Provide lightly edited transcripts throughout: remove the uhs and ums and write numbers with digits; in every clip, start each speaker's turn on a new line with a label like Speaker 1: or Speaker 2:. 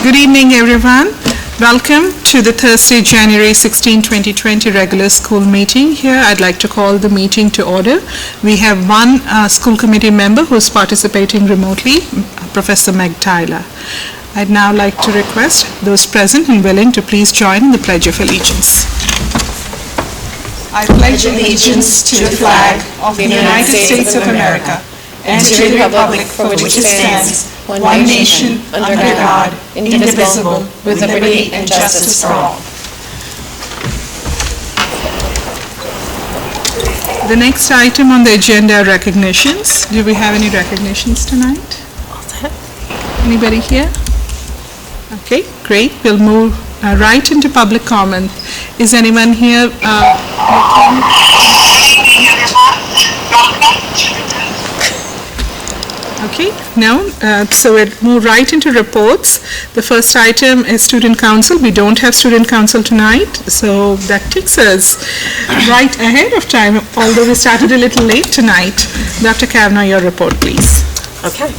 Speaker 1: Good evening, everyone. Welcome to the Thursday, January 16, 2020 regular school meeting. Here, I'd like to call the meeting to order. We have one school committee member who is participating remotely, Professor Meg Tyler. I'd now like to request those present and willing to please join in the Pledge of Allegiance. I pledge allegiance to the flag of the United States of America and to the republic for which it stands, one nation, under God, indivisible, with liberty and justice for all. The next item on the agenda are recognitions. Do we have any recognitions tonight? Anybody here? Okay, great. We'll move right into public comment. Is anyone here? Okay, no. So we'll move right into reports. The first item is Student Council. We don't have Student Council tonight, so that takes us right ahead of time, although we started a little late tonight. Dr. Kavanaugh, your report, please.
Speaker 2: Okay.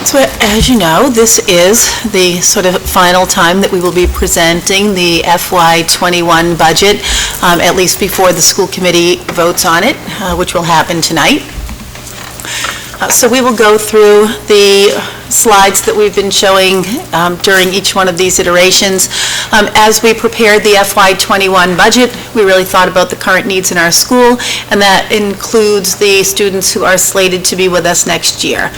Speaker 2: So as you know, this is the sort of final time that we will be presenting the FY21 budget, at least before the school committee votes on it, which will happen tonight. So we will go through the slides that we've been showing during each one of these iterations. As we prepared the FY21 budget, we really thought about the current needs in our school, and that includes the students who are slated to be with us next year.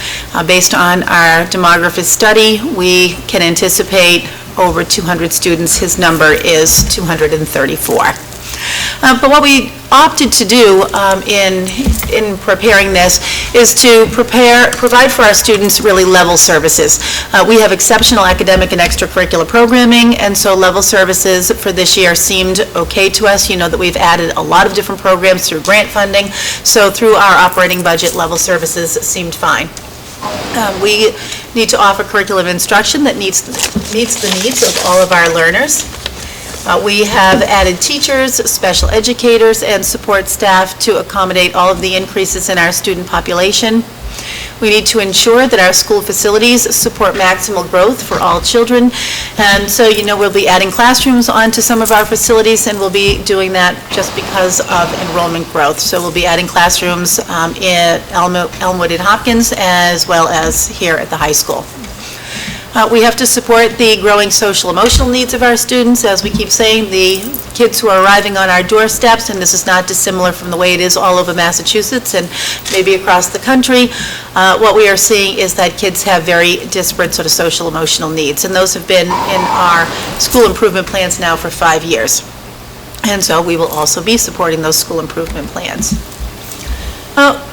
Speaker 2: Based on our demographist study, we can anticipate over 200 students. His number is 234. But what we opted to do in preparing this is to provide for our students really level services. We have exceptional academic and extracurricular programming, and so level services for this year seemed okay to us. You know that we've added a lot of different programs through grant funding, so through our operating budget, level services seemed fine. We need to offer curriculum instruction that meets the needs of all of our learners. We have added teachers, special educators, and support staff to accommodate all of the increases in our student population. We need to ensure that our school facilities support maximal growth for all children. And so, you know, we'll be adding classrooms onto some of our facilities, and we'll be doing that just because of enrollment growth. So we'll be adding classrooms in Elmwood and Hopkins, as well as here at the high school. We have to support the growing social emotional needs of our students. As we keep saying, the kids who are arriving on our doorsteps, and this is not dissimilar from the way it is all over Massachusetts and maybe across the country, what we are seeing is that kids have very disparate sort of social emotional needs, and those have been in our school improvement plans now for 5 years. And so we will also be supporting those school improvement plans.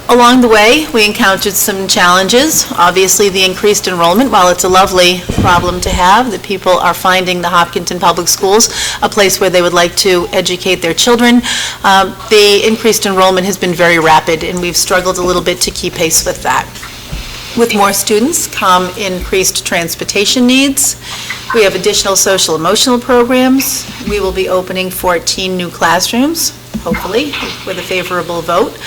Speaker 2: Along the way, we encountered some challenges. Obviously, the increased enrollment, while it's a lovely problem to have, that people are finding the Hopkinton Public Schools a place where they would like to educate their children. The increased enrollment has been very rapid, and we've struggled a little bit to keep pace with that. With more students come increased transportation needs. We have additional social emotional programs. We will be opening 14 new classrooms, hopefully, with a favorable vote.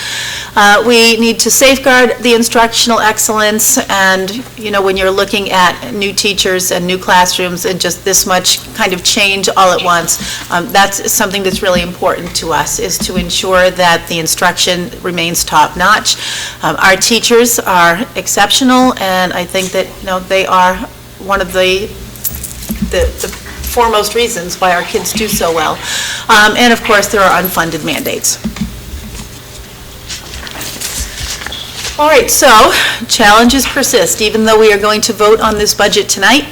Speaker 2: We need to safeguard the instructional excellence, and, you know, when you're looking at new teachers and new classrooms and just this much kind of change all at once, that's something that's really important to us, is to ensure that the instruction remains top-notch. Our teachers are exceptional, and I think that, you know, they are one of the foremost reasons why our kids do so well. And of course, there are unfunded mandates. All right, so challenges persist. Even though we are going to vote on this budget tonight,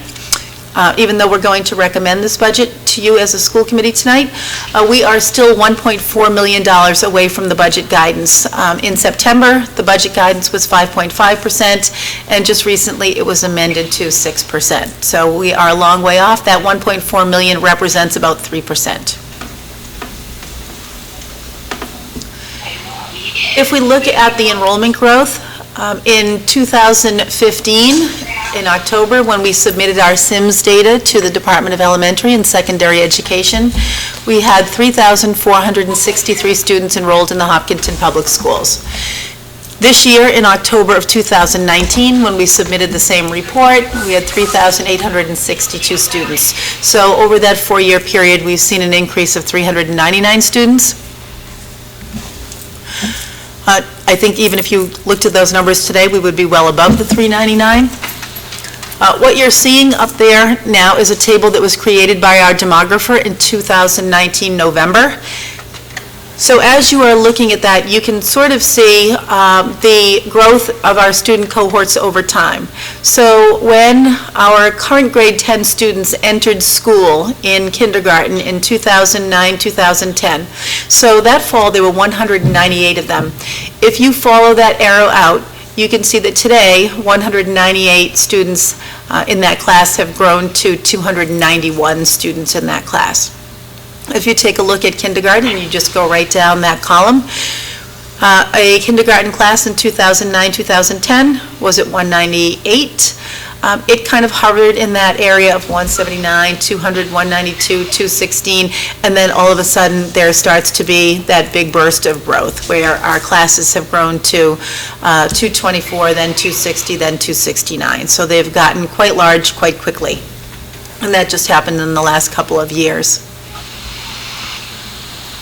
Speaker 2: even though we're going to recommend this budget to you as a school committee tonight, we are still $1.4 million away from the budget guidance. In September, the budget guidance was 5.5%, and just recently it was amended to 6%. So we are a long way off. That $1.4 million represents about 3%. If we look at the enrollment growth, in 2015, in October, when we submitted our SIMS data to the Department of Elementary and Secondary Education, we had 3,463 students enrolled in the Hopkinton Public Schools. This year, in October of 2019, when we submitted the same report, we had 3,862 students. So over that 4-year period, we've seen an increase of 399 students. I think even if you looked at those numbers today, we would be well above the 399. What you're seeing up there now is a table that was created by our demographer in 2019 November. So as you are looking at that, you can sort of see the growth of our student cohorts over time. So when our current grade 10 students entered school in kindergarten in 2009-2010, so that fall there were 198 of them. If you follow that arrow out, you can see that today 198 students in that class have grown to 291 students in that class. If you take a look at kindergarten, you just go right down that column. A kindergarten class in 2009-2010 was at 198. It kind of hovered in that area of 179, 200, 192, 216, and then all of a sudden there starts to be that big burst of growth where our classes have grown to 224, then 260, then 269. So they've gotten quite large quite quickly. And that just happened in the last couple of years.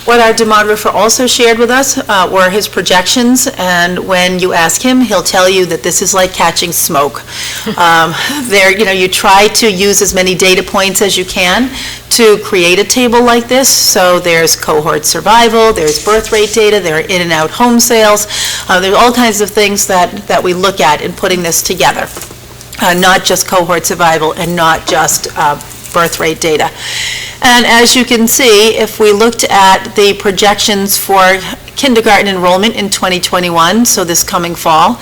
Speaker 2: What our demographer also shared with us were his projections, and when you ask him, he'll tell you that this is like catching smoke. You try to use as many data points as you can to create a table like this. So there's cohort survival, there's birth rate data, there are in and out home sales. There's all kinds of things that we look at in putting this together, not just cohort survival and not just birth rate data. And as you can see, if we looked at the projections for kindergarten enrollment in 2021, so this coming fall,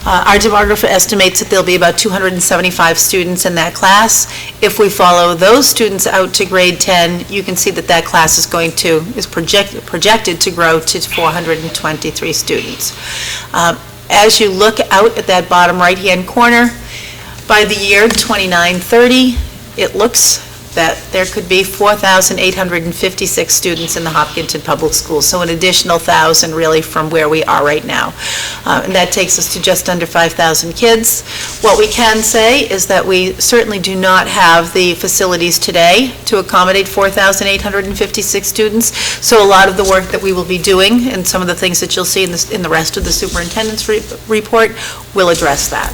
Speaker 2: our demographer estimates that there'll be about 275 students in that class. If we follow those students out to grade 10, you can see that that class is projected to grow to 423 students. As you look out at that bottom right-hand corner, by the year 2930, it looks that there could be 4,856 students in the Hopkinton Public Schools, so an additional 1,000 really from where we are right now. And that takes us to just under 5,000 kids. What we can say is that we certainly do not have the facilities today to accommodate 4,856 students, so a lot of the work that we will be doing and some of the things that you'll see in the rest of the superintendent's report will address that.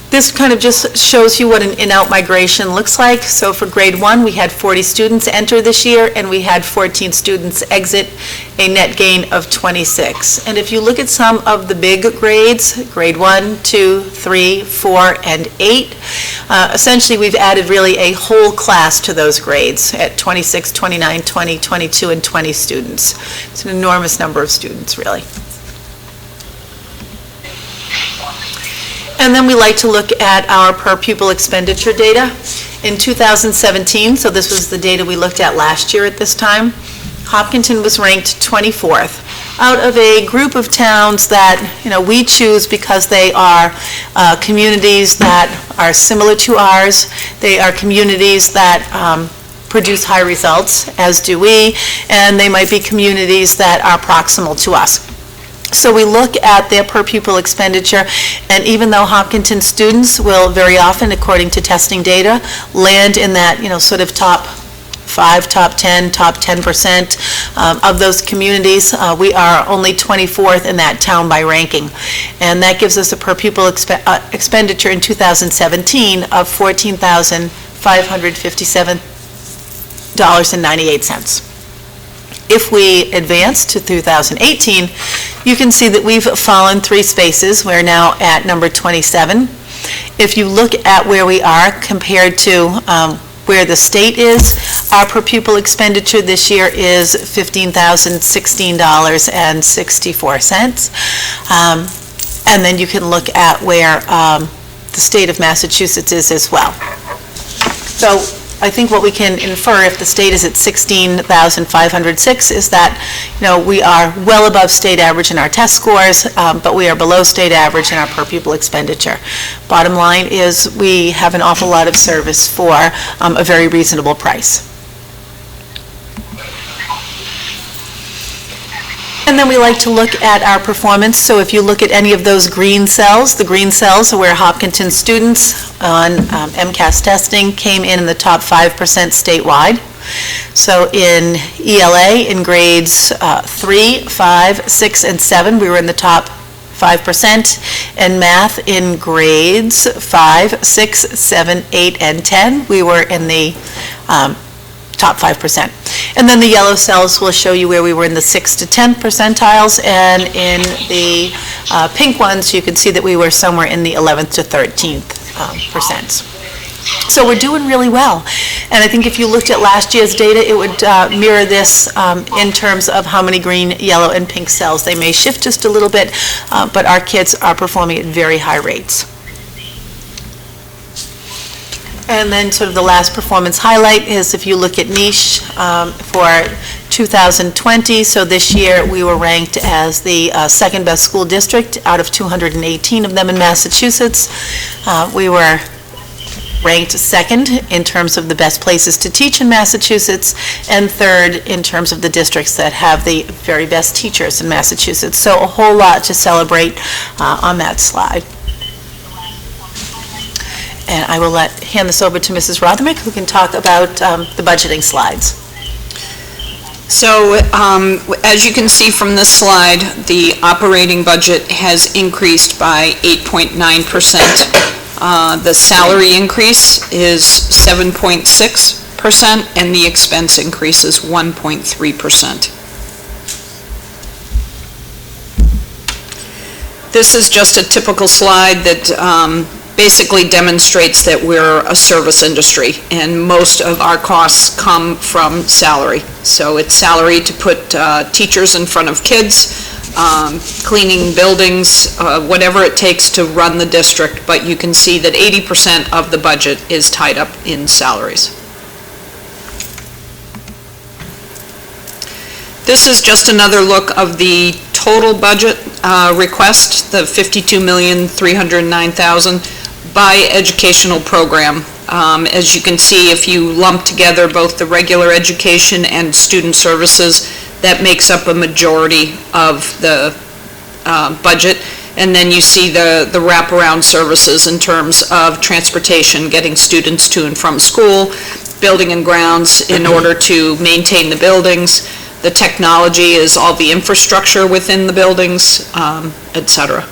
Speaker 2: This kind of just shows you what an in-out migration looks like. So for grade 1, we had 40 students enter this year, and we had 14 students exit, a net gain of 26. And if you look at some of the big grades, grade 1, 2, 3, 4, and 8, essentially we've added really a whole class to those grades at 26, 29, 20, 22, and 20 students. It's an enormous number of students, really. And then we like to look at our per pupil expenditure data. In 2017, so this was the data we looked at last year at this time, Hopkinton was ranked 24th out of a group of towns that we choose because they are communities that are similar to ours. They are communities that produce high results, as do we, and they might be communities that are proximal to us. So we look at their per pupil expenditure, and even though Hopkinton students will very often, according to testing data, land in that sort of top 5, top 10, top 10% of those communities, we are only 24th in that town by ranking. And that gives us a per pupil expenditure in 2017 of $14,557.98. If we advance to 2018, you can see that we've fallen 3 spaces. We're now at number 27. If you look at where we are compared to where the state is, our per pupil expenditure this year is $15,016.64. And then you can look at where the state of Massachusetts is as well. So I think what we can infer if the state is at 16,506 is that, we are well above state average in our test scores, but we are below state average in our per pupil expenditure. Bottom line is we have an awful lot of service for a very reasonable price. And then we like to look at our performance. So if you look at any of those green cells, the green cells are where Hopkinton students on MCAS testing came in the top 5% statewide. So in ELA, in grades 3, 5, 6, and 7, we were in the top 5%. And math in grades 5, 6, 7, 8, and 10, we were in the top 5%. And then the yellow cells will show you where we were in the 6th to 10th percentiles, and in the pink ones, you can see that we were somewhere in the 11th to 13th percents. So we're doing really well. And I think if you looked at last year's data, it would mirror this in terms of how many green, yellow, and pink cells. They may shift just a little bit, but our kids are performing at very high rates. And then sort of the last performance highlight is if you look at niche for 2020, so this year we were ranked as the second best school district out of 218 of them in Massachusetts. We were ranked second in terms of the best places to teach in Massachusetts, and third in terms of the districts that have the very best teachers in Massachusetts. So a whole lot to celebrate on that slide. And I will hand this over to Mrs. Rothermick, who can talk about the budgeting slides.
Speaker 3: So as you can see from this slide, the operating budget has increased by 8.9%. The salary increase is 7.6%, and the expense increase is 1.3%. This is just a typical slide that basically demonstrates that we're a service industry, and most of our costs come from salary. So it's salary to put teachers in front of kids, cleaning buildings, whatever it takes to run the district, but you can see that 80% of the budget is tied up in salaries. This is just another look of the total budget request, the $52,309,000 by educational program. As you can see, if you lump together both the regular education and student services, that makes up a majority of the budget. And then you see the wraparound services in terms of transportation, getting students to and from school, building and grounds in order to maintain the buildings. The technology is all the infrastructure within the buildings, et cetera.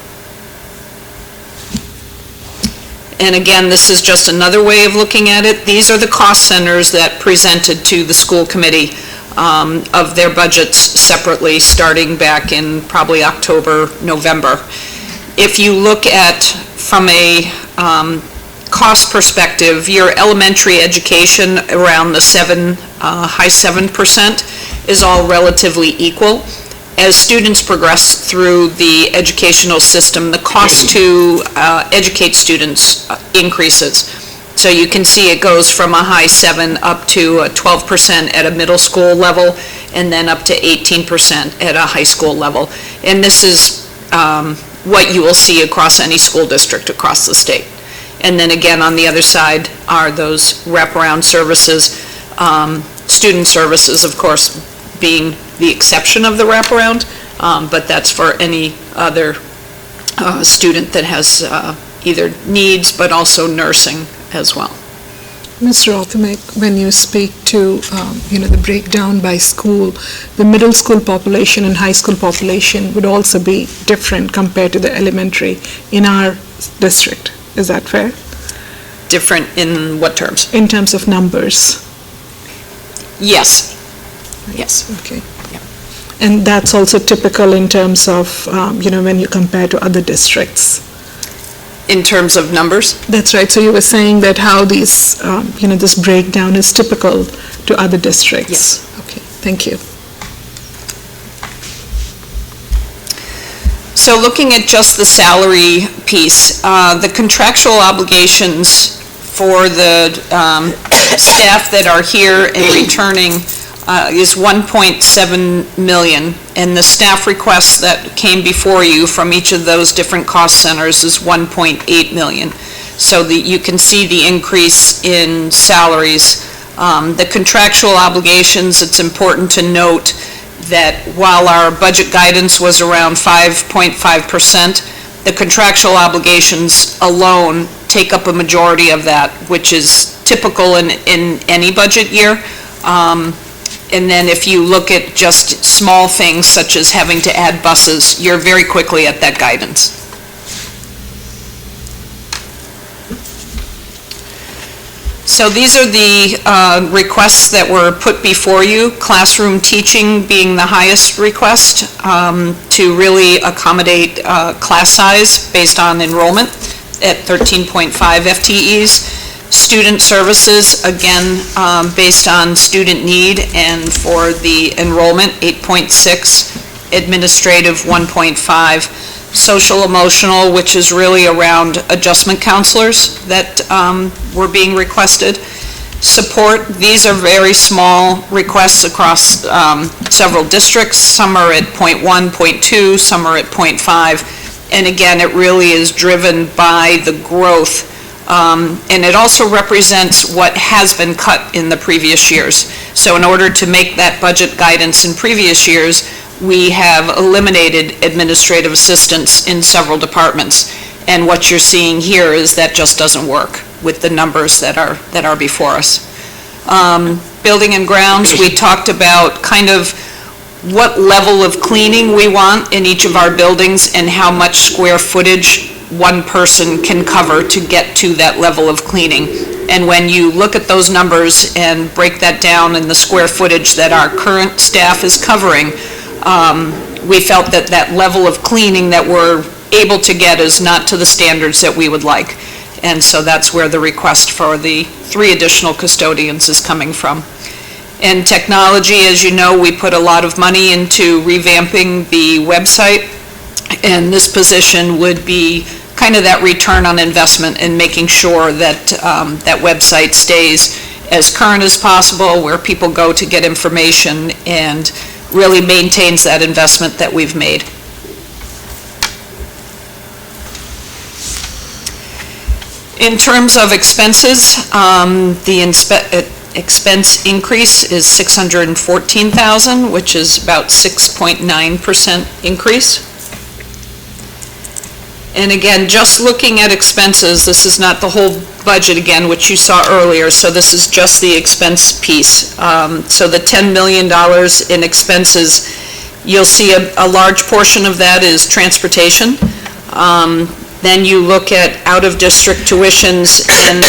Speaker 3: And again, this is just another way of looking at it. These are the cost centers that presented to the school committee of their budgets separately, starting back in probably October, November. If you look at from a cost perspective, your elementary education around the high 7% is all relatively equal. As students progress through the educational system, the cost to educate students increases. So you can see it goes from a high 7 up to 12% at a middle school level, and then up to 18% at a high school level. And this is what you will see across any school district across the state. And then again, on the other side are those wraparound services, student services, of course, being the exception of the wraparound, but that's for any other student that has either needs but also nursing as well.
Speaker 1: Mr. Rothermick, when you speak to the breakdown by school, the middle school population and high school population would also be different compared to the elementary in our district. Is that fair?
Speaker 3: Different in what terms?
Speaker 1: In terms of numbers.
Speaker 3: Yes. Yes.
Speaker 1: Okay. Yeah. And that's also typical in terms of, when you compare to other districts.
Speaker 3: In terms of numbers?
Speaker 1: That's right. So you were saying that how these, this breakdown is typical to other districts.
Speaker 3: Yes.
Speaker 1: Okay. Thank you.
Speaker 3: So looking at just the salary piece, the contractual obligations for the staff that are here and returning is 1.7 million, and the staff requests that came before you from each of those different cost centers is 1.8 million. So you can see the increase in salaries. The contractual obligations, it's important to note, that while our budget guidance was around 5.5%, the contractual obligations alone take up a majority of that, which is typical in any budget year. And then if you look at just small things such as having to add buses, you're very quickly at that guidance. So these are the requests that were put before you, classroom teaching being the highest request to really accommodate class size based on enrollment at 13.5 FTEs. Student services, again, based on student need, and for the enrollment, 8.6, administrative, 1.5, social emotional, which is really around adjustment counselors that were being requested. Support, these are very small requests across several districts. Some are at 0.1, 0.2, some are at 0.5, and again, it really is driven by the growth. And it also represents what has been cut in the previous years. So in order to make that budget guidance in previous years, we have eliminated administrative assistants in several departments. And what you're seeing here is that just doesn't work with the numbers that are before us. Building and grounds, we talked about kind of what level of cleaning we want in each of our buildings and how much square footage one person can cover to get to that level of cleaning. And when you look at those numbers and break that down in the square footage that our current staff is covering, we felt that that level of cleaning that we're able to get is not to the standards that we would like. And so that's where the request for the 3 additional custodians is coming from. And technology, as you know, we put a lot of money into revamping the website, and this position would be kind of that return on investment in making sure that that website stays as current as possible, where people go to get information, and really maintains that investment that we've made. In terms of expenses, the expense increase is $614,000, which is about 6.9% increase. And again, just looking at expenses, this is not the whole budget again, which you saw earlier, so this is just the expense piece. So the $10 million in expenses, you'll see a large portion of that is transportation. Then you look at out-of-district tuitions, and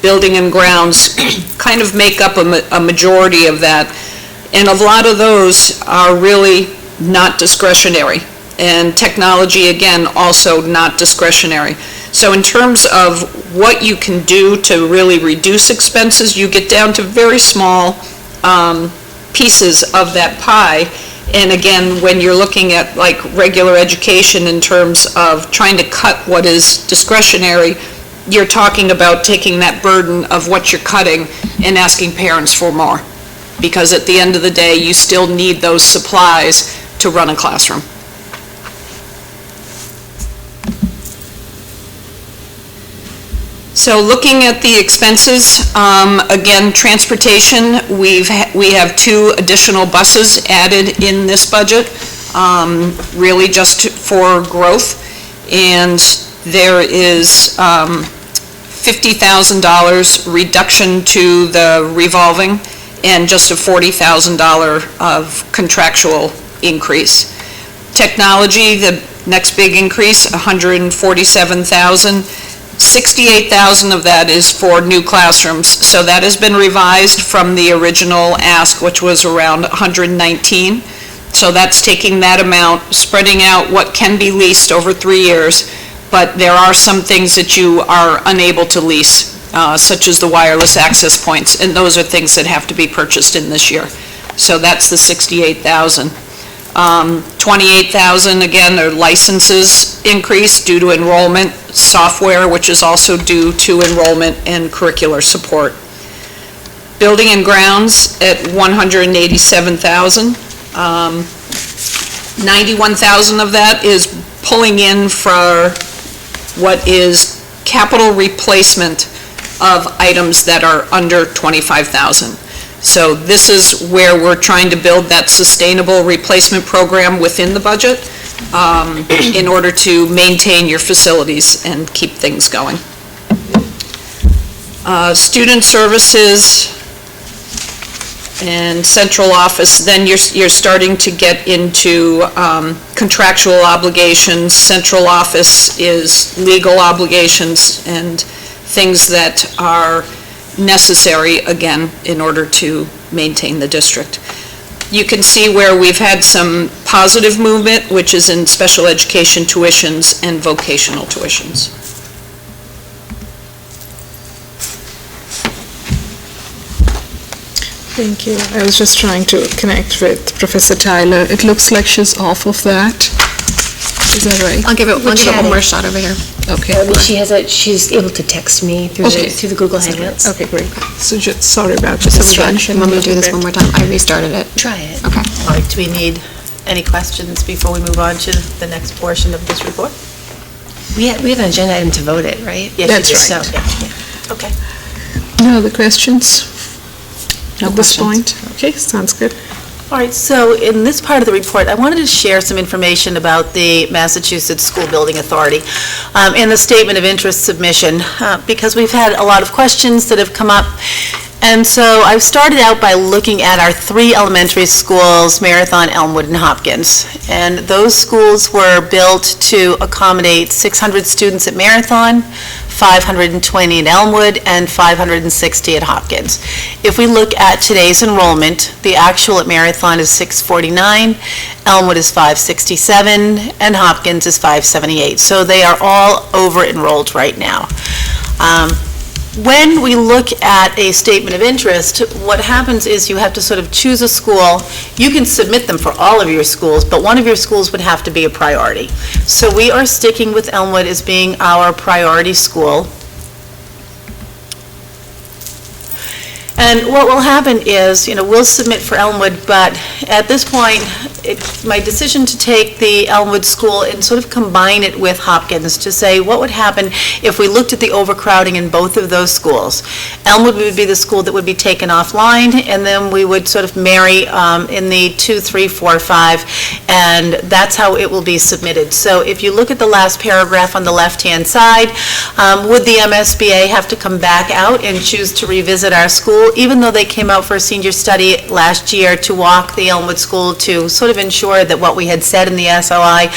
Speaker 3: building and grounds kind of make up a majority of that. And a lot of those are really not discretionary. And technology, again, also not discretionary. So in terms of what you can do to really reduce expenses, you get down to very small pieces of that pie. And again, when you're looking at like regular education in terms of trying to cut what is discretionary, you're talking about taking that burden of what you're cutting and asking parents for more. Because at the end of the day, you still need those supplies to run a classroom. So looking at the expenses, again, transportation, we have 2 additional buses added in this budget, really just for growth. And there is $50,000 reduction to the revolving and just a $40,000 of contractual increase. Technology, the next big increase, $147,000. 68,000 of that is for new classrooms, so that has been revised from the original ask, which was around 119. So that's taking that amount, spreading out what can be leased over 3 years, but there are some things that you are unable to lease, such as the wireless access points, and those are things that have to be purchased in this year. So that's the 68,000. 28,000, again, are licenses increase due to enrollment, software, which is also due to enrollment and curricular support. Building and grounds at 187,000. 91,000 of that is pulling in for what is capital replacement of items that are under 25,000. So this is where we're trying to build that sustainable replacement program within the budget in order to maintain your facilities and keep things going. Student services and central office, then you're starting to get into contractual obligations. Central office is legal obligations and things that are necessary, again, in order to maintain the district. You can see where we've had some positive movement, which is in special education tuitions and vocational tuitions.
Speaker 1: Thank you. I was just trying to connect with Professor Tyler. It looks like she's off of that. Is that right?
Speaker 4: I'll give it one more shot over here.
Speaker 1: Okay.
Speaker 5: She's able to text me through the Google Hangouts.
Speaker 1: Okay, great. So just, sorry about the
Speaker 4: So
Speaker 1: distraction.
Speaker 4: want me to do this one more time? I restarted it.
Speaker 5: Try it.
Speaker 4: Okay.
Speaker 2: All right, do we need any questions before we move on to the next portion of this report?
Speaker 5: We have an agenda item to vote it, right?
Speaker 2: Yes,
Speaker 1: That's
Speaker 2: you do.
Speaker 1: right.
Speaker 2: So, yeah. Okay.
Speaker 1: No other questions
Speaker 4: No
Speaker 1: at this
Speaker 4: questions.
Speaker 1: point? Okay, sounds good.
Speaker 2: All right, so in this part of the report, I wanted to share some information about the Massachusetts School Building Authority and the statement of interest submission, because we've had a lot of questions that have come up. And so I've started out by looking at our 3 elementary schools, Marathon, Elmwood, and Hopkins. And those schools were built to accommodate 600 students at Marathon, 520 at Elmwood, and 560 at Hopkins. If we look at today's enrollment, the actual at Marathon is 649, Elmwood is 567, and Hopkins is 578. So they are all over-enrolled right now. When we look at a statement of interest, what happens is you have to sort of choose a school. You can submit them for all of your schools, but one of your schools would have to be a priority. So we are sticking with Elmwood as being our priority school. And what will happen is, we'll submit for Elmwood, but at this point, it's my decision to take the Elmwood school and sort of combine it with Hopkins to say what would happen if we looked at the overcrowding in both of those schools. Elmwood would be the school that would be taken offline, and then we would sort of marry in the 2, 3, 4, 5, and that's how it will be submitted. So if you look at the last paragraph on the left-hand side, would the MSBA have to come back out and choose to revisit our school, even though they came out for a senior study last year to walk the Elmwood school to sort of ensure that what we had said in the SOI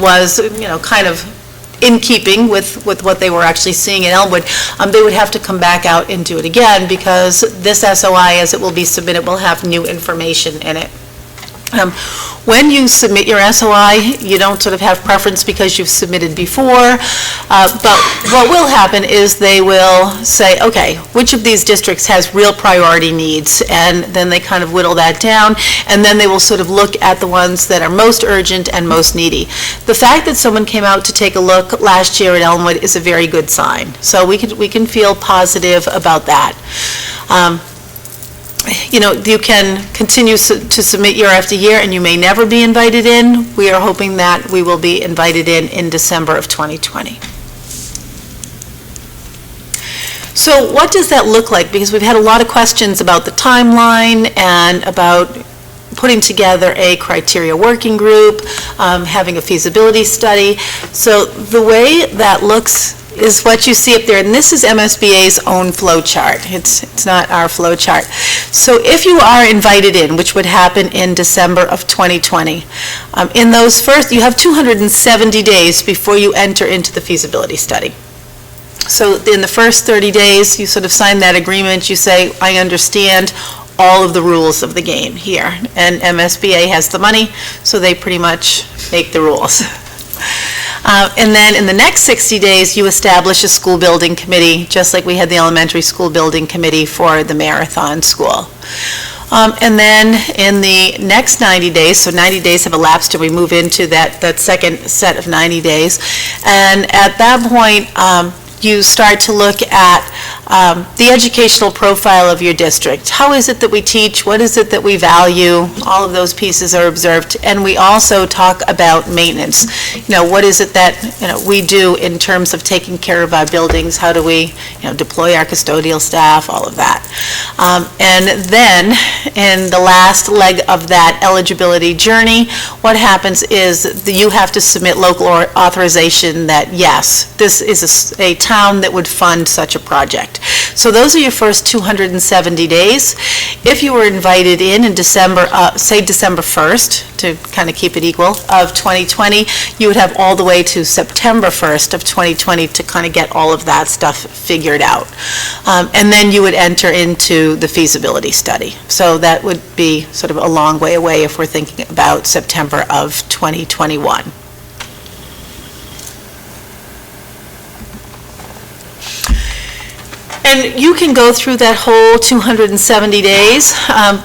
Speaker 2: was, kind of in keeping with what they were actually seeing in Elmwood, they would have to come back out and do it again because this SOI, as it will be submitted, will have new information in it. When you submit your SOI, you don't sort of have preference because you've submitted before, but what will happen is they will say, okay, which of these districts has real priority needs? And then they kind of whittle that down, and then they will sort of look at the ones that are most urgent and most needy. The fact that someone came out to take a look last year at Elmwood is a very good sign. So we can feel positive about that. You can continue to submit year after year, and you may never be invited in. We are hoping that we will be invited in December of 2020. So what does that look like? Because we've had a lot of questions about the timeline and about putting together a criteria working group, having a feasibility study. So the way that looks is what you see up there, and this is MSBA's own flow chart. It's not our flow chart. So if you are invited in, which would happen in December of 2020, in those first, you have 270 days before you enter into the feasibility study. So in the first 30 days, you sort of sign that agreement, you say, I understand all of the rules of the game here, and MSBA has the money, so they pretty much make the rules. And then in the next 60 days, you establish a school building committee, just like we had the elementary school building committee for the Marathon School. And then in the next 90 days, so 90 days have elapsed till we move into that second set of 90 days. And at that point, you start to look at the educational profile of your district. How is it that we teach? What is it that we value? All of those pieces are observed. And we also talk about maintenance. What is it that, we do in terms of taking care of our buildings? How do we, deploy our custodial staff, all of that. And then, in the last leg of that eligibility journey, what happens is that you have to submit local authorization that, yes, this is a town that would fund such a project. So those are your first 270 days. If you were invited in December, say December 1st, to kind of keep it equal, of 2020, you would have all the way to September 1st of 2020 to kind of get all of that stuff figured out. And then you would enter into the feasibility study. So that would be sort of a long way away if we're thinking about September of 2021. And you can go through that whole 270 days,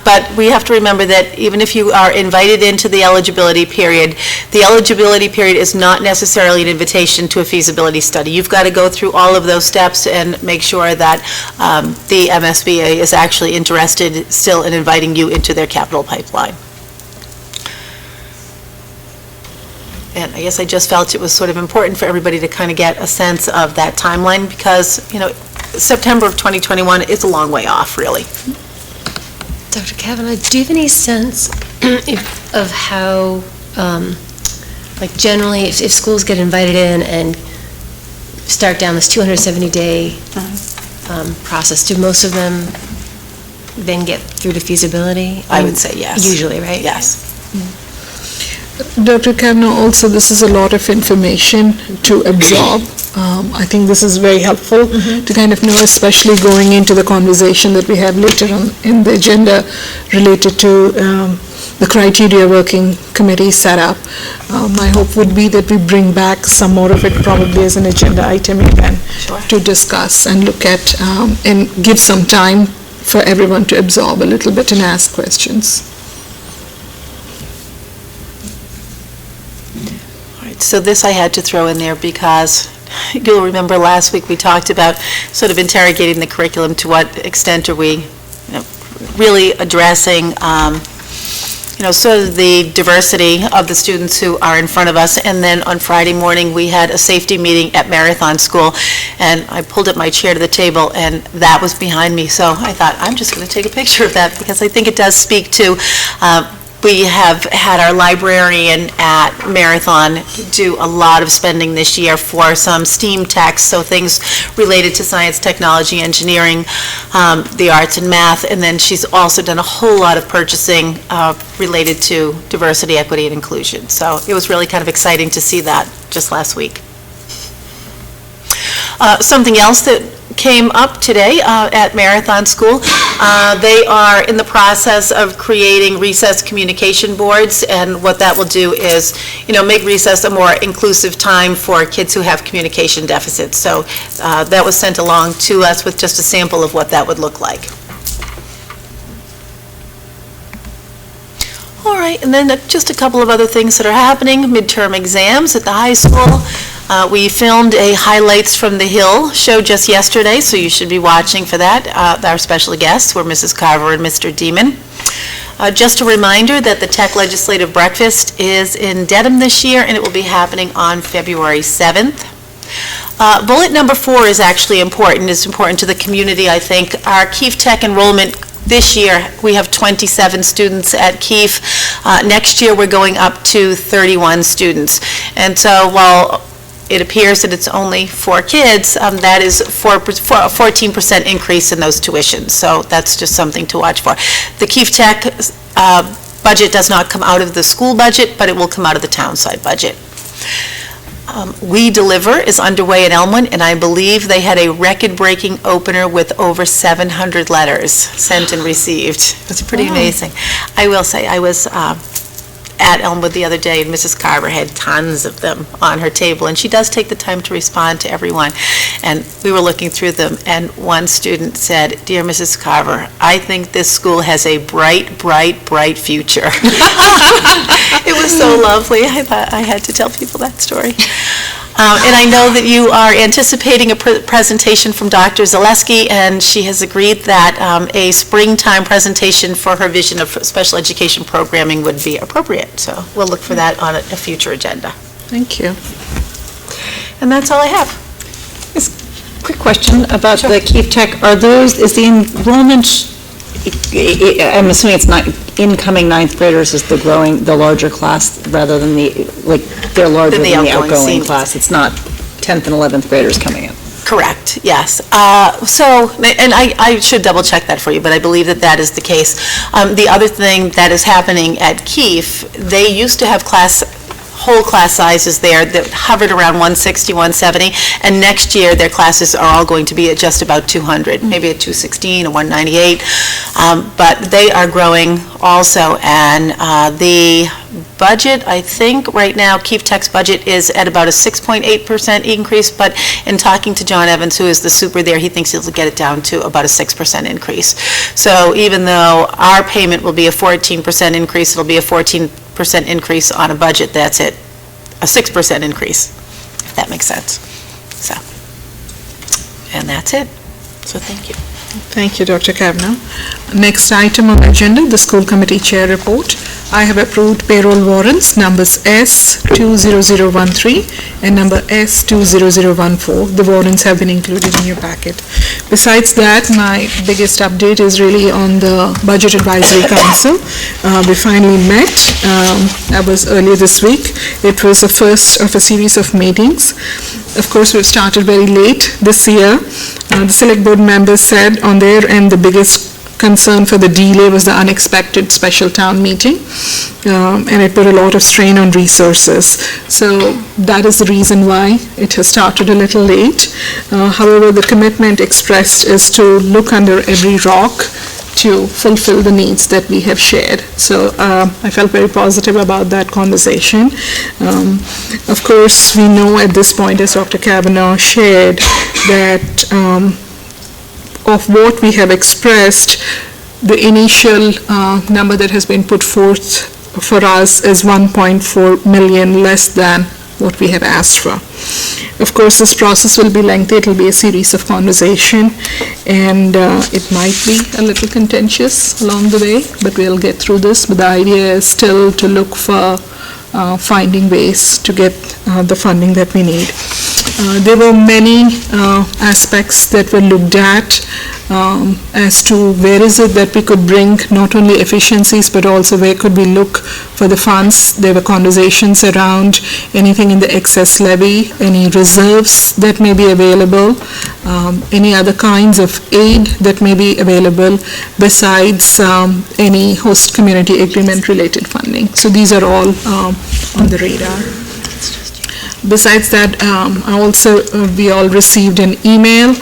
Speaker 2: but we have to remember that even if you are invited into the eligibility period is not necessarily an invitation to a feasibility study. You've got to go through all of those steps and make sure that the MSBA is actually interested still in inviting you into their capital pipeline. And I guess I just felt it was sort of important for everybody to kind of get a sense of that timeline because, September of 2021 is a long way off, really.
Speaker 5: Dr. Kavanaugh, do you have any sense of how, generally, if schools get invited in and start down this 270-day process, do most of them then get through to feasibility?
Speaker 2: I would say yes.
Speaker 5: Usually, right?
Speaker 2: Yes.
Speaker 1: Dr. Kavanaugh, also this is a lot of information to absorb. I think this is very helpful to kind of know, especially going into the conversation that we have later on in the agenda related to the criteria working committee setup. My hope would be that we bring back some more of it probably as an agenda item again to discuss and look at and give some time for everyone to absorb a little bit and ask questions.
Speaker 2: So this I had to throw in there because you'll remember last week we talked about sort of interrogating the curriculum. To what extent are we really addressing sort of the diversity of the students who are in front of us. And then on Friday morning we had a safety meeting at Marathon School and I pulled up my chair to the table and that was behind me. So I thought I'm just going to take a picture of that because I think it does speak to we have had our librarian at Marathon do a lot of spending this year for some STEAM techs, so things related to science, technology, engineering, the arts and math, and then she's also done a whole lot of purchasing related to diversity, equity, and inclusion. So it was really kind of exciting to see that just last week. Something else that came up today at Marathon School. They are in the process of creating recess communication boards, and what that will do is, make recess a more inclusive time for kids who have communication deficits. So that was sent along to us with just a sample of what that would look like. All right, and then just a couple of other things that are happening. Midterm exams at the high school. We filmed a Highlights from the Hill show just yesterday, so you should be watching for that. Our special guests were Mrs. Carver and Mr. Demon. Just a reminder that the Tech Legislative Breakfast is in Dedham this year, and it will be happening on February 7th. Bullet number 4 is actually important. It's important to the community, I think. Our Keefe Tech enrollment this year, we have 27 students at Keefe. Next year, we're going up to 31 students. And so while it appears that it's only 4 kids, that is a 14% increase in those tuitions. So that's just something to watch for. The Keefe Tech budget does not come out of the school budget, but it will come out of the town side budget. We Deliver is underway in Elmwood, and I believe they had a record-breaking opener with over 700 letters sent and received. It's pretty amazing. I will say, I was at Elmwood the other day, and Mrs. Carver had tons of them on her table, and she does take the time to respond to everyone. And we were looking through them, and one student said, "Dear Mrs. Carver, I think this school has a bright, bright, bright future." It was so lovely. I thought I had to tell people that story. And I know that you are anticipating a presentation from Dr. Zaleski, and she has agreed that a springtime presentation for her vision of special education programming would be appropriate. So we'll look for that on a future agenda.
Speaker 1: Thank you.
Speaker 2: And that's all I have.
Speaker 6: Quick question about the Keefe Tech. Is the enrollment, I'm assuming it's not incoming ninth graders is the larger class rather than they're larger than the outgoing class. It's not 10th and 11th graders coming in.
Speaker 2: Correct, yes. And I should double check that for you, but I believe that is the case. The other thing that is happening at Keefe, they used to have whole class sizes there that hovered around 160, 170, and next year their classes are all going to be at just about 200, maybe at 216 or 198, but they are growing also, and the budget, I think right now Keefe Tech's budget is at about a 6.8% increase, but in talking to John Evans, who is the super there, he thinks he'll get it down to about a 6% increase. So even though our payment will be a 14% increase, it'll be a 14% increase on a budget that's at a 6% increase, if that makes sense. So, and that's it. So thank you.
Speaker 1: Thank you, Dr. Kavanaugh. Next item on the agenda, the school committee chair report. I have approved payroll warrants numbers S20013 and number S20014. The warrants have been included in your packet. Besides that, my biggest update is really on the Budget Advisory Council. We finally met. That was earlier this week. It was the first of a series of meetings. Of course, we've started very late this year. The select board members said on their end the biggest concern for the delay was the unexpected special town meeting, and it put a lot of strain on resources. So that is the reason why it has started a little late. However, the commitment expressed is to look under every rock to fulfill the needs that we have shared. So I felt very positive about that conversation. Of course, we know at this point, as Dr. Kavanaugh shared, that of what we have expressed, the initial number that has been put forth for us is 1.4 million less than what we have asked for. Of course, this process will be lengthy. It will be a series of conversation, and it might be a little contentious along the way, but we'll get through this. But the idea is still to look for finding ways to get the funding that we need. There were many aspects that were looked at as to where is it that we could bring not only efficiencies but also where could we look for the funds. There were conversations around anything in the excess levy, any reserves that may be available, any other kinds of aid that may be available besides any host community agreement related funding. So these are all on the radar. Besides that, we all received an email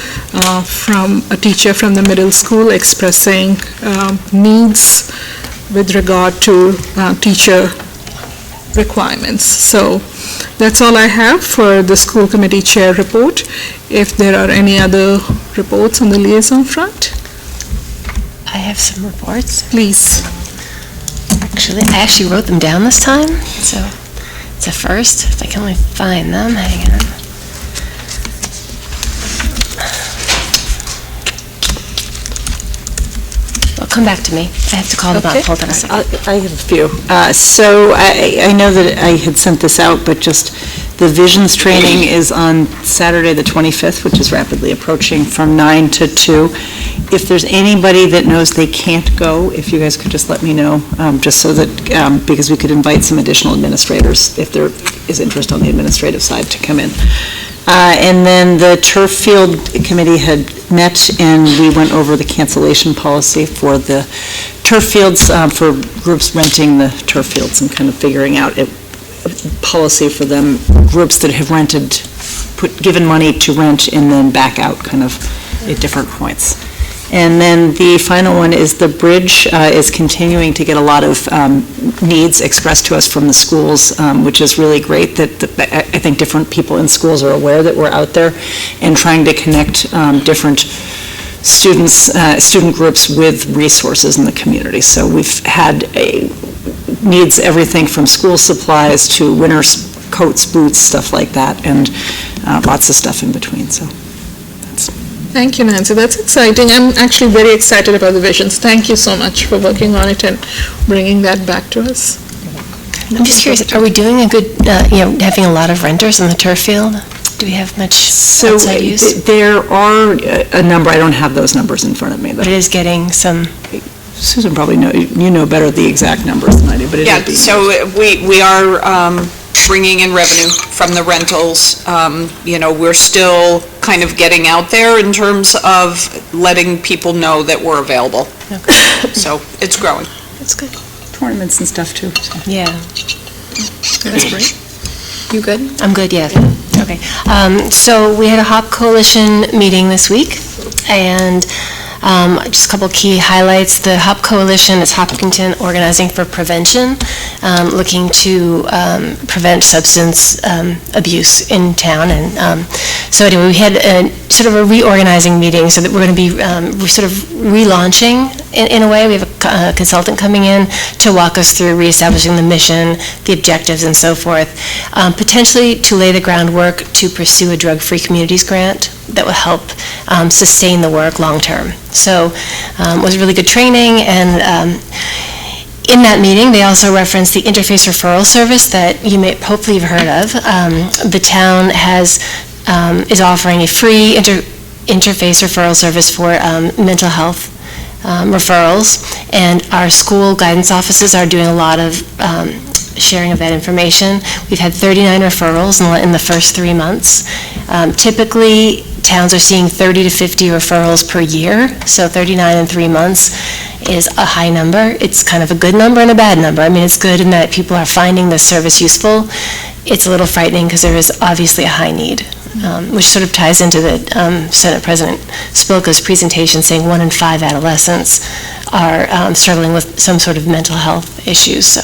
Speaker 1: from a teacher from the middle school expressing needs with regard to teacher requirements. So that's all I have for the school committee chair report. If there are any other reports on the liaison front,
Speaker 5: I have some reports.
Speaker 1: please.
Speaker 5: I actually wrote them down this time, so it's a first, if I can only find them. Hang on. Well, come back to me. I have to call them up. Hold on a second.
Speaker 6: I have a few. So I know that I had sent this out, but just the visions training is on Saturday the 25th, which is rapidly approaching, from 9 to 2. If there's anybody that knows they can't go, if you guys could just let me know, just so that, because we could invite some additional administrators if there is interest on the administrative side to come in. And then the turf field committee had met and we went over the cancellation policy for the turf fields, for groups renting the turf fields, and kind of figuring out a policy for them, groups that have rented, given money to rent and then back out kind of at different points. And then the final one is the bridge is continuing to get a lot of needs expressed to us from the schools, which is really great that I think different people in schools are aware that we're out there and trying to connect different student groups with resources in the community. So we've had needs everything from school supplies to winter coats, boots, stuff like that, and lots of stuff in between, so.
Speaker 1: Thank you, Nancy. That's exciting. I'm actually very excited about the visions. Thank you so much for working on it and bringing that back to us.
Speaker 5: I'm just curious, are we doing a good, having a lot of renters in the turf field? Do we have much outside use?
Speaker 6: There are a number, I don't have those numbers in front of me,
Speaker 5: But it is getting some...
Speaker 6: Susan probably you know better the exact numbers than I do, but it would be.
Speaker 3: So we are bringing in revenue from the rentals. We're still kind of getting out there in terms of letting people know that we're available.
Speaker 5: Okay.
Speaker 3: So it's growing.
Speaker 5: That's good.
Speaker 6: Tournaments and stuff too. So.
Speaker 5: Yeah.
Speaker 1: That's great.
Speaker 4: You good?
Speaker 5: I'm good, yeah. Okay. So we had a HOP Coalition meeting this week, and just a couple key highlights. The HOP Coalition is Hopkinton Organizing for Prevention, looking to prevent substance abuse in town. And so anyway, we had sort of a reorganizing meeting so that we're going to be sort of relaunching in a way. We have a consultant coming in to walk us through reestablishing the mission, the objectives, and so forth, potentially to lay the groundwork to pursue a drug-free communities grant that will help sustain the work long-term. So it was really good training, and in that meeting, they also referenced the interface referral service that you may hopefully have heard of. The town is offering a free interface referral service for mental health referrals, and our school guidance offices are doing a lot of sharing of that information. We've had 39 referrals in the first 3 months. Typically, towns are seeing 30 to 50 referrals per year, so 39 in 3 months is a high number. It's kind of a good number and a bad number. I mean, it's good in that people are finding this service useful. It's a little frightening because there is obviously a high need, which sort of ties into the Senate President Spilka's presentation saying 1 in 5 adolescents are struggling with some sort of mental health issues.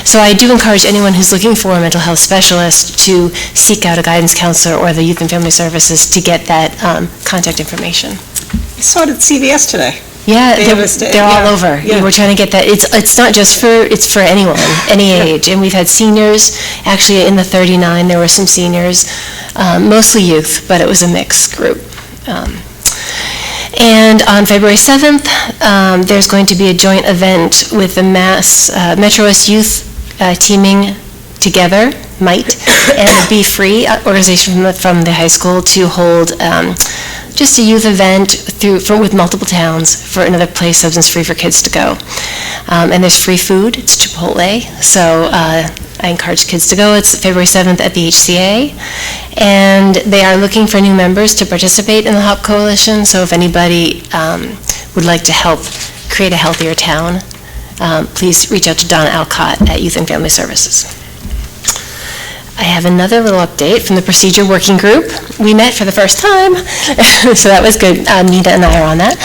Speaker 5: So I do encourage anyone who's looking for a mental health specialist to seek out a guidance counselor or the Youth and Family Services to get that contact information.
Speaker 6: I saw it at CVS today.
Speaker 5: Yeah, they're all over.
Speaker 6: Yeah.
Speaker 5: We're trying to get that. It's not just it's for anyone, any age. And we've had seniors, actually in the 39, there were some seniors, mostly youth, but it was a mixed group. And on February 7th, there's going to be a joint event with the Metro West Youth teaming together, MIGHT, and the Be Free organization from the high school to hold just a youth event with multiple towns for another place substance-free for kids to go. And there's free food. It's Chipotle, so I encourage kids to go. It's February 7th at the HCA, and they are looking for new members to participate in the HOP Coalition, so if anybody would like to help create a healthier town, please reach out to Donna Alcott at Youth and Family Services. I have another little update from the Procedure Working Group. We met for the first time, so that was good. Nita and I are on that.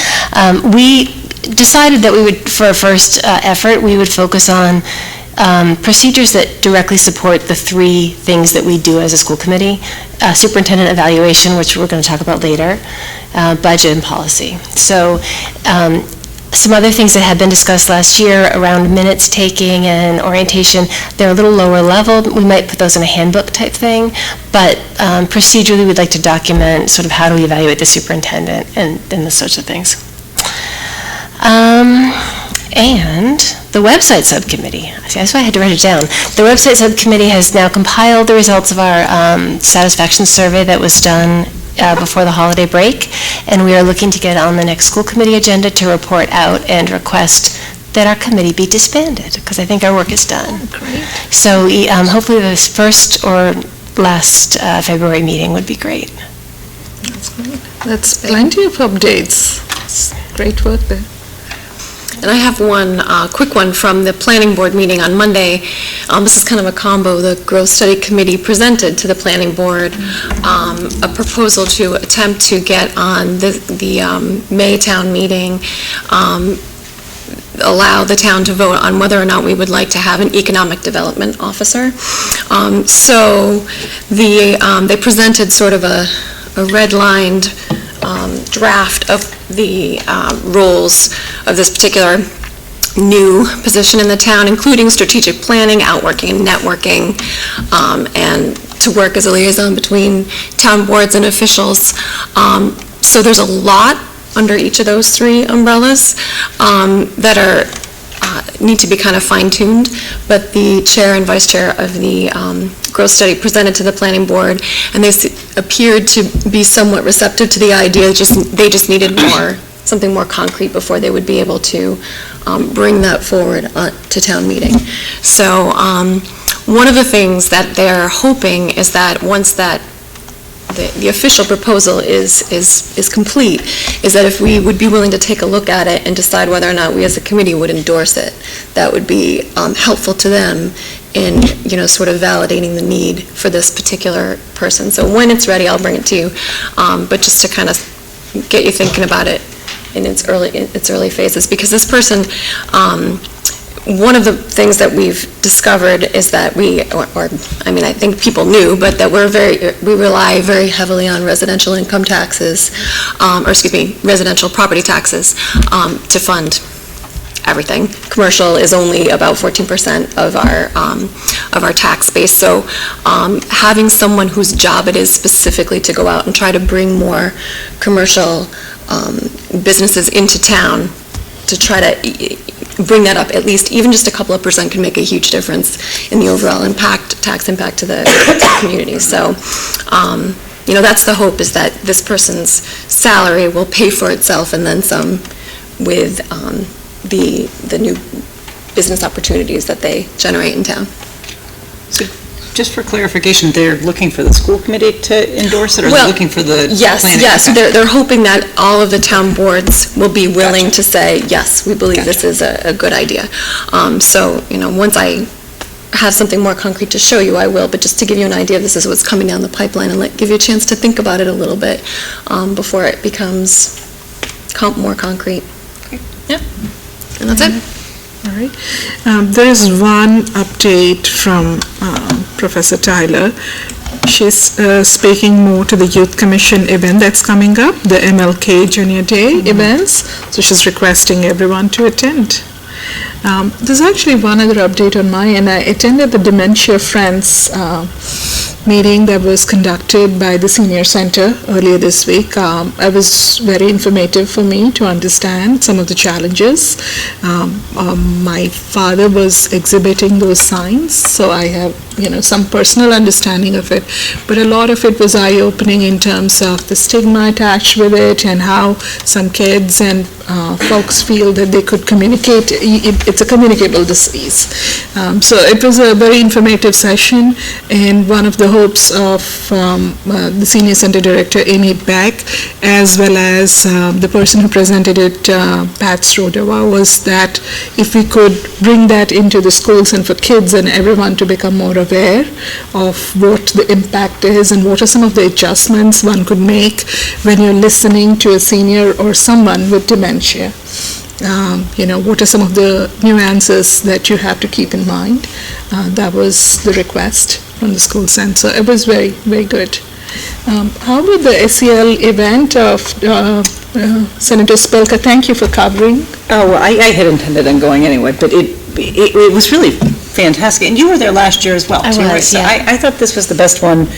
Speaker 5: We decided that we would, for a first effort, we would focus on procedures that directly support the 3 things that we do as a school committee: superintendent evaluation, which we're going to talk about later, budget, and policy. So some other things that had been discussed last year around minutes taking and orientation, they're a little lower level. We might put those in a handbook type thing, but procedurally we'd like to document sort of how do we evaluate the superintendent and those sorts of things. And the website subcommittee, that's why I had to write it down. The website subcommittee has now compiled the results of our satisfaction survey that was done before the holiday break, and we are looking to get on the next school committee agenda to report out and request that our committee be disbanded, because I think our work is done.
Speaker 1: Great.
Speaker 5: So hopefully this first or last February meeting would be great.
Speaker 1: That's great. That's plenty of updates. Great work there.
Speaker 4: And I have one quick one from the planning board meeting on Monday. This is kind of a combo. The Growth Study Committee presented to the planning board a proposal to attempt to get on the May town meeting, allow the town to vote on whether or not we would like to have an economic development officer. So they presented sort of a redlined draft of the rules of this particular new position in the town, including strategic planning, outworking, and networking, and to work as a liaison between town boards and officials. So there's a lot under each of those three umbrellas that are need to be kind of fine-tuned, but the chair and vice chair of the growth study presented to the planning board, and they appeared to be somewhat receptive to the idea. They just needed something more concrete before they would be able to bring that forward to town meeting. So one of the things that they're hoping is that once that the official proposal is complete, is that if we would be willing to take a look at it and decide whether or not we as a committee would endorse it, that would be helpful to them in, sort of validating the need for this particular person. So when it's ready, I'll bring it to you, but just to kind of get you thinking about it in its early phases, because this person, one of the things that we've discovered is that I think people knew, but that we rely very heavily on residential income taxes, residential property taxes to fund everything. Commercial is only about 14% of our tax base. So having someone whose job it is specifically to go out and try to bring more commercial businesses into town, to try to bring that up at least, even just a couple of percent can make a huge difference in the overall tax impact to the community. So, that's the hope, is that this person's salary will pay for itself and then some with the new business opportunities that they generate in town.
Speaker 6: So just for clarification, they're looking for the school committee to endorse it, or they're looking for the planning?
Speaker 4: Yes.
Speaker 6: Okay.
Speaker 4: They're hoping that all of the town boards will be willing to say, yes, we believe this is a good idea. So, once I have something more concrete to show you, I will, but just to give you an idea, this is what's coming down the pipeline, and give you a chance to think about it a little bit before it becomes more concrete.
Speaker 6: Okay.
Speaker 4: Yeah, and that's it.
Speaker 1: All right. There is one update from Professor Tyler. She's speaking more to the Youth Commission event that's coming up, the MLK Junior Day events. So she's requesting everyone to attend. There's actually one other update on my end. I attended the Dementia Friends meeting that was conducted by the Senior Center earlier this week. It was very informative for me to understand some of the challenges. My father was exhibiting those signs, so I have some personal understanding of it, but a lot of it was eye-opening in terms of the stigma attached with it and how some kids and folks feel that they could communicate. It's a communicable disease. So it was a very informative session, and one of the hopes of the Senior Center Director, Amy Beck, as well as the person who presented it, Pat Srodova, was that if we could bring that into the schools and for kids and everyone to become more aware of what the impact is and what are some of the adjustments one could make when you're listening to a senior or someone with dementia. What are some of the nuances that you have to keep in mind? That was the request from the school center. It was very, very good. How about the SEL event of Senator Spilka? Thank you for covering.
Speaker 6: Oh, well, I had intended on going anyway, but it was really fantastic. And you were there last year as well, too, right? So I thought this was the best one,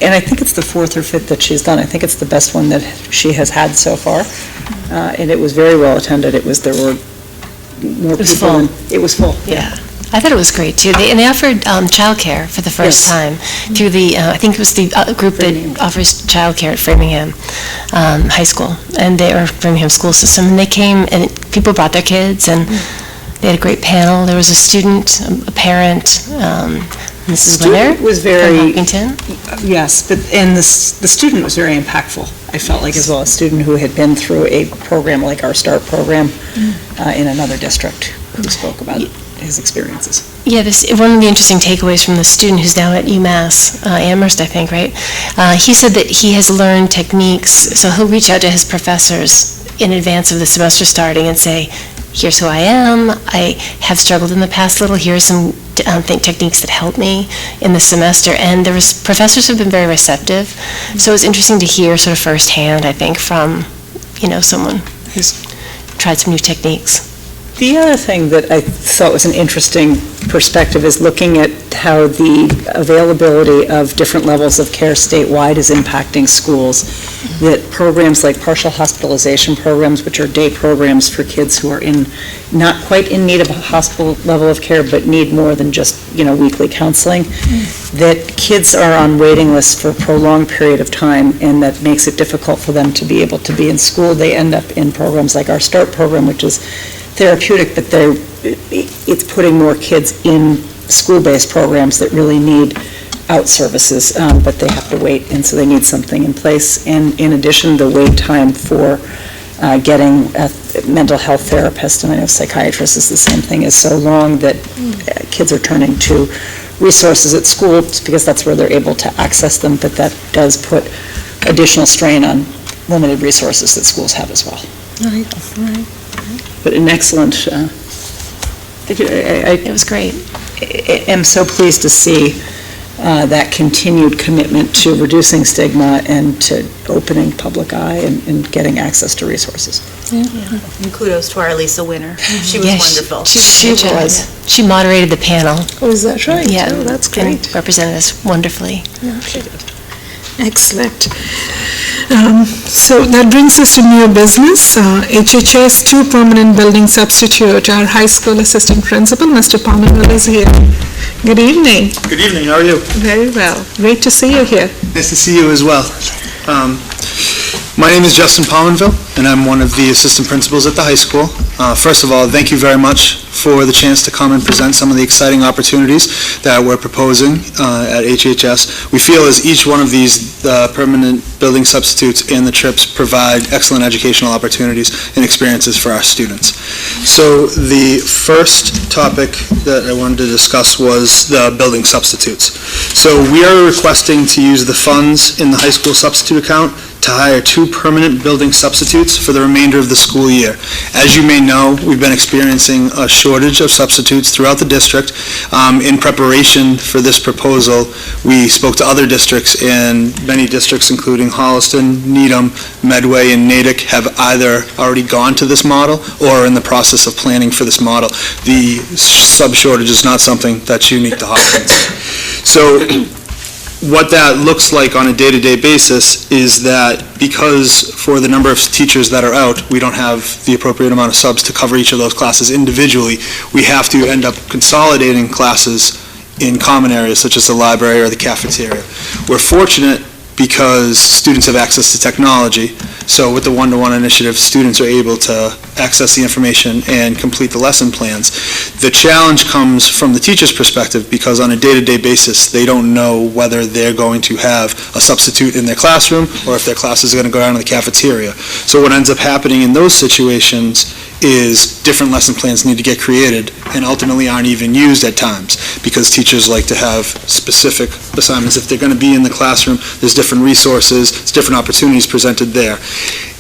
Speaker 6: and I think it's the fourth or fifth that she's done. I think it's the best one that she has had so far, and it was very well attended. There were more people. It was full.
Speaker 5: Yeah. I thought it was great, too. They offered childcare for the first time through the, I think it was the group that offers childcare at Framingham High School, and they were Framingham School System, and they came, and people brought their kids, and they had a great panel. There was a student, a parent, Mrs. Winner
Speaker 6: was very,
Speaker 5: from Hopkinton.
Speaker 6: Yes, and the student was very impactful, I felt like, as well. A student who had been through a program like our START program in another district, who spoke about his experiences.
Speaker 5: Yeah, one of the interesting takeaways from the student who's now at UMass, Amherst, I think, right? He said that he has learned techniques, so he'll reach out to his professors in advance of the semester starting and say, here's who I am, I have struggled in the past a little, here are some techniques that help me in the semester, and professors have been very receptive, so it's interesting to hear sort of firsthand, I think, from, someone who's tried some new techniques.
Speaker 6: The other thing that I thought was an interesting perspective is looking at how the availability of different levels of care statewide is impacting schools. That programs like partial hospitalization programs, which are day programs for kids who are not quite in need of a hospital level of care, but need more than just, weekly counseling, that kids are on waiting lists for a prolonged period of time, and that makes it difficult for them to be able to be in school. They end up in programs like our START program, which is therapeutic, but it's putting more kids in school-based programs that really need out services, but they have to wait, and so they need something in place. And in addition, the wait time for getting a mental health therapist, and I know psychiatrists is the same thing, is so long that kids are turning to resources at school because that's where they're able to access them, but that does put additional strain on limited resources that schools have as well.
Speaker 1: Right.
Speaker 6: But an excellent,
Speaker 5: It was great.
Speaker 6: I am so pleased to see that continued commitment to reducing stigma and to opening public eye and getting access to resources.
Speaker 2: And kudos to our Lisa Winner. She was wonderful.
Speaker 5: She was. She moderated the panel.
Speaker 1: Oh, is that right?
Speaker 5: Yeah.
Speaker 1: Oh, that's
Speaker 5: And
Speaker 1: great.
Speaker 5: represented us wonderfully.
Speaker 1: Excellent. So that brings us to new business. HHS 2 permanent building substitute. Our high school assistant principal, Mr. Pominville, is here. Good evening.
Speaker 7: Good evening, how are you?
Speaker 1: Very well. Great to see you here.
Speaker 7: Nice to see you as well. My name is Justin Pominville, and I'm one of the assistant principals at the high school. First of all, thank you very much for the chance to come and present some of the exciting opportunities that we're proposing at HHS. We feel as each one of these permanent building substitutes and the trips provide excellent educational opportunities and experiences for our students. So the first topic that I wanted to discuss was the building substitutes. So we are requesting to use the funds in the high school substitute account to hire 2 permanent building substitutes for the remainder of the school year. As you may know, we've been experiencing a shortage of substitutes throughout the district. In preparation for this proposal, we spoke to other districts, and many districts, including Holliston, Needham, Medway, and Natick, have either already gone to this model or are in the process of planning for this model. The sub shortage is not something that's unique to Hopkins. So what that looks like on a day-to-day basis is that because for the number of teachers that are out, we don't have the appropriate amount of subs to cover each of those classes individually, we have to end up consolidating classes in common areas such as the library or the cafeteria. We're fortunate because students have access to technology, so with the one-to-one initiative, students are able to access the information and complete the lesson plans. The challenge comes from the teacher's perspective because on a day-to-day basis, they don't know whether they're going to have a substitute in their classroom or if their class is going to go down to the cafeteria. So what ends up happening in those situations is different lesson plans need to get created and ultimately aren't even used at times because teachers like to have specific assignments. If they're going to be in the classroom, there's different resources, there's different opportunities presented there.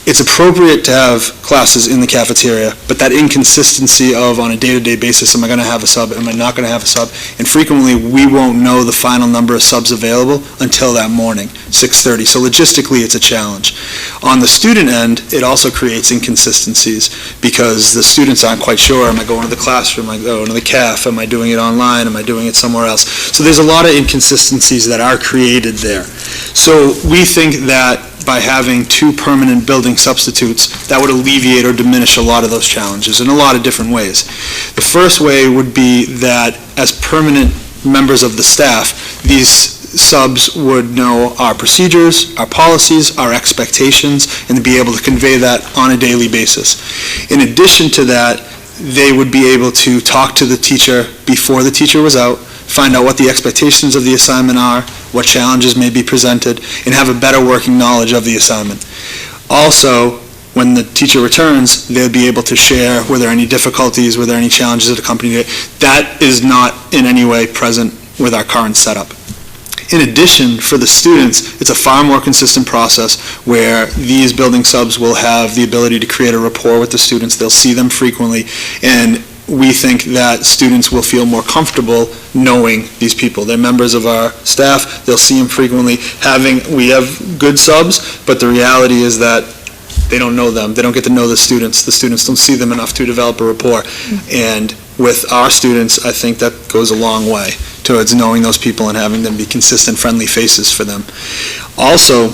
Speaker 7: It's appropriate to have classes in the cafeteria, but that inconsistency of on a day-to-day basis, am I going to have a sub, am I not going to have a sub? And frequently, we won't know the final number of subs available until that morning, 6:30. So logistically, it's a challenge. On the student end, it also creates inconsistencies because the students aren't quite sure, am I going to the classroom, am I going to the caf, am I doing it online, am I doing it somewhere else? So there's a lot of inconsistencies that are created there. So we think that by having 2 permanent building substitutes, that would alleviate or diminish a lot of those challenges in a lot of different ways. The first way would be that as permanent members of the staff, these subs would know our procedures, our policies, our expectations, and to be able to convey that on a daily basis. In addition to that, they would be able to talk to the teacher before the teacher was out, find out what the expectations of the assignment are, what challenges may be presented, and have a better working knowledge of the assignment. Also, when the teacher returns, they'll be able to share were there any difficulties, were there any challenges that accompanied it. That is not in any way present with our current setup. In addition, for the students, it's a far more consistent process where these building subs will have the ability to create a rapport with the students. They'll see them frequently, and we think that students will feel more comfortable knowing these people. They're members of our staff. They'll see them frequently. We have good subs, but the reality is that they don't know them, they don't get to know the students don't see them enough to develop a rapport. And with our students, I think that goes a long way towards knowing those people and having them be consistent, friendly faces for them. Also,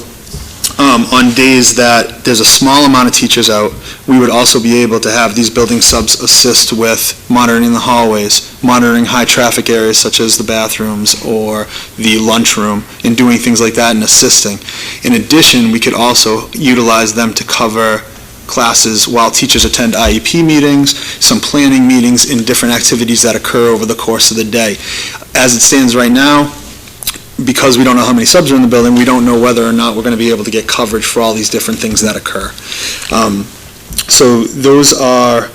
Speaker 7: on days that there's a small amount of teachers out, we would also be able to have these building subs assist with monitoring the hallways, monitoring high traffic areas such as the bathrooms or the lunchroom, and doing things like that and assisting. In addition, we could also utilize them to cover classes while teachers attend IEP meetings, some planning meetings, and different activities that occur over the course of the day. As it stands right now, because we don't know how many subs are in the building, we don't know whether or not we're going to be able to get coverage for all these different things that occur. So those are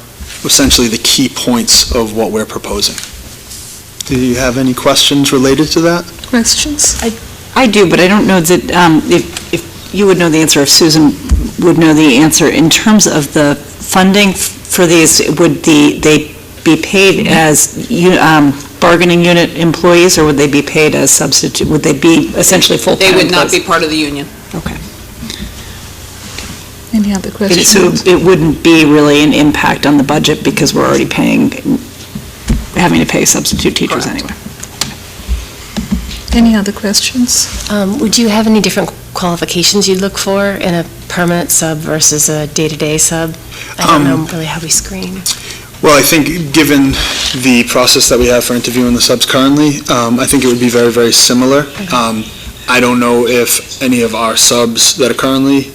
Speaker 7: essentially the key points of what we're proposing. Do you have any questions related to that?
Speaker 1: Questions?
Speaker 6: I do, but I don't know that, if you would know the answer, if Susan would know the answer. In terms of the funding for these, would they be paid as bargaining unit employees, or would they be paid as substitute? Would they be essentially full-time
Speaker 3: They would not
Speaker 6: employees?
Speaker 3: be part of the union.
Speaker 6: Okay.
Speaker 1: Any other questions?
Speaker 6: So it wouldn't be really an impact on the budget because we're already having to pay substitute teachers
Speaker 3: Correct.
Speaker 6: anyway.
Speaker 1: Any other questions?
Speaker 5: Would you have any different qualifications you'd look for in a permanent sub versus a day-to-day sub? I don't know really how we screen.
Speaker 7: Well, I think given the process that we have for interviewing the subs currently, I think it would be very, very similar. I don't know if any of our subs that are currently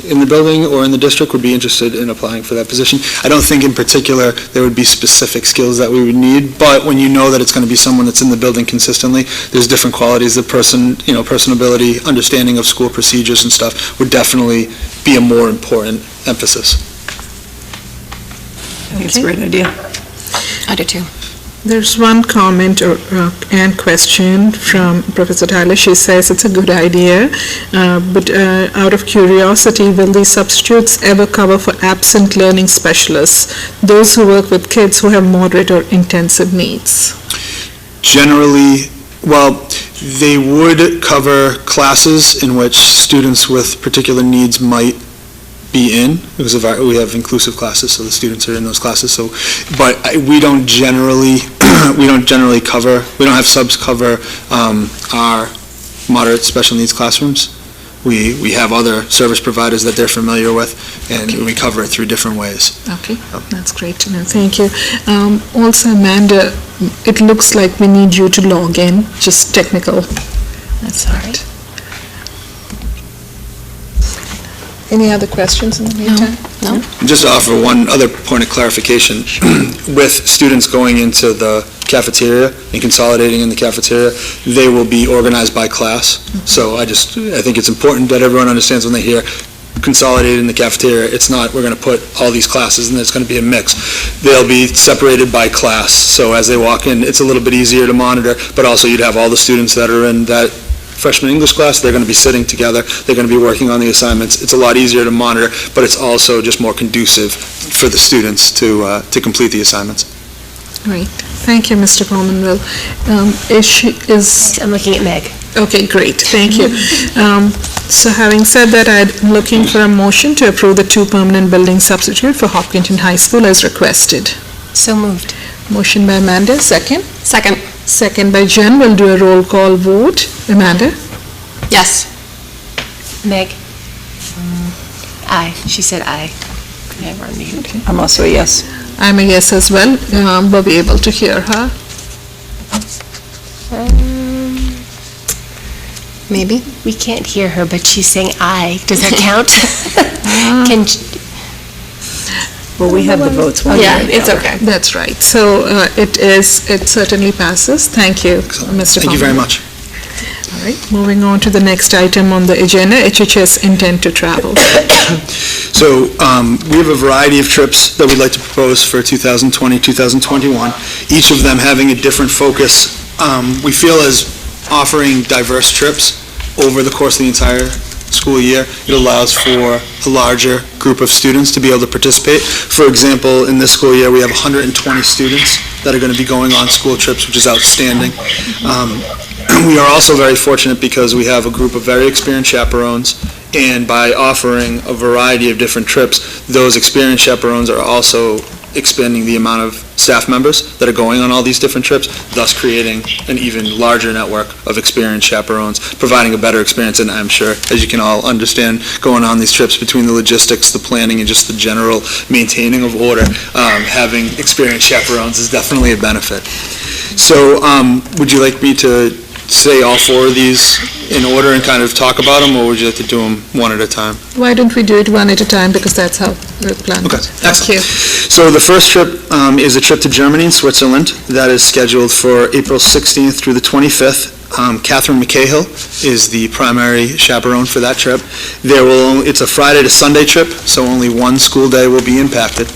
Speaker 7: in the building or in the district would be interested in applying for that position. I don't think in particular there would be specific skills that we would need, but when you know that it's going to be someone that's in the building consistently, there's different qualities. The personability, understanding of school procedures and stuff would definitely be a more important emphasis.
Speaker 6: I think it's a great idea.
Speaker 4: I do too.
Speaker 1: There's one comment and question from Professor Tyler. She says it's a good idea, but out of curiosity, will these substitutes ever cover for absent learning specialists, those who work with kids who have moderate or intensive needs?
Speaker 7: Generally, well, they would cover classes in which students with particular needs might be in, because we have inclusive classes, so the students are in those classes. So, but we don't generally cover. We don't have subs cover our moderate special needs classrooms. We have other service providers that they're familiar with, and we cover it through different ways.
Speaker 1: Okay, that's great to know. Thank you. Also, Amanda, it looks like we need you to log in, just technical. That's all right. Any other questions in the meantime?
Speaker 4: No.
Speaker 7: Just to offer one other point of clarification, with students going into the cafeteria and consolidating in the cafeteria, they will be organized by class. So I think it's important that everyone understands when they hear consolidated in the cafeteria, it's not, we're going to put all these classes and it's going to be a mix. They'll be separated by class. So as they walk in, it's a little bit easier to monitor, but also you'd have all the students that are in that freshman English class, they're going to be sitting together, they're going to be working on the assignments. It's a lot easier to monitor, but it's also just more conducive for the students to complete the assignments.
Speaker 1: Great. Thank you, Mr. Pominville.
Speaker 5: I'm looking at Meg.
Speaker 1: Okay, great. Thank you. So having said that, I'm looking for a motion to approve the 2 permanent building substitute for Hopkinton High School as requested.
Speaker 5: So moved.
Speaker 1: Motion by Amanda, second.
Speaker 4: Second.
Speaker 1: Second by Jen. We'll do a roll call vote. Amanda?
Speaker 4: Yes.
Speaker 5: Meg? Aye. She said aye. Yeah, we're on mute.
Speaker 6: I'm also a yes.
Speaker 1: I'm a yes as well. We'll be able to hear her.
Speaker 4: Maybe.
Speaker 5: We can't hear her, but she's saying aye. Does that count?
Speaker 6: Well, we have the votes.
Speaker 4: Yeah, it's okay.
Speaker 1: That's right. So it certainly passes. Thank you, Mr.
Speaker 7: Thank you very much.
Speaker 1: All right, moving on to the next item on the agenda, HHS intent to travel.
Speaker 7: So we have a variety of trips that we'd like to propose for 2020, 2021, each of them having a different focus. We feel as offering diverse trips over the course of the entire school year, it allows for a larger group of students to be able to participate. For example, in this school year, we have 120 students that are going to be going on school trips, which is outstanding. We are also very fortunate because we have a group of very experienced chaperones And by offering a variety of different trips, those experienced chaperones are also expanding the amount of staff members that are going on all these different trips, thus creating an even larger network of experienced chaperones, providing a better experience. And I'm sure, as you can all understand, going on these trips, between the logistics, the planning, and just the general maintaining of order, having experienced chaperones is definitely a benefit. So would you like me to say all four of these in order and kind of talk about them, or would you like to do them one at a time?
Speaker 1: Why don't we do it one at a time, because that's how we planned
Speaker 7: Okay,
Speaker 1: it.
Speaker 7: excellent.
Speaker 1: Thank you.
Speaker 7: So the first trip is a trip to Germany and Switzerland that is scheduled for April 16th through the 25th. Catherine McCahill is the primary chaperone for that trip. It's a Friday to Sunday trip, so only one school day will be impacted.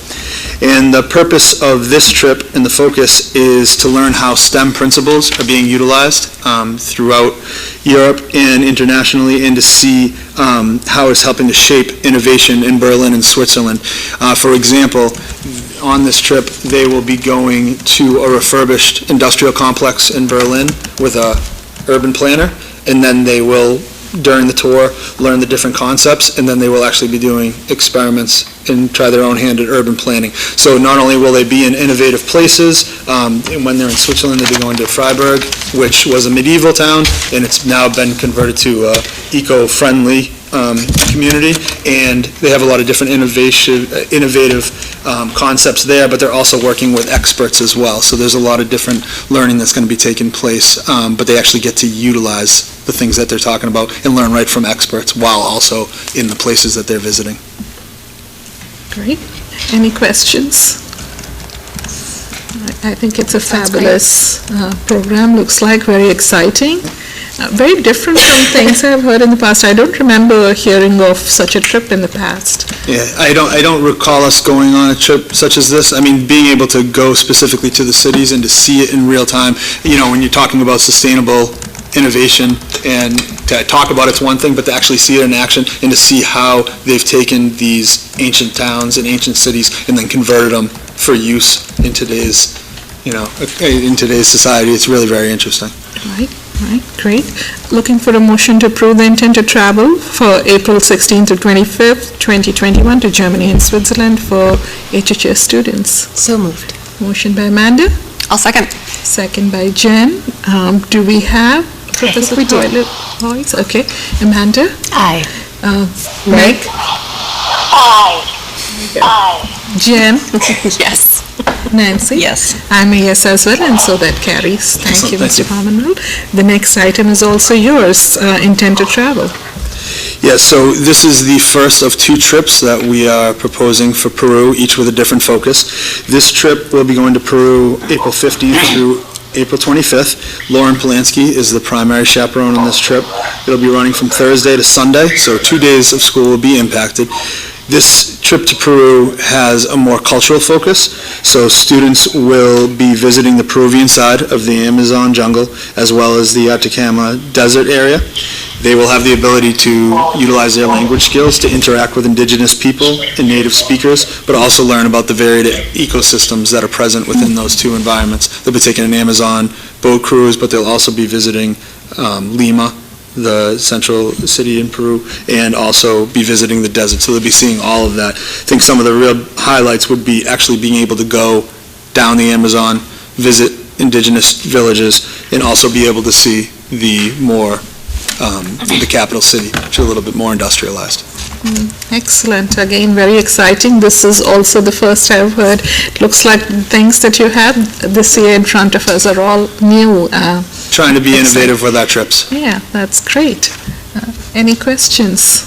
Speaker 7: And the purpose of this trip and the focus is to learn how STEM principles are being utilized throughout Europe and internationally, and to see how it's helping to shape innovation in Berlin and Switzerland. For example, on this trip, they will be going to a refurbished industrial complex in Berlin with a urban planner, and then they will, during the tour, learn the different concepts, and then they will actually be doing experiments and try their own hand at urban planning. So not only will they be in innovative places, and when they're in Switzerland, they'll be going to Freiburg, which was a medieval town, and it's now been converted to an eco-friendly community, and they have a lot of different innovative concepts there, but they're also working with experts as well. So there's a lot of different learning that's going to be taking place, but they actually get to utilize the things that they're talking about and learn right from experts while also in the places that they're visiting.
Speaker 1: Great. Any questions? I think it's a fabulous program. Looks like very exciting. Very different from things I've heard in the past. I don't remember hearing of such a trip in the past.
Speaker 7: Yeah, I don't recall us going on a trip such as this. I mean, being able to go specifically to the cities and to see it in real time, when you're talking about sustainable innovation, and to talk about it's one thing, but to actually see it in action and to see how they've taken these ancient towns and ancient cities and then converted them for use in today's, in today's society, it's really very interesting.
Speaker 1: Right, great. Looking for a motion to approve the intent to travel for April 16th to 25th, 2021 to Germany and Switzerland for HHS students.
Speaker 5: So moved.
Speaker 1: Motion by Amanda,
Speaker 4: I'll second.
Speaker 1: second by Jen. Do we have Professor Toilet voice? Okay. Amanda?
Speaker 5: Aye.
Speaker 1: Meg?
Speaker 8: Aye.
Speaker 1: Jen?
Speaker 4: Yes.
Speaker 1: Nancy?
Speaker 5: Yes.
Speaker 1: I'm a yes as well, and so that carries. Thank you, Mr. Pominville. The next item is also yours, intent to travel.
Speaker 7: Yes, so this is the first of two trips that we are proposing for Peru, each with a different focus. This trip will be going to Peru April 15th through April 25th. Lauren Polanski is the primary chaperone on this trip. It'll be running from Thursday to Sunday, so 2 days of school will be impacted. This trip to Peru has a more cultural focus, so students will be visiting the Peruvian side of the Amazon jungle as well as the Atacama Desert area. They will have the ability to utilize their language skills to interact with indigenous people and native speakers, but also learn about the varied ecosystems that are present within those two environments. They'll be taking an Amazon boat cruise, but they'll also be visiting Lima, the central city in Peru, and also be visiting the desert. So they'll be seeing all of that. I think some of the real highlights would be actually being able to go down the Amazon, visit indigenous villages, and also be able to see the capital city, which is a little bit more industrialized.
Speaker 1: Excellent. Again, very exciting. This is also the first I've heard. It looks like the things that you have this year in front of us are all new.
Speaker 7: Trying to be innovative with our trips.
Speaker 1: Yeah, that's great. Any questions?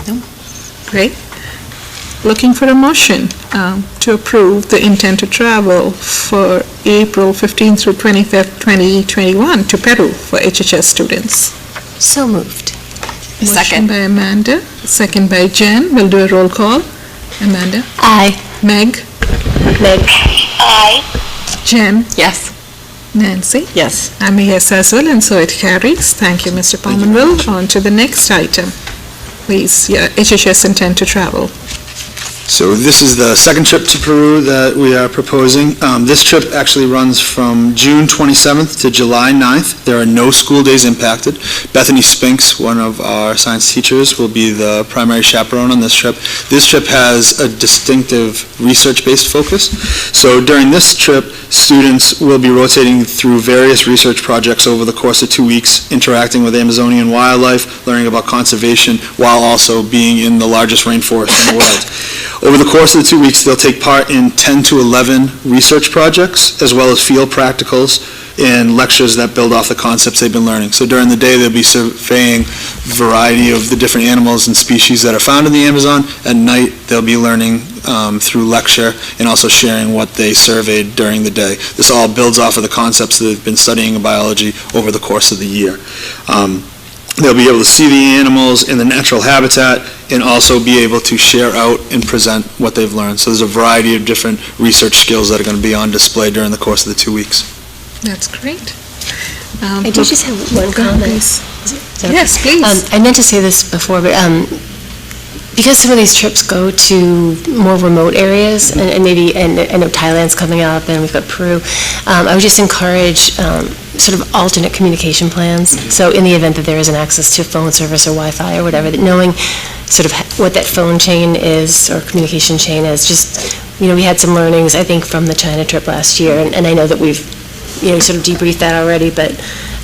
Speaker 4: No.
Speaker 1: Great. Looking for a motion to approve the intent to travel for April 15th through 25th, 2021 to Peru for HHS students.
Speaker 5: So moved.
Speaker 1: Motion
Speaker 4: Second.
Speaker 1: by Amanda, second by Jen. We'll do a roll call. Amanda?
Speaker 5: Aye.
Speaker 1: Meg?
Speaker 5: Meg?
Speaker 8: Aye.
Speaker 1: Jen?
Speaker 4: Yes.
Speaker 1: Nancy?
Speaker 5: Yes.
Speaker 1: I'm a yes as well, and so it carries. Thank you, Mr. Pominville. On to the next item. Please, HHS intent to travel.
Speaker 7: So this is the second trip to Peru that we are proposing. This trip actually runs from June 27th to July 9th. There are no school days impacted. Bethany Spinks, one of our science teachers, will be the primary chaperone on this trip. This trip has a distinctive research-based focus. So during this trip, students will be rotating through various research projects over the course of 2 weeks, interacting with Amazonian wildlife, learning about conservation, while also being in the largest rainforest in the world. Over the course of the 2 weeks, they'll take part in 10 to 11 research projects, as well as field practicals and lectures that build off the concepts they've been learning. So during the day, they'll be surveying a variety of the different animals and species that are found in the Amazon. At night, they'll be learning through lecture and also sharing what they surveyed during the day. This all builds off of the concepts that they've been studying in biology over the course of the year. They'll be able to see the animals in the natural habitat and also be able to share out and present what they've learned. So there's a variety of different research skills that are going to be on display during the course of the 2 weeks.
Speaker 1: That's great.
Speaker 5: I do just have one comment.
Speaker 1: Yes, please.
Speaker 5: I meant to say this before, but because some of these trips go to more remote areas, and I know Thailand's coming up, and we've got Peru, I would just encourage sort of alternate communication plans. So in the event that there isn't access to phone service or Wi-Fi or whatever, that knowing sort of what that phone chain is or communication chain is, just, we had some learnings, I think, from the China trip last year, and I know that we've, sort of debriefed that already, but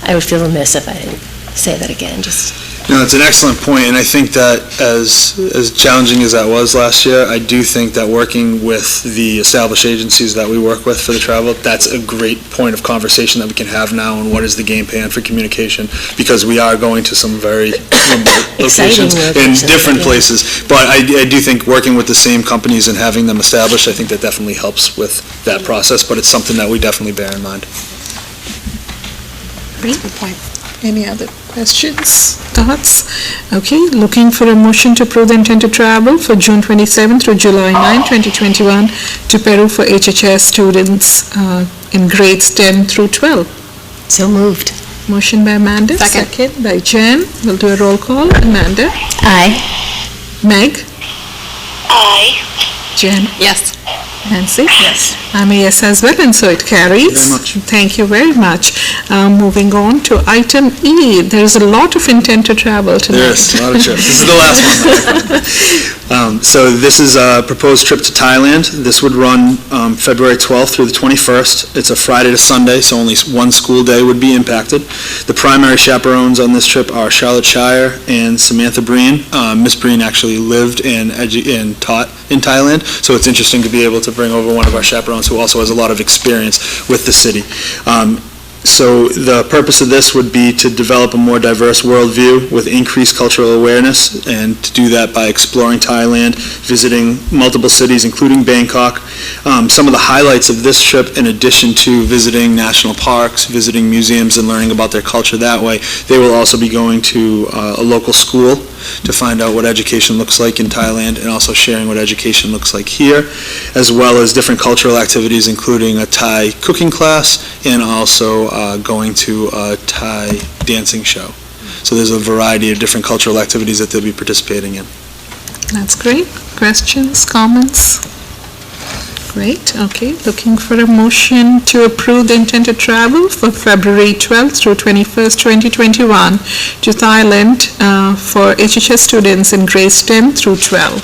Speaker 5: I would feel remiss if I didn't say that again, just...
Speaker 7: No, it's an excellent point, and I think that as challenging as that was last year, I do think that working with the established agencies that we work with for the travel, that's a great point of conversation that we can have now on what is the game plan for communication, because we are going to some very remote locations in different places. But I do think working with the same companies and having them established, I think that definitely helps with that process, but it's something that we definitely bear in mind.
Speaker 1: Great point. Any other questions, thoughts? Okay, looking for a motion to approve the intent to travel for June 27 through July 9, 2021 to Peru for HHS students in grades 10 through 12.
Speaker 5: So moved.
Speaker 1: Motion by Amanda. Second by Jen. We'll do a roll call. Amanda?
Speaker 5: Aye.
Speaker 1: Meg?
Speaker 8: Aye.
Speaker 1: Jen?
Speaker 3: Yes.
Speaker 1: Nancy? Yes. I'm a yes as well, and so it carries.
Speaker 7: Very much.
Speaker 1: Thank you very much. Moving on to item E, there is a lot of intent to travel tonight.
Speaker 7: There is, a lot of trips. This is the last one. So this is a proposed trip to Thailand. This would run February 12th through the 21st. It's a Friday to Sunday, so only one school day would be impacted. The primary chaperones on this trip are Charlotte Shire and Samantha Breen. Miss Breen actually lived and taught in Thailand, so it's interesting to be able to bring over one of our chaperones who also has a lot of experience with the city. So the purpose of this would be to develop a more diverse worldview with increased cultural awareness, and to do that by exploring Thailand, visiting multiple cities, including Bangkok. Some of the highlights of this trip, in addition to visiting national parks, visiting museums, and learning about their culture that way, they will also be going to a local school to find out what education looks like in Thailand, and also sharing what education looks like here, as well as different cultural activities, including a Thai cooking class, and also going to a Thai dancing show. So there's a variety of different cultural activities that they'll be participating in.
Speaker 1: That's great. Questions, comments? Great, okay. Looking for a motion to approve the intent to travel for February 12th through 21st, 2021 to Thailand for HHS students in grades 10 through 12.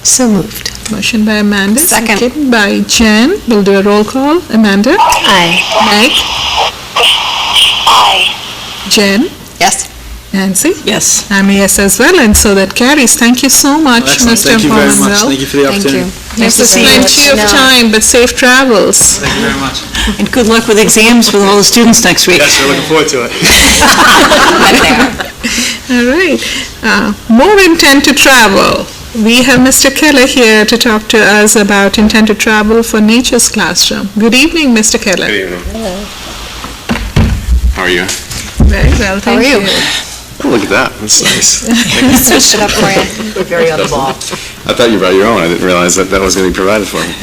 Speaker 5: So moved.
Speaker 1: Motion by Amanda.
Speaker 3: Second.
Speaker 1: By Jen. We'll do a roll call. Amanda?
Speaker 5: Aye.
Speaker 1: Meg?
Speaker 8: Aye.
Speaker 1: Jen?
Speaker 3: Yes.
Speaker 1: Nancy?
Speaker 6: Yes.
Speaker 1: I'm a yes as well, and so that carries. Thank you so much,
Speaker 7: Excellent.
Speaker 1: Mr.
Speaker 7: Thank you very much.
Speaker 1: Pominville.
Speaker 7: Thank you for the opportunity.
Speaker 1: Yes, there's
Speaker 5: Thank you so
Speaker 1: plenty of
Speaker 5: much.
Speaker 1: time, but safe travels.
Speaker 7: Thank you very much.
Speaker 6: And good luck with exams with all the students next week.
Speaker 7: Yes, we're looking forward to it.
Speaker 1: All right. More intent to travel. We have Mr. Keller here to talk to us about intent to travel for Nature's Classroom. Good evening, Mr. Keller.
Speaker 9: Good evening. How are you?
Speaker 1: Very well, thank you.
Speaker 9: Oh, look at that. That's nice.
Speaker 2: Switched it up for you. We're very on the ball.
Speaker 9: I thought you brought your own. I didn't realize that was going to be provided for me.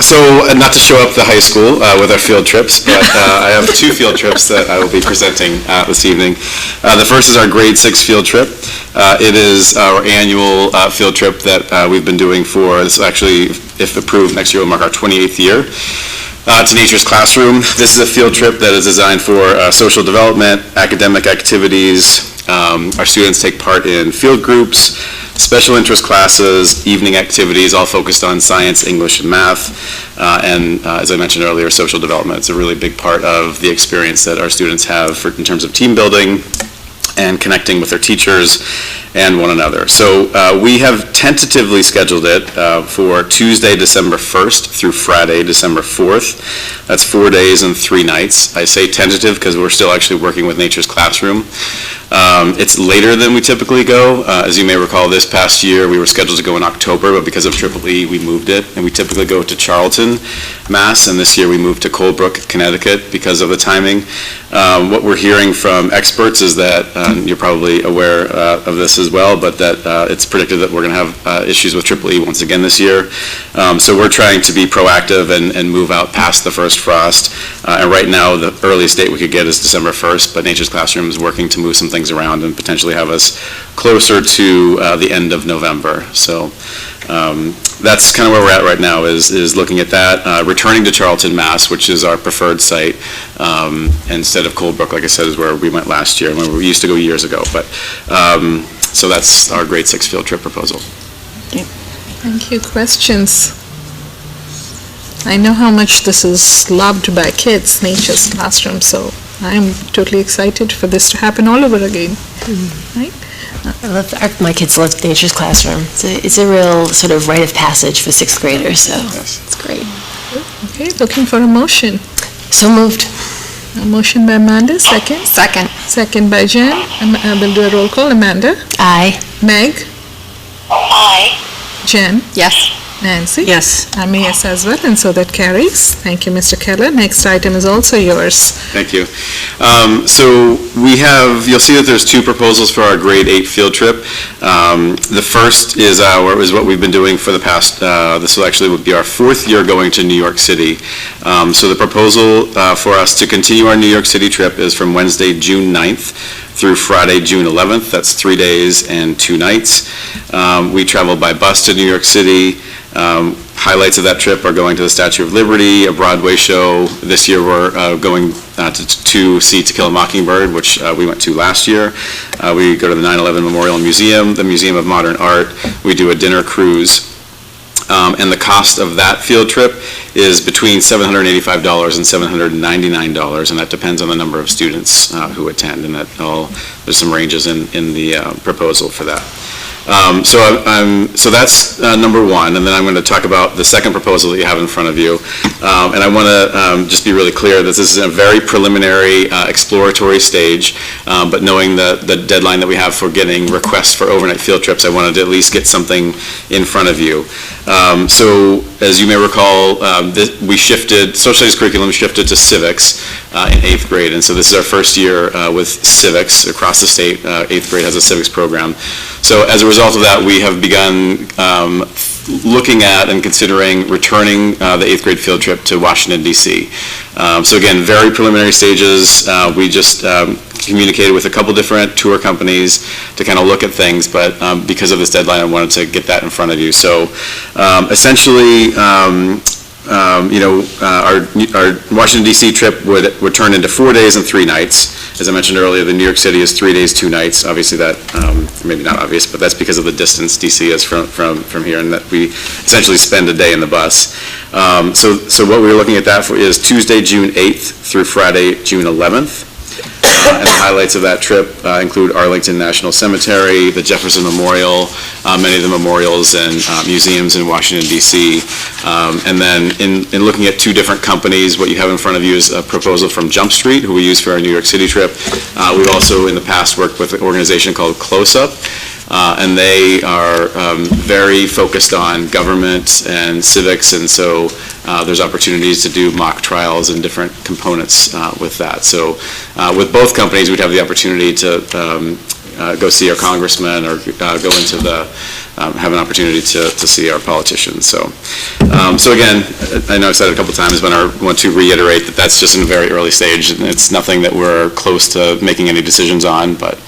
Speaker 9: So, not to show up the high school with our field trips, but I have 2 field trips that I will be presenting this evening. The first is our grade 6 field trip. It is our annual field trip that we've been doing for, this actually, if approved, next year will mark our 28th year. To Nature's Classroom. This is a field trip that is designed for social development, academic activities. Our students take part in field groups, special interest classes, evening activities, all focused on science, English, and math. And as I mentioned earlier, social development. It's a really big part of the experience that our students have in terms of team building and connecting with their teachers and one another. So we have tentatively scheduled it for Tuesday, December 1st through Friday, December 4th. That's 4 days and 3 nights. I say tentative because we're still actually working with Nature's Classroom. It's later than we typically go. As you may recall, this past year we were scheduled to go in October, but because of EEE, we moved it. And we typically go to Charlton, Mass, and this year we moved to Colebrook, Connecticut because of the timing. What we're hearing from experts is that, you're probably aware of this as well, but that it's predicted that we're going to have issues with EEE once again this year. So we're trying to be proactive and move out past the first frost. And right now, the earliest date we could get is December 1st, but Nature's Classroom is working to move some things around and potentially have us closer to the end of November. So that's kind of where we're at right now, is looking at that. Returning to Charlton, Mass, which is our preferred site, instead of Colebrook, like I said, is where we went last year, when we used to go years ago. But so that's our grade 6 field trip proposal.
Speaker 1: Thank you. Questions? I know how much this is loved by kids, Nature's Classroom, so I'm totally excited for this to happen all over again. Right?
Speaker 5: My kids love Nature's Classroom. It's a real sort of rite of passage for 6th graders, so it's great.
Speaker 1: Okay, looking for a motion.
Speaker 5: So moved.
Speaker 1: A motion by Amanda, second.
Speaker 4: Second.
Speaker 1: Second by Jen. We'll do a roll call. Amanda?
Speaker 5: Aye.
Speaker 1: Meg?
Speaker 8: Aye.
Speaker 1: Jen?
Speaker 4: Yes.
Speaker 1: Nancy?
Speaker 6: Yes.
Speaker 1: I'm a yes as well, and so that carries. Thank you, Mr. Keller. Next item is also yours.
Speaker 9: Thank you. So we have, you'll see that there's 2 proposals for our grade 8 field trip. The first is what we've been doing for the past, this will actually would be our 4th year going to New York City. So the proposal for us to continue our New York City trip is from Wednesday, June 9th through Friday, June 11th. That's 3 days and 2 nights. We travel by bus to New York City. Highlights of that trip are going to the Statue of Liberty, a Broadway show. This year we're going to see To Kill a Mockingbird, which we went to last year. We go to the 9/11 Memorial Museum, the Museum of Modern Art. We do a dinner cruise. And the cost of that field trip is between $785 and $799, and that depends on the number of students who attend, and there's some ranges in the proposal for that. So that's number 1, and then I'm going to talk about the second proposal that you have in front of you. And I want to just be really clear that this is a very preliminary exploratory stage, but knowing the deadline that we have for getting requests for overnight field trips, I wanted to at least get something in front of you. So as you may recall, we shifted, social studies curriculum shifted to civics in 8th grade, and so this is our first year with civics across the state. 8th grade has a civics program. So as a result of that, we have begun looking at and considering returning the 8th grade field trip to Washington, D.C. So again, very preliminary stages. We just communicated with a couple different tour companies to kind of look at things, but because of this deadline, I wanted to get that in front of you. So essentially, our Washington, D.C. trip would turn into 4 days and 3 nights. As I mentioned earlier, the New York City is 3 days, 2 nights. Obviously that, maybe not obvious, but that's because of the distance D.C. is from here, and that we essentially spend a day in the bus. So what we're looking at that for is Tuesday, June 8th through Friday, June 11th. And the highlights of that trip include Arlington National Cemetery, the Jefferson Memorial, many of the memorials and museums in Washington, D.C. And then in looking at 2 different companies, what you have in front of you is a proposal from Jump Street, who we use for our New York City trip. We've also in the past worked with an organization called Close Up, and they are very focused on government and civics, and so there's opportunities to do mock trials and different components with that. So with both companies, we'd have the opportunity to go see our congressman or go into have an opportunity to see our politicians. So again, I know I've said it a couple times, but I want to reiterate that that's just in a very early stage, and it's nothing that we're close to making any decisions on, but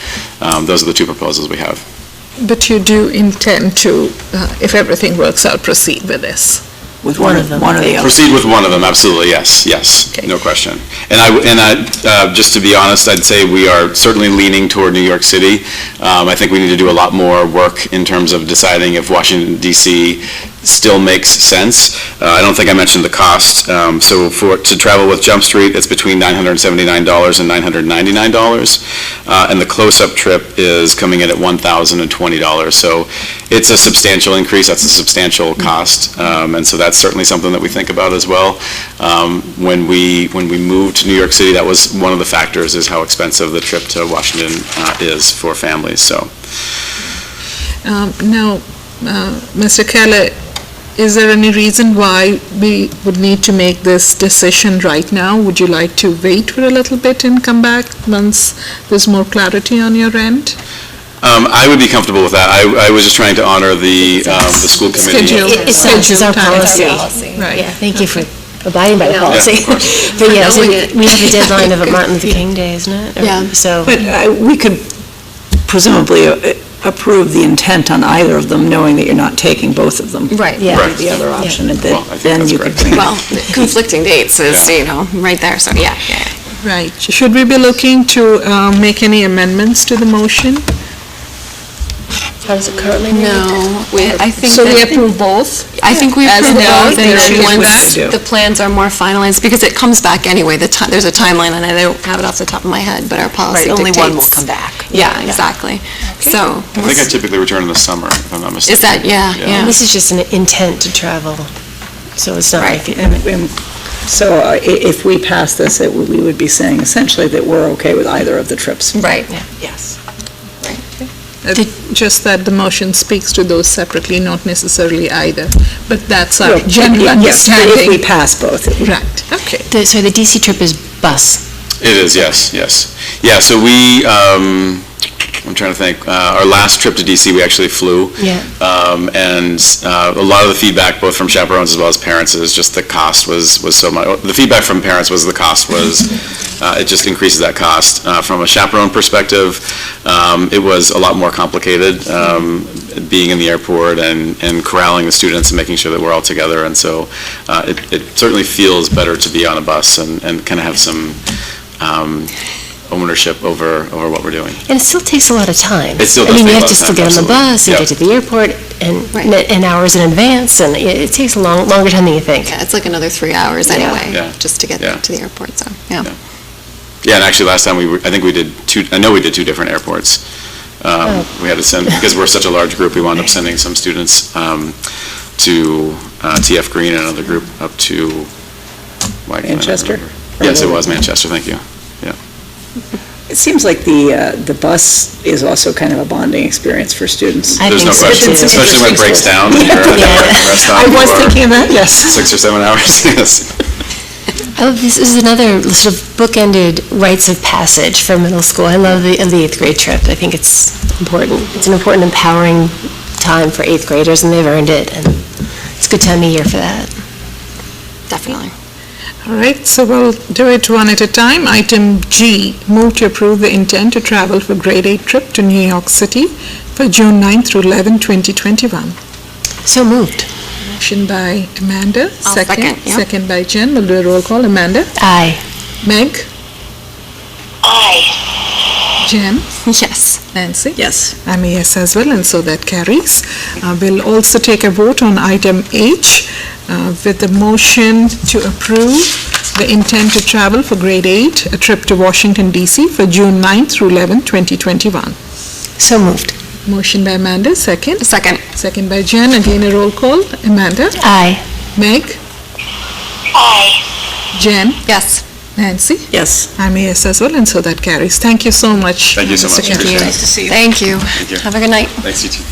Speaker 9: those are the two proposals we have.
Speaker 1: But you do intend to, if everything works out, proceed with this?
Speaker 6: With one of them. One or the other.
Speaker 9: Proceed with one of them, absolutely, yes,
Speaker 1: Okay.
Speaker 9: no question. And I, just to be honest, I'd say we are certainly leaning toward New York City. I think we need to do a lot more work in terms of deciding if Washington DC still makes sense. I don't think I mentioned the cost. So to travel with Jump Street, it's between $979 and $999. And the close-up trip is coming in at $1,020. So it's a substantial increase, that's a substantial cost. And so that's certainly something that we think about as well. When we moved to New York City, that was one of the factors, is how expensive the trip to Washington is for families, so.
Speaker 1: Now, Mr. Keller, is there any reason why we would need to make this decision right now? Would you like to wait for a little bit and come back once there's more clarity on your end?
Speaker 9: I would be comfortable with that. I was just trying to honor the school committee.
Speaker 1: Schedule.
Speaker 5: It's our policy.
Speaker 1: Right.
Speaker 5: Yeah, thank you for abiding by the
Speaker 4: Yeah.
Speaker 5: policy.
Speaker 9: of course.
Speaker 5: But yes, we have a deadline of Martin Luther King Day, isn't it? Or-
Speaker 2: Yeah.
Speaker 5: So,
Speaker 6: But we could presumably approve the intent on either of them, knowing that you're not taking both of them.
Speaker 4: Right.
Speaker 5: yeah.
Speaker 9: Correct.
Speaker 6: The other option, and
Speaker 9: Well, I think
Speaker 6: then
Speaker 9: that's
Speaker 6: you could
Speaker 9: correct.
Speaker 6: bring
Speaker 10: Well, conflicting dates is,
Speaker 9: Yeah.
Speaker 10: right there, so yeah.
Speaker 1: Right. Should we be looking to make any amendments to the motion?
Speaker 5: How does it currently read?
Speaker 10: No, I think
Speaker 1: So we
Speaker 10: that,
Speaker 1: approve both?
Speaker 10: I think we
Speaker 1: As
Speaker 10: approve
Speaker 1: now,
Speaker 10: both,
Speaker 1: then she
Speaker 10: and
Speaker 1: is
Speaker 10: once
Speaker 6: back.
Speaker 10: the plans are more finalized, because it comes back anyway, there's a timeline, and I don't have it off the top of my head, but our policy
Speaker 6: Right, only one will
Speaker 10: dictates-
Speaker 6: come back.
Speaker 10: Yeah, exactly. So,
Speaker 9: I think I typically return in the summer, if I'm not mistaken.
Speaker 10: is that, yeah.
Speaker 5: And this is just an intent to travel, so it's not like,
Speaker 6: And so if we pass this, we would be saying essentially that we're okay with either of the trips.
Speaker 10: Right.
Speaker 6: Yes.
Speaker 1: Just that the motion speaks to those separately, not necessarily either. But that's our
Speaker 6: Well,
Speaker 1: general
Speaker 6: yes, if we
Speaker 1: understanding.
Speaker 6: pass both, it would.
Speaker 1: Right, okay.
Speaker 5: so the DC trip is bus.
Speaker 9: It is, yes. Yeah, so we, I'm trying to think, our last trip to DC, we actually flew.
Speaker 5: Yeah.
Speaker 9: And a lot of the feedback, both from chaperones as well as parents, is just the cost was so much. The feedback from parents was the cost was, it just increases that cost. From a chaperone perspective, it was a lot more complicated, being in the airport and corralling the students and making sure that we're all together. And so it certainly feels better to be on a bus and kind of have some ownership over what we're doing.
Speaker 5: And it still takes a lot of time.
Speaker 9: It still
Speaker 5: I
Speaker 9: does
Speaker 5: mean,
Speaker 9: take
Speaker 5: you
Speaker 9: a
Speaker 5: have
Speaker 9: lot
Speaker 5: to
Speaker 9: of
Speaker 5: still
Speaker 9: time,
Speaker 5: get on the
Speaker 9: absolutely.
Speaker 5: bus and
Speaker 9: Yeah.
Speaker 5: get to the airport and hours in advance, and it takes a longer time than you think.
Speaker 10: Yeah, it's like another 3 hours anyway,
Speaker 9: Yeah.
Speaker 10: just to get
Speaker 9: Yeah.
Speaker 10: to the airport, so, yeah.
Speaker 9: Yeah, and actually last time I think we did two different airports. We had to send, because we're such a large group, we wound up sending some students to TF Green and another group up to, why can't I
Speaker 6: Manchester?
Speaker 9: remember? Yes, it was Manchester, thank you.
Speaker 6: It seems like the bus is also kind of a bonding experience for students.
Speaker 5: I
Speaker 9: There's
Speaker 5: think
Speaker 9: no
Speaker 5: so,
Speaker 9: question,
Speaker 5: too.
Speaker 9: especially when it breaks down and you're at a rest stop
Speaker 6: I was
Speaker 9: for
Speaker 6: thinking of that, yes.
Speaker 9: 6 or 7 hours, yes.
Speaker 5: Oh, this is another sort of bookended rites of passage for middle school. I love the 8th grade trip. I think it's important. It's an important, empowering time for 8th graders, and they've earned it, and it's a good time of year for that.
Speaker 10: Definitely.
Speaker 1: All right, so we'll do it one at a time. Item G, move to approve the intent to travel for grade 8 trip to New York City for June 9 through 11, 2021.
Speaker 5: So moved.
Speaker 1: Motion by Amanda.
Speaker 10: I'll second, yeah.
Speaker 1: Second by Jen. We'll do a roll call. Amanda?
Speaker 5: Aye.
Speaker 1: Meg?
Speaker 8: Aye.
Speaker 1: Jen?
Speaker 10: Yes.
Speaker 1: Nancy?
Speaker 6: Yes.
Speaker 1: I'm a yes as well, and so that carries. We'll also take a vote on item H with the motion to approve the intent to travel for grade 8, a trip to Washington DC for June 9 through 11, 2021.
Speaker 5: So moved.
Speaker 1: Motion by Amanda, second.
Speaker 10: Second.
Speaker 1: Second by Jen. Again a roll call. Amanda?
Speaker 5: Aye.
Speaker 1: Meg?
Speaker 8: Aye.
Speaker 1: Jen?
Speaker 10: Yes.
Speaker 1: Nancy?
Speaker 6: Yes.
Speaker 1: I'm a yes as well, and so that carries. Thank you so much.
Speaker 9: Thank you so
Speaker 1: Mr.
Speaker 9: much.
Speaker 1: Kennedy.
Speaker 9: Appreciate it.
Speaker 10: Thank you.
Speaker 9: Thank you.
Speaker 10: Have a good night.
Speaker 9: Thanks, you too.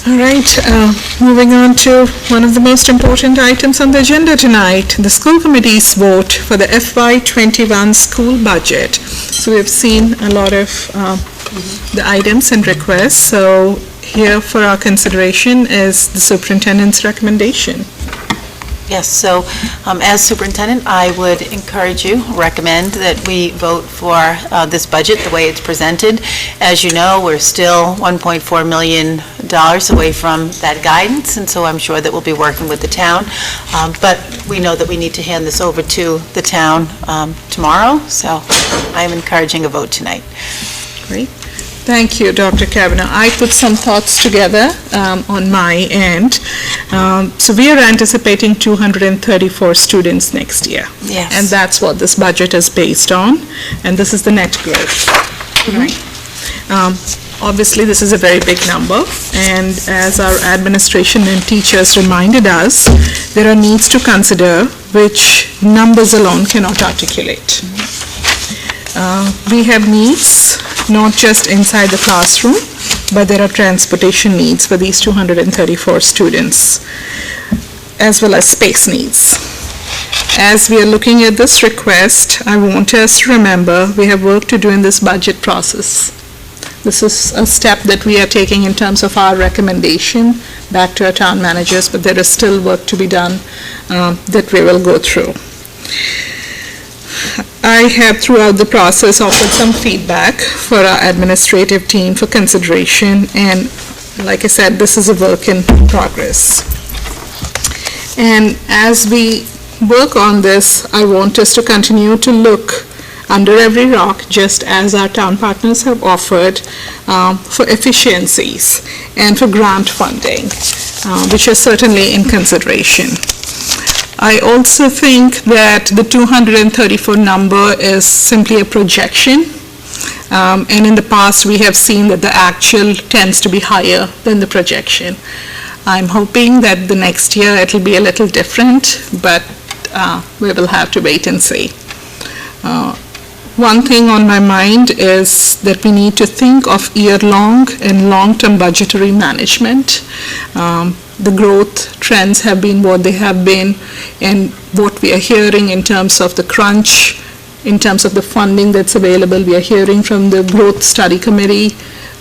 Speaker 1: All right, moving on to one of the most important items on the agenda tonight, the school committee's vote for the FY21 school budget. So we've seen a lot of the items and requests. So here for our consideration is the superintendent's recommendation.
Speaker 2: Yes, so as superintendent, I would encourage you, recommend that we vote for this budget the way it's presented. As you know, we're still $1.4 million away from that guidance, and so I'm sure that we'll be working with the town. But we know that we need to hand this over to the town tomorrow, so I'm encouraging a vote tonight.
Speaker 1: Great. Thank you, Dr. Kavanaugh. I put some thoughts together on my end. So we are anticipating 234 students next year.
Speaker 2: Yes.
Speaker 1: And that's what this budget is based on, and this is the net growth. Right. Obviously, this is a very big number, and as our administration and teachers reminded us, there are needs to consider which numbers alone cannot articulate. We have needs not just inside the classroom, but there are transportation needs for these 234 students, as well as space needs. As we are looking at this request, I want us to remember we have work to do in this budget process. This is a step that we are taking in terms of our recommendation back to our town managers, but there is still work to be done that we will go through. I have throughout the process offered some feedback for our administrative team for consideration, and like I said, this is a work in progress. And as we work on this, I want us to continue to look under every rock, just as our town partners have offered, for efficiencies and for grant funding, which are certainly in consideration. I also think that the 234 number is simply a projection, and in the past we have seen that the actual tends to be higher than the projection. I'm hoping that the next year it will be a little different, but we will have to wait and see. One thing on my mind is that we need to think of year-long and long-term budgetary management. The growth trends have been what they have been, and what we are hearing in terms of the crunch, in terms of the funding that's available, we are hearing from the growth study committee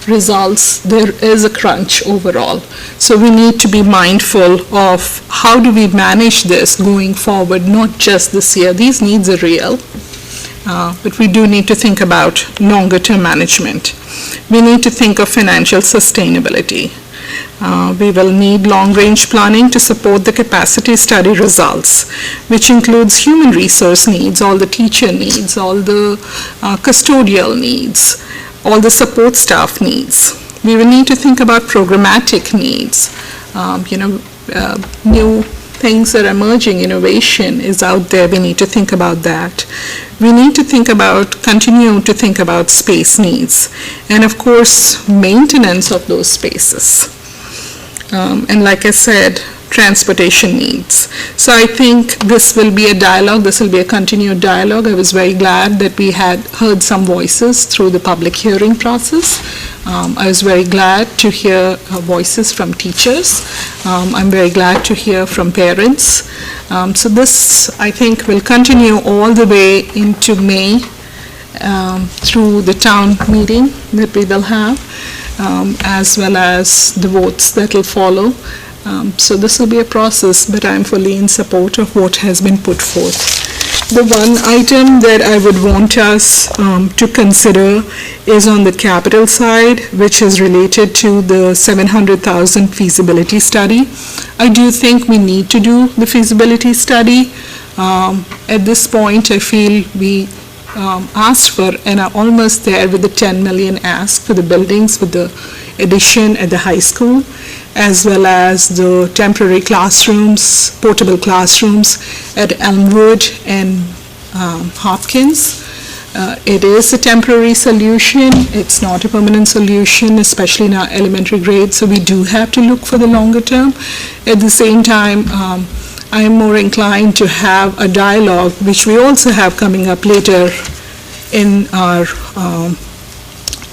Speaker 1: results, there is a crunch overall. So we need to be mindful of how do we manage this going forward, not just this year. These needs are real, but we do need to think about longer-term management. We need to think of financial sustainability. We will need long-range planning to support the capacity study results, which includes human resource needs, all the teacher needs, all the custodial needs, all the support staff needs. We will need to think about programmatic needs. New things are emerging, innovation is out there, we need to think about that. We need to continue to think about space needs, and of course, maintenance of those spaces. And like I said, transportation needs. So I think this will be a dialogue, this will be a continued dialogue. I was very glad that we had heard some voices through the public hearing process. I was very glad to hear voices from teachers. I'm very glad to hear from parents. So this, I think, will continue all the way into May through the town meeting that we will have, as well as the votes that will follow. So this will be a process, but I'm fully in support of what has been put forth. The one item that I would want us to consider is on the capital side, which is related to the 700,000 feasibility study. I do think we need to do the feasibility study. At this point, I feel we asked for and are almost there with the 10 million ask for the buildings with the addition at the high school, as well as the temporary classrooms, portable classrooms at Elmwood and Hopkins. It is a temporary solution. It's not a permanent solution, especially in our elementary grades, so we do have to look for the longer term. At the same time, I am more inclined to have a dialogue, which we also have coming up later in our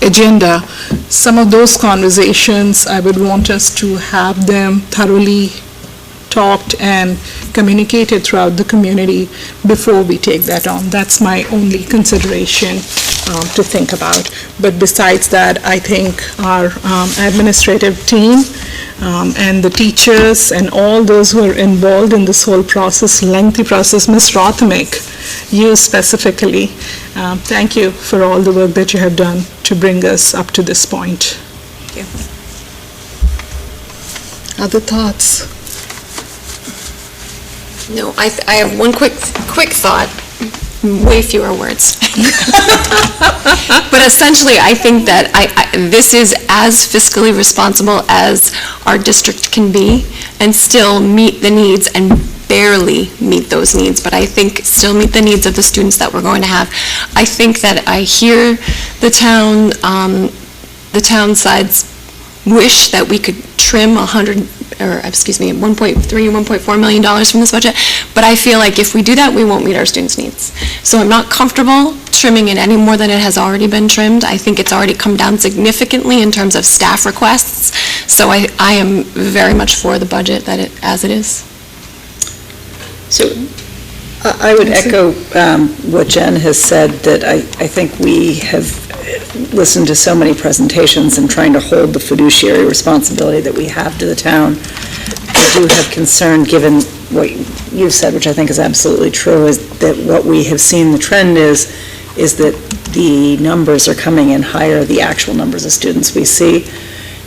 Speaker 1: agenda, some of those conversations, I would want us to have them thoroughly talked and communicated throughout the community before we take that on. That's my only consideration to think about. But besides that, I think our administrative team and the teachers and all those who are involved in this whole process, lengthy process, Ms. Rothmick, you specifically, thank you for all the work that you have done to bring us up to this point. Thank you. Other thoughts?
Speaker 10: No, I have one quick thought, way fewer words. But essentially, I think that this is as fiscally responsible as our district can be and still meet the needs and barely meet those needs, but I think still meet the needs of the students that we're going to have. I think that I hear the town side's wish that we could trim $1.4 million from this budget, but I feel like if we do that, we won't meet our students' needs. So I'm not comfortable trimming it any more than it has already been trimmed. I think it's already come down significantly in terms of staff requests, so I am very much for the budget as it is.
Speaker 6: So I would echo what Jen has said, that I think we have listened to so many presentations and trying to hold the fiduciary responsibility that we have to the town. I do have concern, given what you've said, which I think is absolutely true, is that what we have seen the trend is that the numbers are coming in higher, the actual numbers of students we see.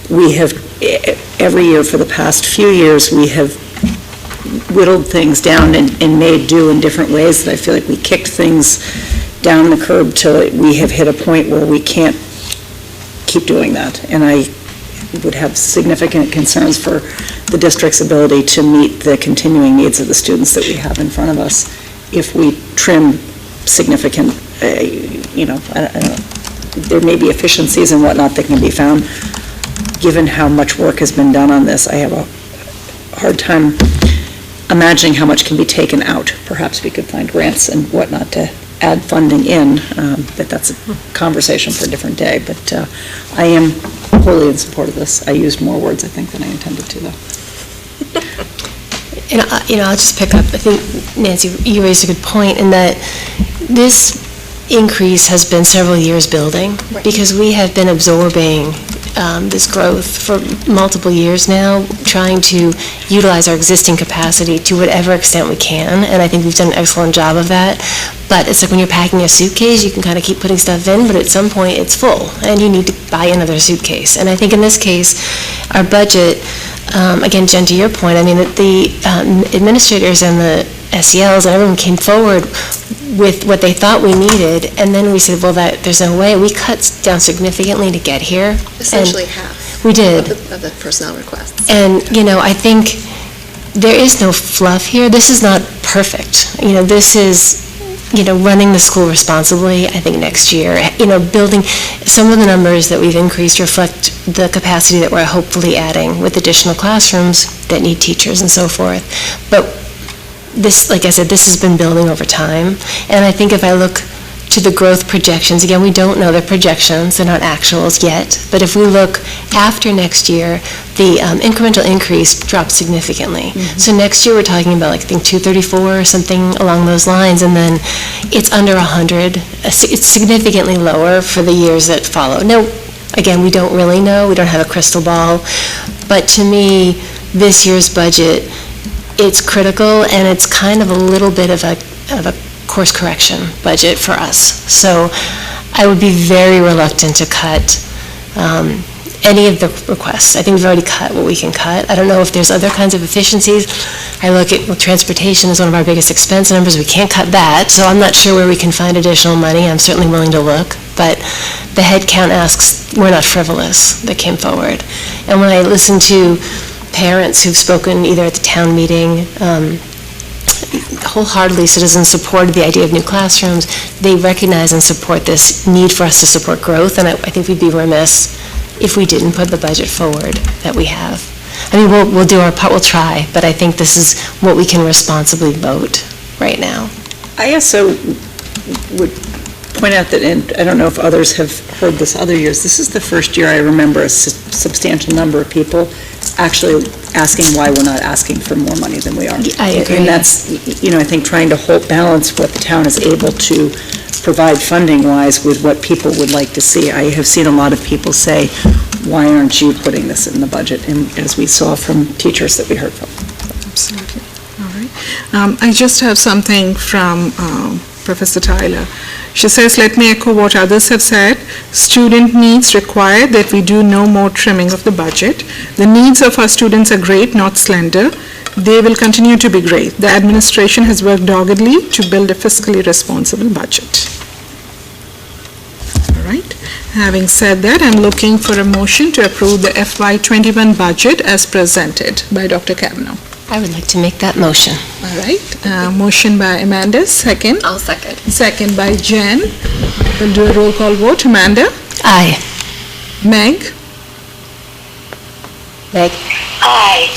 Speaker 6: We have, every year for the past few years, we have whittled things down and made do in different ways, that I feel like we kicked things down the curb till we have hit a point where we can't keep doing that. And I would have significant concerns for the district's ability to meet the continuing needs of the students that we have in front of us if we trim significant, I don't know, there may be efficiencies and whatnot that can be found. Given how much work has been done on this, I have a hard time imagining how much can be taken out. Perhaps we could find grants and whatnot to add funding in, but that's a conversation for a different day. But I am wholly in support of this. I used more words, I think, than I intended to, though.
Speaker 5: And, I'll just pick up, I think, Nancy, you raised a good point in that this increase has been several years building, because we have been absorbing this growth for multiple years now, trying to utilize our existing capacity to whatever extent we can, and I think we've done an excellent job of that. But it's like when you're packing a suitcase, you can kind of keep putting stuff in, but at some point it's full, and you need to buy another suitcase. And I think in this case, our budget, again, Jen, to your point, I mean, the administrators and the SELs and everyone came forward with what they thought we needed, and then we said, well, there's no way. We cut down significantly to get here.
Speaker 10: Essentially half.
Speaker 5: We did.
Speaker 10: Of the personnel requests.
Speaker 5: And, I think there is no fluff here. This is not perfect. This is, running the school responsibly. I think next year, building, some of the numbers that we've increased reflect the capacity that we're hopefully adding with additional classrooms that need teachers and so forth. But this, like I said, this has been building over time. And I think if I look to the growth projections, again, we don't know the projections, they're not actuals yet, but if we look after next year, the incremental increase drops significantly. Mm-hmm. So next year we're talking about, I think 234 or something along those lines, and then it's under 100. It's significantly lower for the years that follow. Now, again, we don't really know, we don't have a crystal ball, but to me, this year's budget, it's critical, and it's kind of a little bit of a course correction budget for us. So I would be very reluctant to cut any of the requests. I think we've already cut what we can cut. I don't know if there's other kinds of efficiencies. I look at transportation as one of our biggest expense numbers. We can't cut that, so I'm not sure where we can find additional money. I'm certainly willing to look, but the head count asks, we're not frivolous, that came forward. And when I listen to parents who've spoken either at the town meeting, wholeheartedly citizens supported the idea of new classrooms. They recognize and support this need for us to support growth, and I think we'd be remiss if we didn't put the budget forward that we have. I mean, we'll do our part, we'll try, but I think this is what we can responsibly vote right now.
Speaker 6: I also would point out that, and I don't know if others have heard this other years, this is the first year I remember a substantial number of people actually asking why we're not asking for more money than we are.
Speaker 5: I agree.
Speaker 6: And that's, I think trying to balance what the town is able to provide funding-wise with what people would like to see. I have seen a lot of people say, why aren't you putting this in the budget? And as we saw from teachers that we heard from.
Speaker 1: Absolutely. All right. I just have something from Professor Tyler. She says, let me echo what others have said. Student needs require that we do no more trimming of the budget. The needs of our students are great, not slender. They will continue to be great. The administration has worked doggedly to build a fiscally responsible budget. All right. Having said that, I'm looking for a motion to approve the FY21 budget as presented by Dr. Kavanaugh.
Speaker 5: I would like to make that motion.
Speaker 1: All right. Motion by Amanda, second.
Speaker 4: I'll second.
Speaker 1: Second by Jen. We'll do a roll call vote. Amanda?
Speaker 5: Aye.
Speaker 1: Meg?
Speaker 5: Meg?
Speaker 8: Aye.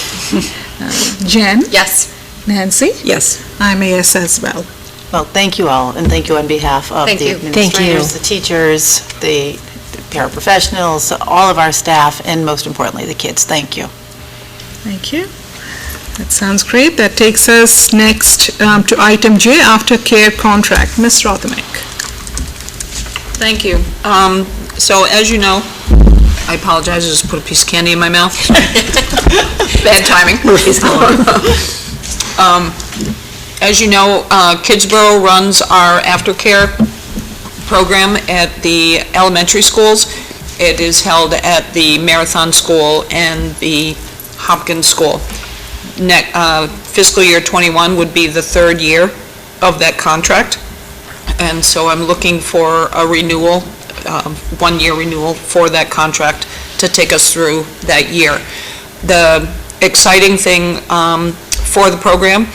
Speaker 1: Jen?
Speaker 4: Yes.
Speaker 1: Nancy?
Speaker 6: Yes.
Speaker 1: I'm a yes as well.
Speaker 2: Well, thank you all, and thank you on behalf of
Speaker 4: Thank
Speaker 2: the
Speaker 4: you.
Speaker 2: administrators, the teachers, the paraprofessionals, all of our staff, and most importantly, the kids. Thank you.
Speaker 1: Thank you. That sounds great. That takes us next to item J, Aftercare Contract. Ms. Rothermick.
Speaker 3: Thank you. So as you know, I apologize, I just put a piece of candy in my mouth. Bad timing. As you know, Kidsborough runs our aftercare program at the elementary schools. It is held at the Marathon School and the Hopkins School. Fiscal year 21 would be the third year of that contract. And so I'm looking for a renewal, one-year renewal for that contract to take us through that year. The exciting thing for the program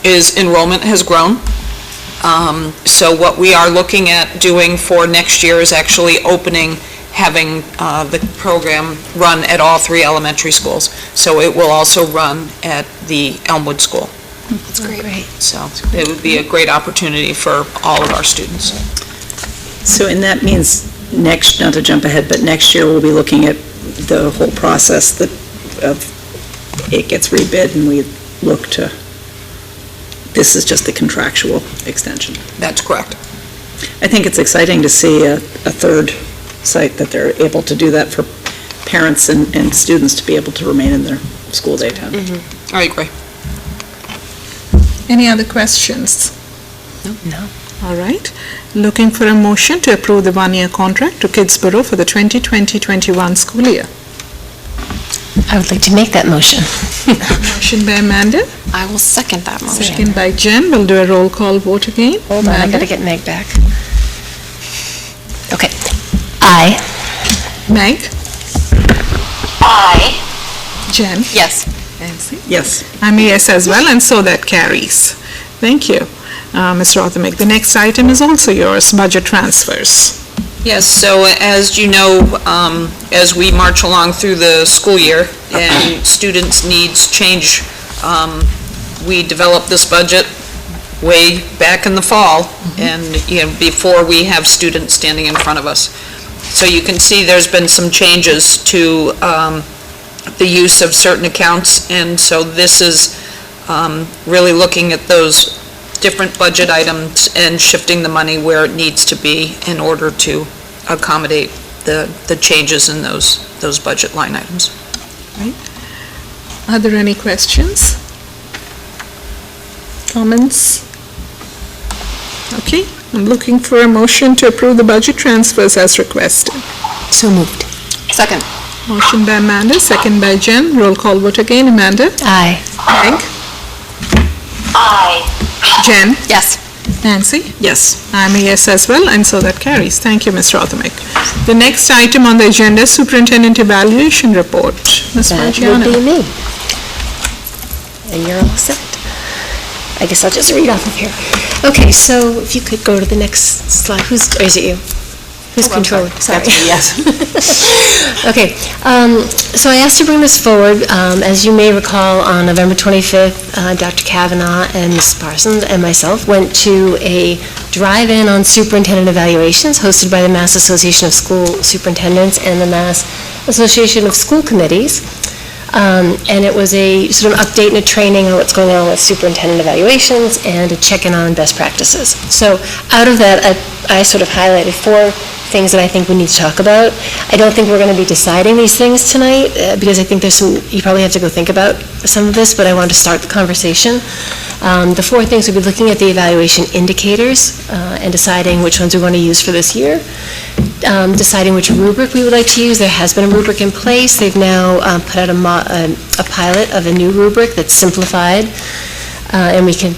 Speaker 3: is enrollment has grown. So what we are looking at doing for next year is actually having the program run at all three elementary schools. So it will also run at the Elmwood School.
Speaker 5: That's great.
Speaker 3: So it would be a great opportunity for all of our students.
Speaker 6: So, and that means not to jump ahead, but next year we'll be looking at the whole process of it gets rebid and we look to, this is just the contractual extension.
Speaker 3: That's correct.
Speaker 6: I think it's exciting to see a third site that they're able to do that for parents and students to be able to remain in their school day time.
Speaker 3: Mm-hmm. I agree.
Speaker 1: Any other questions?
Speaker 5: No.
Speaker 1: All right. Looking for a motion to approve the one-year contract to Kidsborough for the 2020-21 school year.
Speaker 5: I would like to make that motion.
Speaker 1: Motion by Amanda.
Speaker 4: I will second that motion.
Speaker 1: Second by Jen. We'll do a roll call vote again.
Speaker 5: Hold on, I
Speaker 1: Amanda?
Speaker 5: gotta get Meg back. Okay. Aye.
Speaker 1: Meg?
Speaker 8: Aye.
Speaker 1: Jen?
Speaker 4: Yes.
Speaker 1: Nancy?
Speaker 6: Yes.
Speaker 1: I'm a yes as well, and so that carries. Thank you, Ms. Rothermick. The next item is also yours, budget transfers.
Speaker 3: Yes, so as you know, as we march along through the school year and students' needs change, we developed this budget way back in the fall and before we have students standing in front of us. So you can see there's been some changes to the use of certain accounts, and so this is really looking at those different budget items and shifting the money where it needs to be in order to accommodate the changes in those budget line items.
Speaker 1: Right. Are there any questions? Comments? Okay, I'm looking for a motion to approve the budget transfers as requested.
Speaker 5: So moved.
Speaker 4: Second.
Speaker 1: Motion by Amanda, second by Jen. Roll call vote again. Amanda?
Speaker 5: Aye.
Speaker 1: Meg?
Speaker 8: Aye.
Speaker 1: Jen?
Speaker 4: Yes.
Speaker 1: Nancy?
Speaker 6: Yes.
Speaker 1: I'm a yes as well, and so that carries. Thank you, Ms. Rothermick. The next item on the agenda, Superintendent Evaluation Report. Ms.
Speaker 5: That will
Speaker 1: Margiano.
Speaker 5: be me. And you're all set. I guess I'll just read off of here. Okay, so if you could go to the next slide. Is it you? Who's controlling? Sorry.
Speaker 2: Yes.
Speaker 5: Okay, so I asked to bring this forward. As you may recall, on November 25th, Dr. Kavanaugh and Ms. Parsons and myself went to a drive-in on superintendent evaluations hosted by the Mass Association of School Superintendents and the Mass Association of School Committees. And it was a sort of update and a training on what's going on with superintendent evaluations and a check-in on best practices. So out of that, I sort of highlighted 4 things that I think we need to talk about. I don't think we're going to be deciding these things tonight because I think there's you probably have to go think about some of this, but I wanted to start the conversation. The 4 things would be looking at the evaluation indicators and deciding which ones we want to use for this year. Deciding which rubric we would like to use. There has been a rubric in place. They've now put out a pilot of a new rubric that's simplified, and we can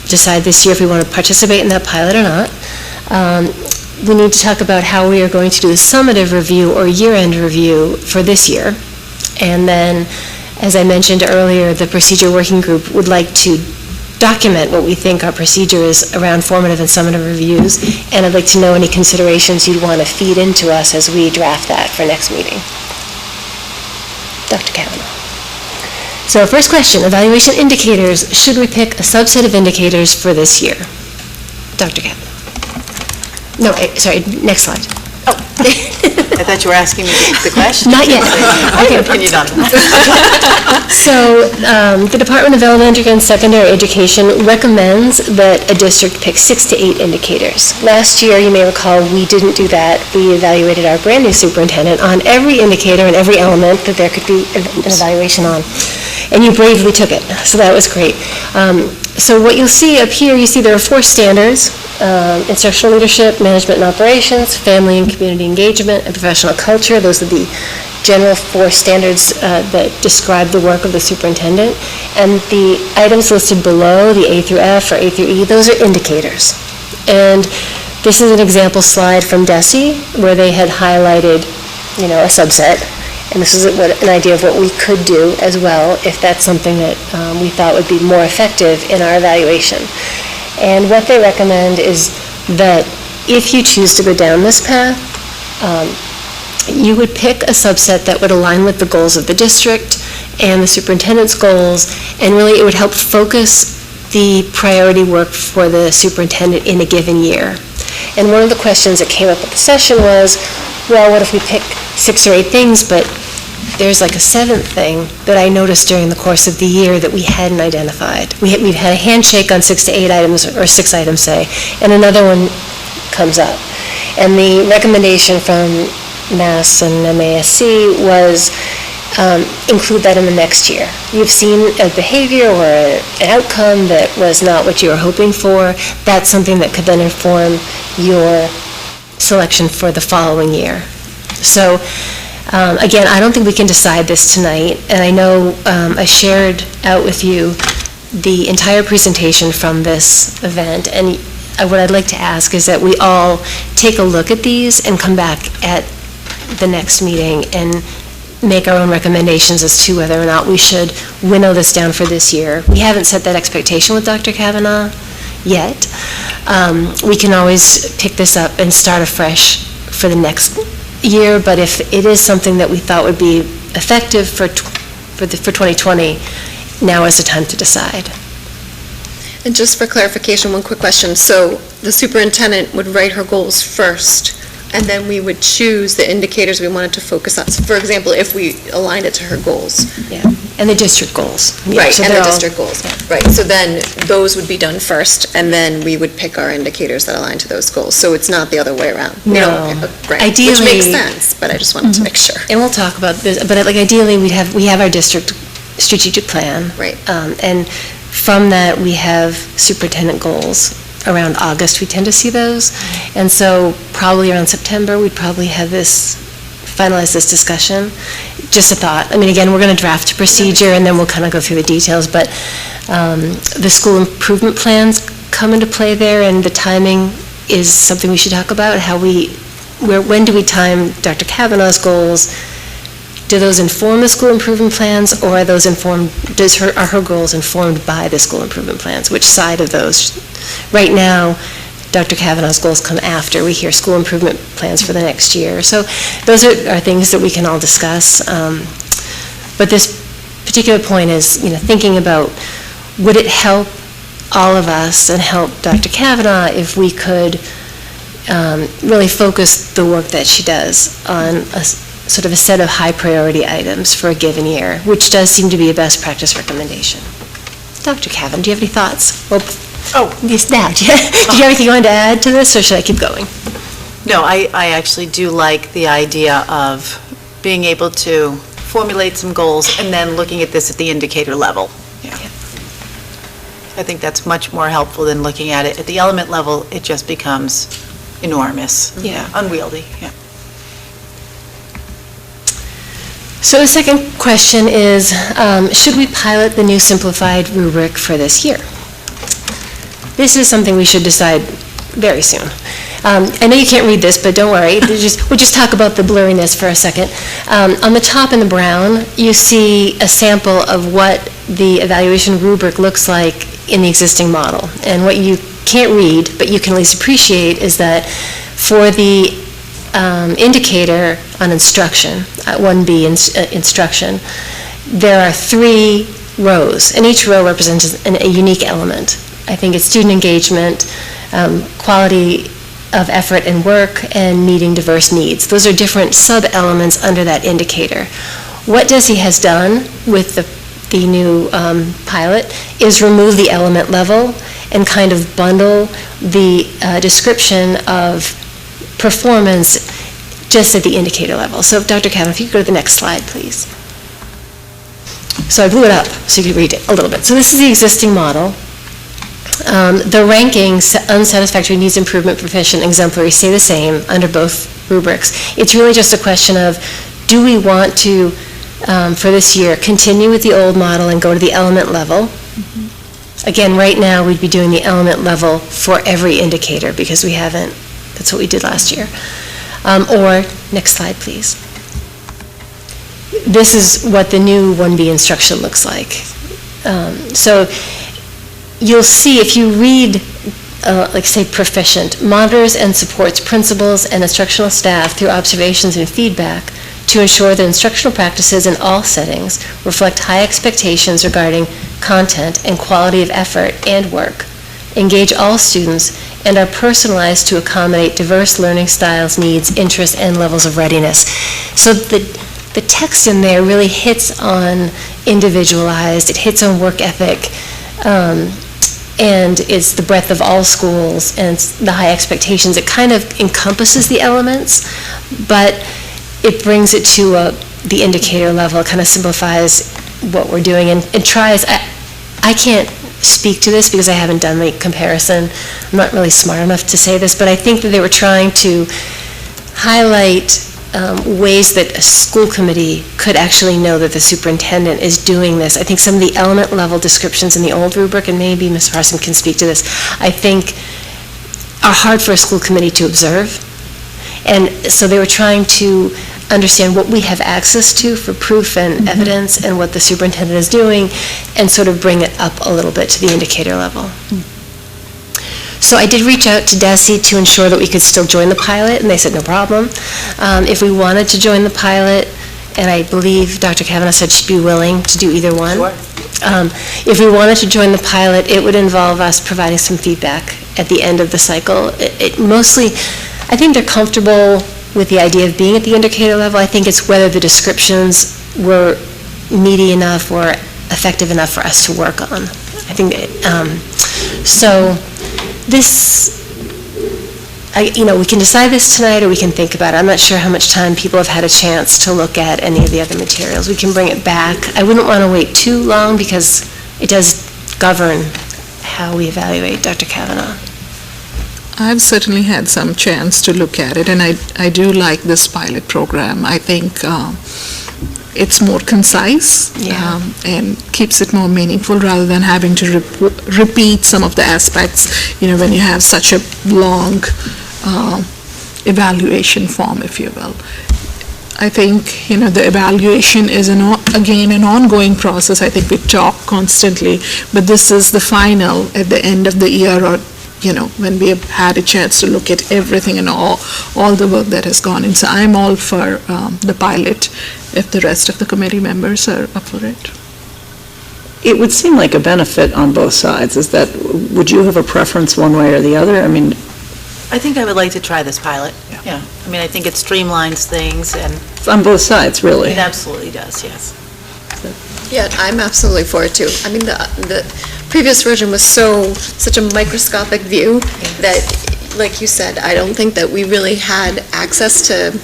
Speaker 5: decide this year if we want to participate in that pilot or not. We need to talk about how we are going to do the summative review or year-end review for this year. And then, as I mentioned earlier, the procedure working group would like to document what we think our procedure is around formative and summative reviews, and I'd like to know any considerations you'd want to feed into us as we draft that for next meeting. Dr. Kavanaugh. So first question, evaluation indicators. Should we pick a subset of indicators for this year? Dr. Kavanaugh. No, sorry, next slide.
Speaker 2: Oh, I thought you were asking me the question.
Speaker 5: Not yet. Okay.
Speaker 2: Opinion on that.
Speaker 5: So the Department of Elementary and Secondary Education recommends that a district pick 6 to 8 indicators. Last year, you may recall, we didn't do that. We evaluated our brand new superintendent on every indicator and every element that there could be an evaluation on. And you bravely took it, so that was great. So what you'll see up here, you see there are 4 standards: instructional leadership, management and operations, family and community engagement, and professional culture. Those are the general 4 standards that describe the work of the superintendent. And the items listed below, the A through F or A through E, those are indicators. And this is an example slide from DESE where they had highlighted, a subset. And this is an idea of what we could do as well if that's something that we thought would be more effective in our evaluation. And what they recommend is that if you choose to go down this path, you would pick a subset that would align with the goals of the district and the superintendent's goals, and really it would help focus the priority work for the superintendent in a given year. And one of the questions that came up at the session was, well, what if we pick 6 or 8 things, but there's like a 7th thing that I noticed during the course of the year that we hadn't identified. We've had a handshake on 6 to 8 items, or 6 items, say, and another one comes up. And the recommendation from MAS and MASC was include that in the next year. You've seen a behavior or an outcome that was not what you were hoping for. That's something that could then inform your selection for the following year. So again, I don't think we can decide this tonight, and I know I shared out with you the entire presentation from this event, and what I'd like to ask is that we all take a look at these and come back at the next meeting and make our own recommendations as to whether or not we should winnow this down for this year. We haven't set that expectation with Dr. Kavanaugh yet. We can always pick this up and start afresh for the next year, but if it is something that we thought would be effective for 2020, now is the time to decide.
Speaker 10: And just for clarification, one quick question. So the superintendent would write her goals first, and then we would choose the indicators we wanted to focus on. So for example, if we aligned it to her goals.
Speaker 5: Yeah, and the district goals. Yeah,
Speaker 10: Right,
Speaker 5: so
Speaker 10: and the
Speaker 5: they're all-
Speaker 10: district goals. Right, so then those would be done first, and then we would pick our indicators that align to those goals. So it's not the other way around. We
Speaker 5: No.
Speaker 10: don't pick- Right, which
Speaker 5: Ideally-
Speaker 10: makes sense, but I just wanted to make sure.
Speaker 5: And we'll talk about this, but like ideally, we have our district strategic plan.
Speaker 10: Right.
Speaker 5: And from that, we have superintendent goals. Around August, we tend to see those. And so probably around September, we'd probably have finalize this discussion. Just a thought. I mean, again, we're going to draft a procedure, and then we'll kind of go through the details, but the school improvement plans come into play there, and the timing is something we should talk about, when do we time Dr. Kavanaugh's goals? Do those inform the school improvement plans, or are those are her goals informed by the school improvement plans? Which side of those? Right now, Dr. Kavanaugh's goals come after. We hear school improvement plans for the next year. So those are things that we can all discuss. But this particular point is, thinking about, would it help all of us and help Dr. Kavanaugh if we could really focus the work that she does on a sort of a set of high priority items for a given year, which does seem to be a best practice recommendation. Dr. Kavanagh, do you have any thoughts? Yes, now, do you have anything you wanted to add to this, or should I keep going?
Speaker 2: No, I actually do like the idea of being able to formulate some goals and then looking at this at the indicator level. Yeah. I think that's much more helpful than looking at it at the element level. It just becomes enormous. Yeah. Unwieldy. Yeah.
Speaker 5: So the second question is, should we pilot the new simplified rubric for this year? This is something we should decide very soon. I know you can't read this, but don't worry. We'll just talk about the blurriness for a second. On the top in the brown, you see a sample of what the evaluation rubric looks like in the existing model. And what you can't read, but you can at least appreciate, is that for the indicator on instruction, 1B instruction, there are 3 rows, and each row represents a unique element. I think it's student engagement, quality of effort and work, and meeting diverse needs. Those are different sub-elements under that indicator. What DESE has done with the new pilot is remove the element level and kind of bundle the description of performance just at the indicator level. So Dr. Kavanaugh, if you could go to the next slide, please. So I blew it up so you could read it a little bit. So this is the existing model. The rankings, unsatisfactory, needs improvement, proficient, exemplary, stay the same under both rubrics. It's really just a question of, do we want to, for this year, continue with the old model and go to the element level? Again, right now, we'd be doing the element level for every indicator because we haven't, that's what we did last year. Or, next slide, please. This is what the new 1B instruction looks like. So you'll see, if you read, like say proficient, monitors and supports principals and instructional staff through observations and feedback to ensure that instructional practices in all settings reflect high expectations regarding content and quality of effort and work, engage all students, and are personalized to accommodate diverse learning styles, needs, interests, and levels of readiness. So the text in there really hits on individualized, it hits on work ethic, and it's the breadth of all schools and the high expectations. It kind of encompasses the elements, but it brings it to the indicator level. It kind of simplifies what we're doing and tries. I can't speak to this because I haven't done the comparison. I'm not really smart enough to say this, but I think that they were trying to highlight ways that a school committee could actually know that the superintendent is doing this. I think some of the element level descriptions in the old rubric, and maybe Ms. Parson can speak to this, I think are hard for a school committee to observe. And so they were trying to understand what we have access to for proof and evidence and what the superintendent is doing and sort of bring it up a little bit to the indicator level. So I did reach out to DESE to ensure that we could still join the pilot, and they said no problem. If we wanted to join the pilot, and I believe Dr. Kavanaugh said she'd be willing to do either one.
Speaker 2: Sure.
Speaker 5: If we wanted to join the pilot, it would involve us providing some feedback at the end of the cycle. It mostly, I think they're comfortable with the idea of being at the indicator level. I think it's whether the descriptions were meaty enough or effective enough for us to work on. I think so. This, we can decide this tonight or we can think about it. I'm not sure how much time people have had a chance to look at any of the other materials. We can bring it back. I wouldn't want to wait too long because it does govern how we evaluate Dr. Kavanaugh.
Speaker 1: I've certainly had some chance to look at it, and I do like this pilot program. I think it's more concise and keeps it more meaningful rather than having to repeat some of the aspects, when you have such a long evaluation form, if you will. I think, the evaluation is, again, an ongoing process. I think we talk constantly, but this is the final at the end of the year or when we have had a chance to look at everything and all the work that has gone in. So I'm all for the pilot, if the rest of the committee members are up for it.
Speaker 6: It would seem like a benefit on both sides. Would you have a preference one way or the other? I mean,
Speaker 2: I think I would like to try this pilot. Yeah. I mean, I think it streamlines things, and
Speaker 6: it's on both sides, really.
Speaker 2: it absolutely does, yes.
Speaker 4: Yeah, I'm absolutely for it too. I mean, the previous version was such a microscopic view that, like you said, I don't think that we really had access to,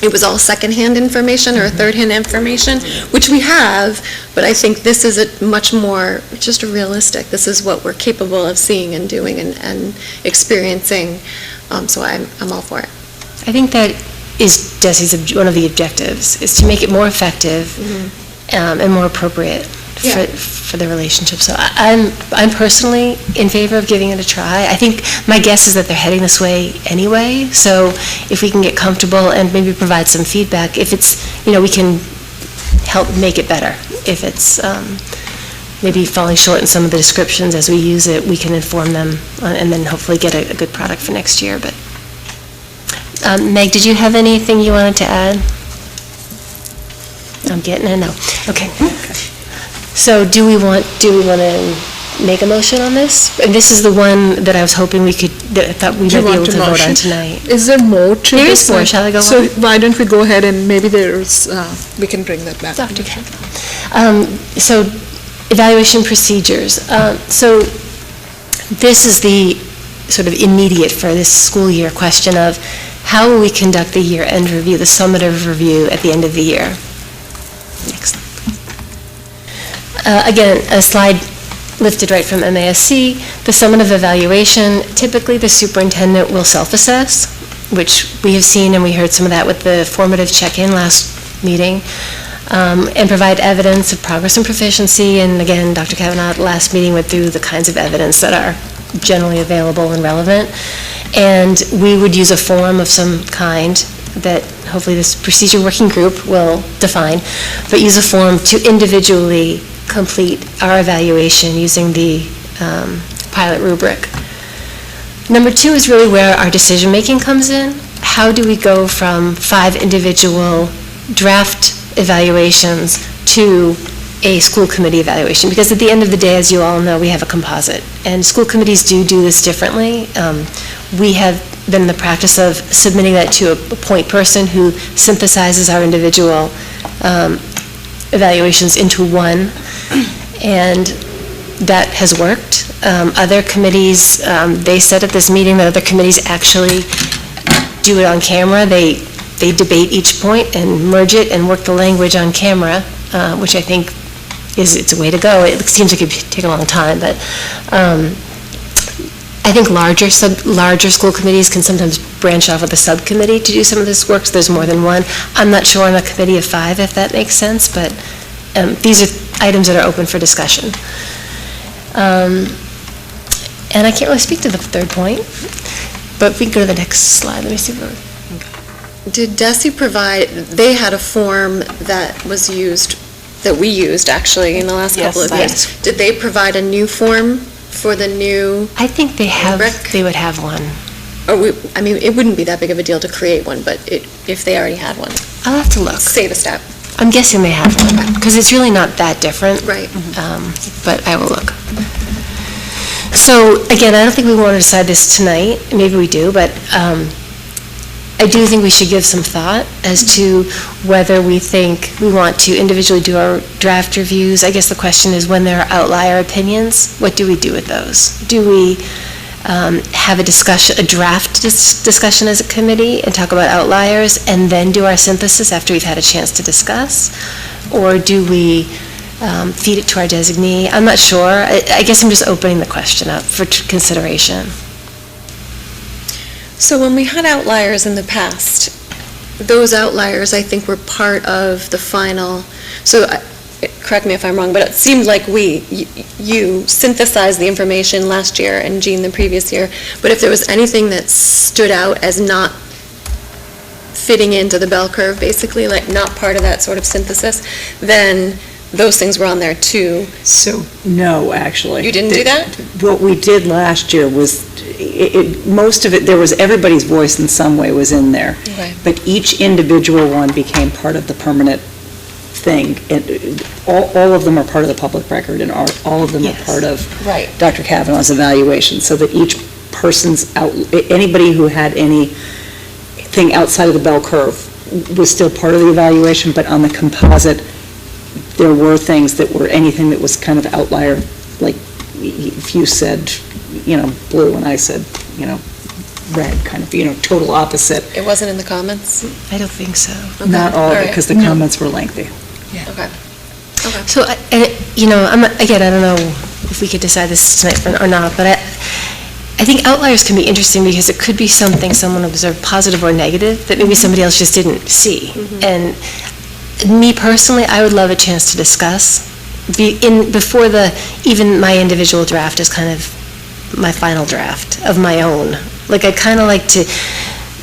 Speaker 4: it was all secondhand information or third-hand information, which we have, but I think this is a much more, just realistic. This is what we're capable of seeing and doing and experiencing, so I'm all for it.
Speaker 5: I think that is Desi's one of the objectives, is to make it more effective and more appropriate for the relationship. So I'm personally in favor of giving it a try. I think my guess is that they're heading this way anyway, so if we can get comfortable and maybe provide some feedback, if it's, we can help make it better. If it's maybe falling short in some of the descriptions as we use it, we can inform them and then hopefully get a good product for next year. But Meg, did you have anything you wanted to add? I'm getting a no. Okay. So do we want to make a motion on this? And this is the one that I was hoping that I thought we might be able to vote on tonight.
Speaker 1: Is there more to
Speaker 5: There
Speaker 1: this?
Speaker 5: is more. Shall I go on?
Speaker 1: So why don't we go ahead and maybe we can bring that back.
Speaker 5: Dr. Ken. So evaluation procedures. So this is the sort of immediate for this school year question of how will we conduct the year-end review, the summative review at the end of the year? Next. Again, a slide lifted right from MASC. The summative evaluation, typically the superintendent will self-assess, which we have seen, and we heard some of that with the formative check-in last meeting, and provide evidence of progress and proficiency. And again, Dr. Kavanaugh at the last meeting went through the kinds of evidence that are generally available and relevant. And we would use a form of some kind that hopefully this procedure working group will define, but use a form to individually complete our evaluation using the pilot rubric. Number 2 is really where our decision-making comes in. How do we go from 5 individual draft evaluations to a school committee evaluation? Because at the end of the day, as you all know, we have a composite, and school committees do this differently. We have been in the practice of submitting that to a point person who synthesizes our individual evaluations into one, and that has worked. Other committees, they said at this meeting that other committees actually do it on camera. They debate each point and merge it and work the language on camera, which I think it's a way to go. It seems like it could take a long time, but I think larger school committees can sometimes branch off with a subcommittee to do some of this work, so there's more than one. I'm not sure on a committee of 5 if that makes sense, but these are items that are open for discussion. And I can't really speak to the third point, but we can go to the next slide. Let me see.
Speaker 4: Did DESI provide, they had a form that was used, that we used actually in the last couple of years.
Speaker 5: Yes.
Speaker 4: Did they provide a new form for the new?
Speaker 5: I think they would have one.
Speaker 4: I mean, it wouldn't be that big of a deal to create one, but if they already had one.
Speaker 5: I'll have to look.
Speaker 4: Save a step.
Speaker 5: I'm guessing they have one, because it's really not that different.
Speaker 4: Right.
Speaker 5: But I will look. So, again, I don't think we want to decide this tonight. Maybe we do, but I do think we should give some thought as to whether we think we want to individually do our draft reviews. I guess the question is, when there are outlier opinions, what do we do with those? Do we have a draft discussion as a committee and talk about outliers and then do our synthesis after we've had a chance to discuss? Or do we feed it to our designee? I'm not sure. I guess I'm just opening the question up for consideration.
Speaker 4: So when we had outliers in the past, those outliers, I think, were part of the final, so correct me if I'm wrong, but it seemed like you synthesized the information last year and Jean the previous year, but if there was anything that stood out as not fitting into the bell curve, basically, like not part of that sort of synthesis, then those things were on there too.
Speaker 6: So, no, actually.
Speaker 4: You didn't do that?
Speaker 6: What we did last year was, most of it, there was, everybody's voice in some way was in there.
Speaker 4: Okay.
Speaker 6: But each individual one became part of the permanent thing. And all of them are part of the public record, and all of them
Speaker 5: Yes.
Speaker 6: are part of
Speaker 4: Right.
Speaker 6: Dr. Kavanaugh's evaluation, so that each person's, anybody who had anything outside of the bell curve was still part of the evaluation, but on the composite, there were things that were, anything that was kind of outlier, like if you said, blue, and I said, red, kind of, total opposite.
Speaker 4: It wasn't in the comments?
Speaker 5: I don't think so.
Speaker 6: Not all,
Speaker 4: All right.
Speaker 6: because the comments were lengthy.
Speaker 4: Okay.
Speaker 5: So, again, I don't know if we could decide this tonight or not, but I think outliers can be interesting because it could be something someone observed, positive or negative, that maybe somebody else just didn't see. And me personally, I would love a chance to discuss before even my individual draft is kind of my final draft of my own. Like, I'd kind of like to,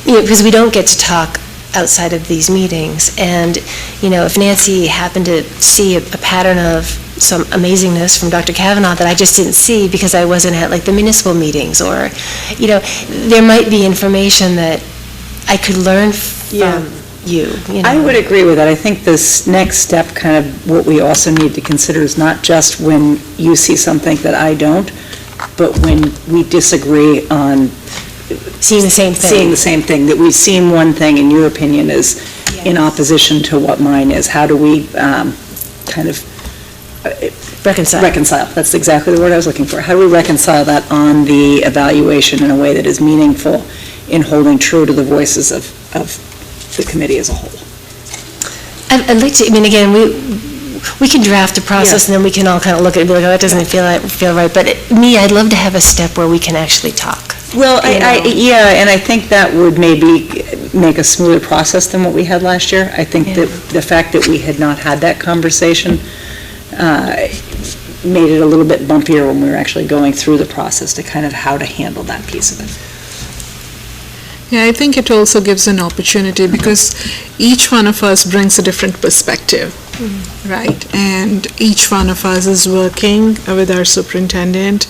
Speaker 5: because we don't get to talk outside of these meetings, and, if Nancy happened to see a pattern of some amazingness from Dr. Kavanaugh that I just didn't see because I wasn't at, like, the municipal meetings, or, there might be information that I could learn from you.
Speaker 6: I would agree with that. I think this next step, kind of what we also need to consider, is not just when you see something that I don't, but when we disagree on
Speaker 5: Seeing the same thing.
Speaker 6: that we've seen one thing, and your opinion is in opposition to what mine is. How do we kind of reconcile? That's exactly the word I was looking for. How do we reconcile that on the evaluation in a way that is meaningful in holding true to the voices of the committee as a whole?
Speaker 5: I'd like to, again, we can draft a process, and then we can all kind of look at it and be like, oh, that doesn't feel right. But I'd love to have a step where we can actually talk.
Speaker 6: Well, and I think that would maybe make a smoother process than what we had last year. I think that the fact that we had not had that conversation made it a little bit bumpier when we were actually going through the process to kind of how to handle that piece of it.
Speaker 1: Yeah, I think it also gives an opportunity because each one of us brings a different perspective, right? And each one of us is working with our superintendent,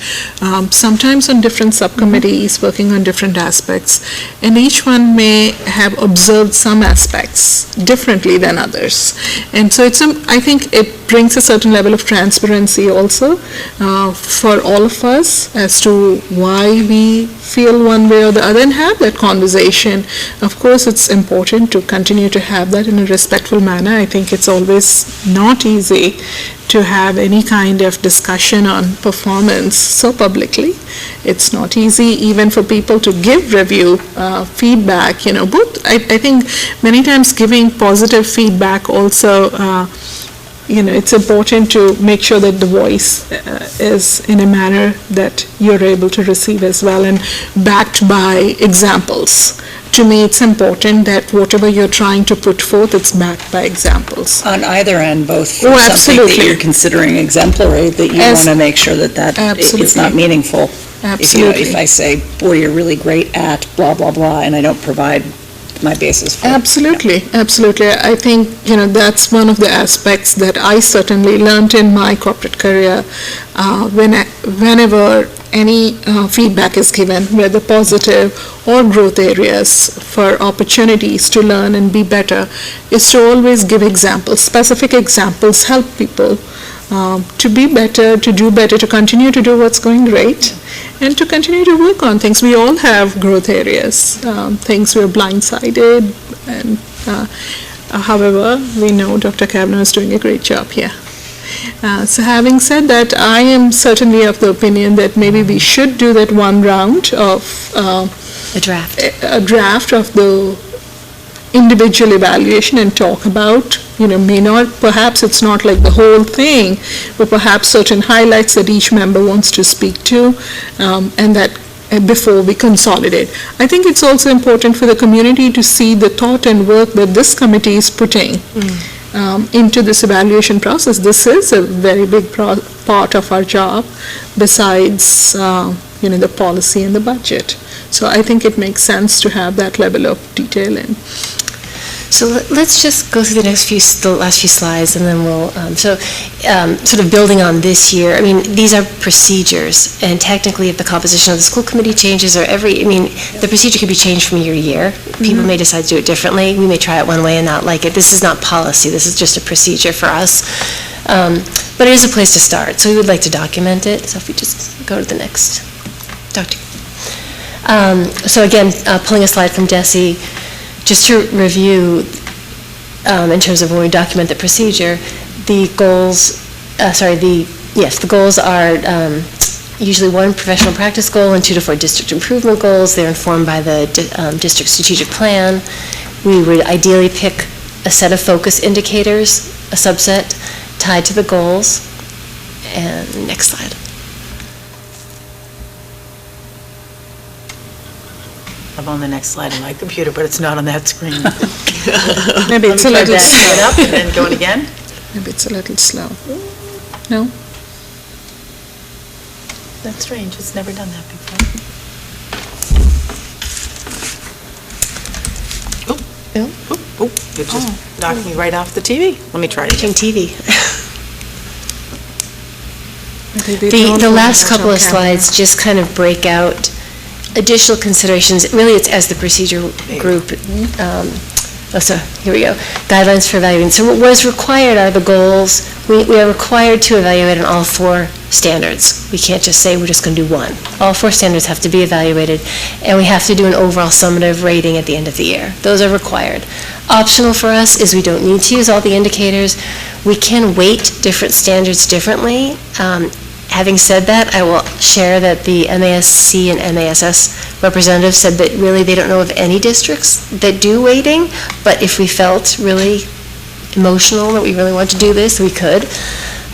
Speaker 1: sometimes on different subcommittees, working on different aspects, and each one may have observed some aspects differently than others. And so I think it brings a certain level of transparency also for all of us as to why we feel one way or the other, and have that conversation. Of course, it's important to continue to have that in a respectful manner. I think it's always not easy to have any kind of discussion on performance so publicly. It's not easy even for people to give review feedback, both. I think many times giving positive feedback also, it's important to make sure that the voice is in a manner that you're able to receive as well, and backed by examples. To me, it's important that whatever you're trying to put forth, it's backed by examples.
Speaker 6: On either end, both for
Speaker 1: Oh,
Speaker 6: something that
Speaker 1: absolutely.
Speaker 6: you're considering exemplary, that you want to make sure that it's
Speaker 1: Absolutely.
Speaker 6: not meaningful.
Speaker 1: Absolutely.
Speaker 6: If I say, boy, you're really great at blah, blah, blah, and I don't provide my basis for it.
Speaker 1: Absolutely. I think, that's one of the aspects that I certainly learned in my corporate career. Whenever any feedback is given, whether positive or growth areas for opportunities to learn and be better, is to always give examples. Specific examples help people to be better, to do better, to continue to do what's going great, and to continue to work on things. We all have growth areas, things we're blindsided, and however, we know Dr. Kavanaugh is doing a great job here. So having said that, I am certainly of the opinion that maybe we should do that one round of
Speaker 5: A draft.
Speaker 1: a draft of the individual evaluation and talk about, perhaps it's not like the whole thing, but perhaps certain highlights that each member wants to speak to, and that before we consolidate. I think it's also important for the community to see the thought and work that this committee is putting into this evaluation process. This is a very big part of our job, besides, the policy and the budget. So I think it makes sense to have that level of detail in.
Speaker 5: So let's just go through the last few slides, and then we'll, sort of building on this year, I mean, these are procedures, and technically if the composition of the school committee changes, or the procedure could be changed from year to year. People may decide to do it differently. We may try it one way and not like it. This is not policy. This is just a procedure for us. But it is a place to start, so we would like to document it. So if we just go to the next, Dr. So again, pulling a slide from Desi, just to review, in terms of when we document the procedure, the goals, the goals are usually 1 professional practice goal and 2 to 4 district improvement goals. They're informed by the district strategic plan. We would ideally pick a set of focus indicators, a subset, tied to the goals. And next slide.
Speaker 2: I'm on the next slide on my computer, but it's not on that screen.
Speaker 1: Maybe it's a little
Speaker 2: slow. Up and then going again?
Speaker 1: Maybe it's a little slow. No?
Speaker 2: That's strange. It's never done that before. Oh, it just knocked me right off the TV. Let me try it again.
Speaker 5: TV. The last couple of slides just kind of break out additional considerations. Really, it's as the procedure group. So here we go. Guidelines for evaluating. So what was required are the goals. We are required to evaluate on all 4 standards. We can't just say we're just going to do 1. All 4 standards have to be evaluated, and we have to do an overall summative rating at the end of the year. Those are required. Optional for us is we don't need to use all the indicators. We can weight different standards differently. Having said that, I will share that the MASC and MASS representatives said that really they don't know of any districts that do weighting, but if we felt really emotional that we really want to do this, we could.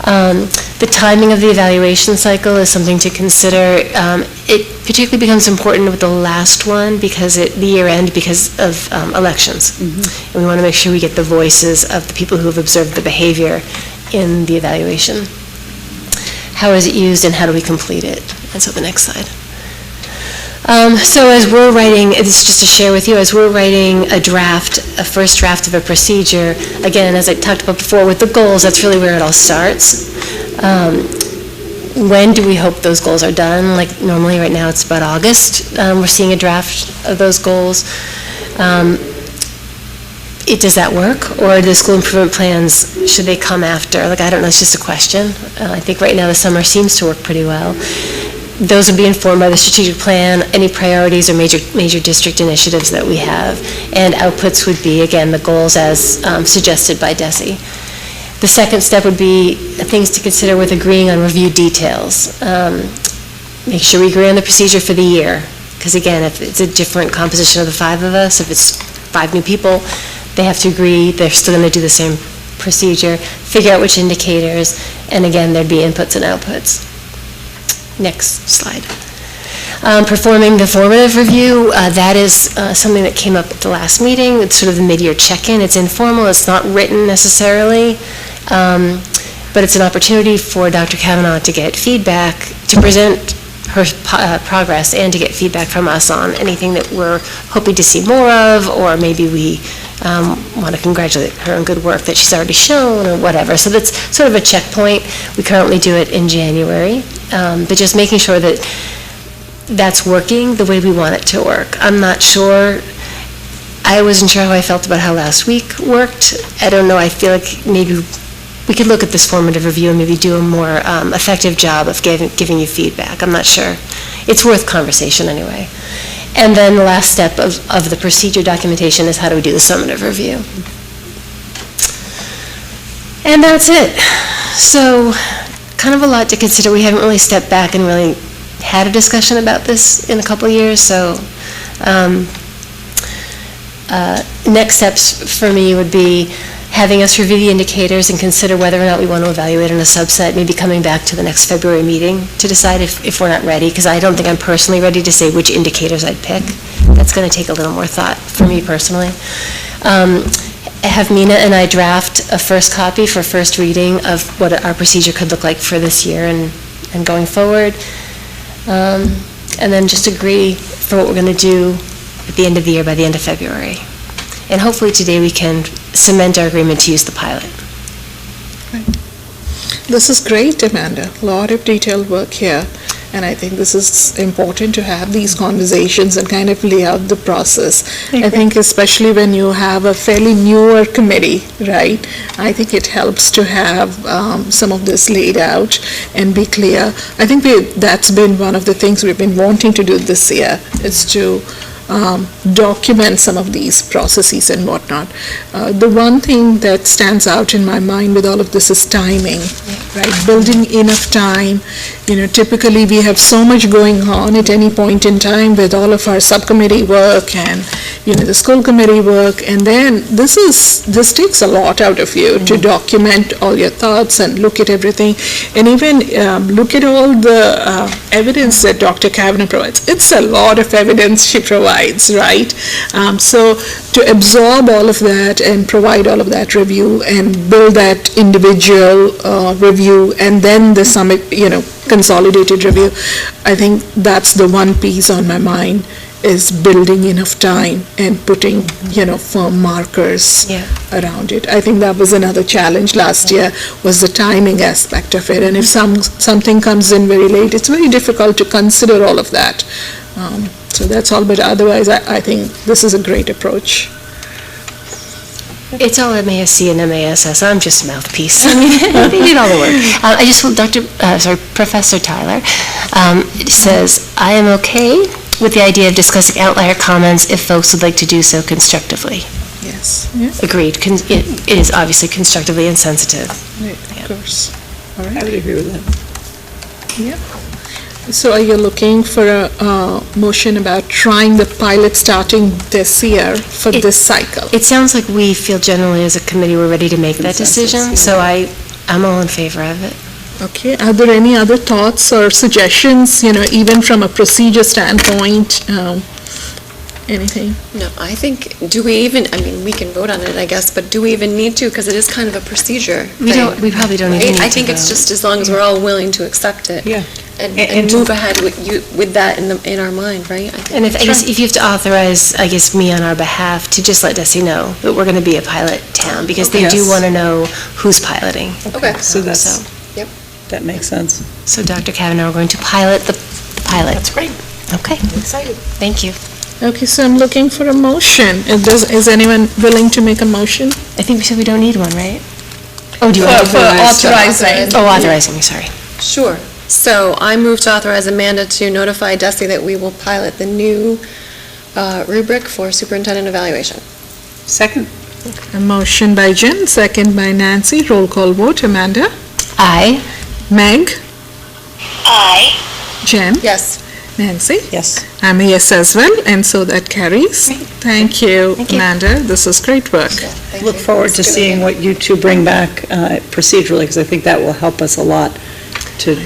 Speaker 5: The timing of the evaluation cycle is something to consider. It particularly becomes important with the last one because the year end because of elections. And we want to make sure we get the voices of the people who have observed the behavior in the evaluation. How is it used and how do we complete it? And so the next slide. So as we're writing, this is just to share with you, as we're writing a first draft of a procedure, again, as I talked about before with the goals, that's really where it all starts. When do we hope those goals are done? Like normally right now it's about August. We're seeing a draft of those goals. Does that work? Or the school improvement plans, should they come after? Like, I don't know, it's just a question. I think right now the summer seems to work pretty well. Those would be informed by the strategic plan, any priorities or major district initiatives that we have. And outputs would be, again, the goals as suggested by Desi. The second step would be things to consider with agreeing on review details. Make sure we agree on the procedure for the year. Because again, if it's a different composition of the 5 of us, if it's 5 new people, they have to agree they're still going to do the same procedure, figure out which indicators, and again, there'd be inputs and outputs. Next slide. Performing the formative review, that is something that came up at the last meeting. It's sort of the mid-year check-in. It's informal. It's not written necessarily, but it's an opportunity for Dr. Kavanaugh to get feedback, to present her progress, and to get feedback from us on anything that we're hoping to see more of, or maybe we want to congratulate her on good work that she's already shown, or whatever. So that's sort of a checkpoint. We currently do it in January, but just making sure that that's working the way we want it to work. I'm not sure. I wasn't sure how I felt about how last week worked. I don't know. I feel like maybe we could look at this formative review and maybe do a more effective job of giving you feedback. I'm not sure. It's worth conversation anyway. And then the last step of the procedure documentation is how do we do the summative review. And that's it. So kind of a lot to consider. We haven't really stepped back and really had a discussion about this in a couple of years. So next steps for me would be having us review the indicators and consider whether or not we want to evaluate in a subset, maybe coming back to the next February meeting to decide if we're not ready, because I don't think I'm personally ready to say which indicators I'd pick. That's going to take a little more thought for me personally. Have Mina and I draft a first copy for first reading of what our procedure could look like for this year and going forward. And then just agree for what we're going to do at the end of the year, by the end of February. And hopefully today we can cement our agreement to use the pilot.
Speaker 1: This is great, Amanda. A lot of detailed work here. And I think this is important to have these conversations and kind of lay out the process. I think especially when you have a fairly newer committee, right? I think it helps to have some of this laid out and be clear. I think that's been one of the things we've been wanting to do this year, is to document some of these processes and whatnot. The one thing that stands out in my mind with all of this is timing, right? Building enough time. Typically we have so much going on at any point in time with all of our subcommittee work and, the school committee work, and then this takes a lot out of you to document all your thoughts and look at everything, and even look at all the evidence that Dr. Kavanagh provides. It's a lot of evidence she provides, right? So to absorb all of that and provide all of that review and build that individual review and then the summit, consolidated review, I think that's the one piece on my mind, is building enough time and putting, firm markers around it. I think that was another challenge last year, was the timing aspect of it. And if something comes in very late, it's very difficult to consider all of that. So that's all, but otherwise, I think this is a great approach.
Speaker 5: It's all MASC and MASS. I'm just a mouthpiece. I mean, they did all the work. Professor Tyler says, I am okay with the idea of discussing outlier comments if folks would like to do so constructively.
Speaker 1: Yes. Yeah.
Speaker 5: Agreed. It is obviously constructively insensitive.
Speaker 1: Right, of course. All right.
Speaker 6: I would agree with that.
Speaker 1: Yeah. So are you looking for a motion about trying the pilot starting this year for this cycle?
Speaker 5: It sounds like we feel generally as a committee we're ready to make that decision, so I'm all in favor of it.
Speaker 1: Okay, are there any other thoughts or suggestions, even from a procedure standpoint, anything?
Speaker 4: No, I think, we can vote on it, I guess, but do we even need to? Because it is kind of a procedure.
Speaker 5: We probably don't even need to
Speaker 4: I think it's just as long as we're all willing to accept it.
Speaker 6: Yeah.
Speaker 4: And move ahead with that in our mind, right?
Speaker 5: And if you have to authorize, me on our behalf to just let Desi know that we're going to be a pilot town, because they do want to know who's piloting.
Speaker 4: Okay.
Speaker 6: So that makes sense.
Speaker 5: So Dr. Kavanagh, we're going to pilot the pilot.
Speaker 6: That's great.
Speaker 5: Okay.
Speaker 6: I'm excited.
Speaker 5: Thank you.
Speaker 1: Okay, so I'm looking for a motion. Is anyone willing to make a motion?
Speaker 5: I think we said we don't need one, right? Oh, do you want to?
Speaker 1: For authorizing.
Speaker 5: Oh, authorizing, sorry.
Speaker 4: Sure. So I move to authorize Amanda to notify Desi that we will pilot the new rubric for superintendent evaluation.
Speaker 6: Second.
Speaker 1: A motion by Jen, second by Nancy. Roll call vote. Amanda?
Speaker 5: Aye.
Speaker 1: Meg?
Speaker 8: Aye.
Speaker 1: Jen?
Speaker 4: Yes.
Speaker 1: Nancy?
Speaker 6: Yes.
Speaker 1: I'm a yes as well, and so that carries. Thank you,
Speaker 5: Thank you.
Speaker 1: Amanda. This is great work.
Speaker 6: Look forward to seeing what you two bring back procedurally, because I think that will help us a lot to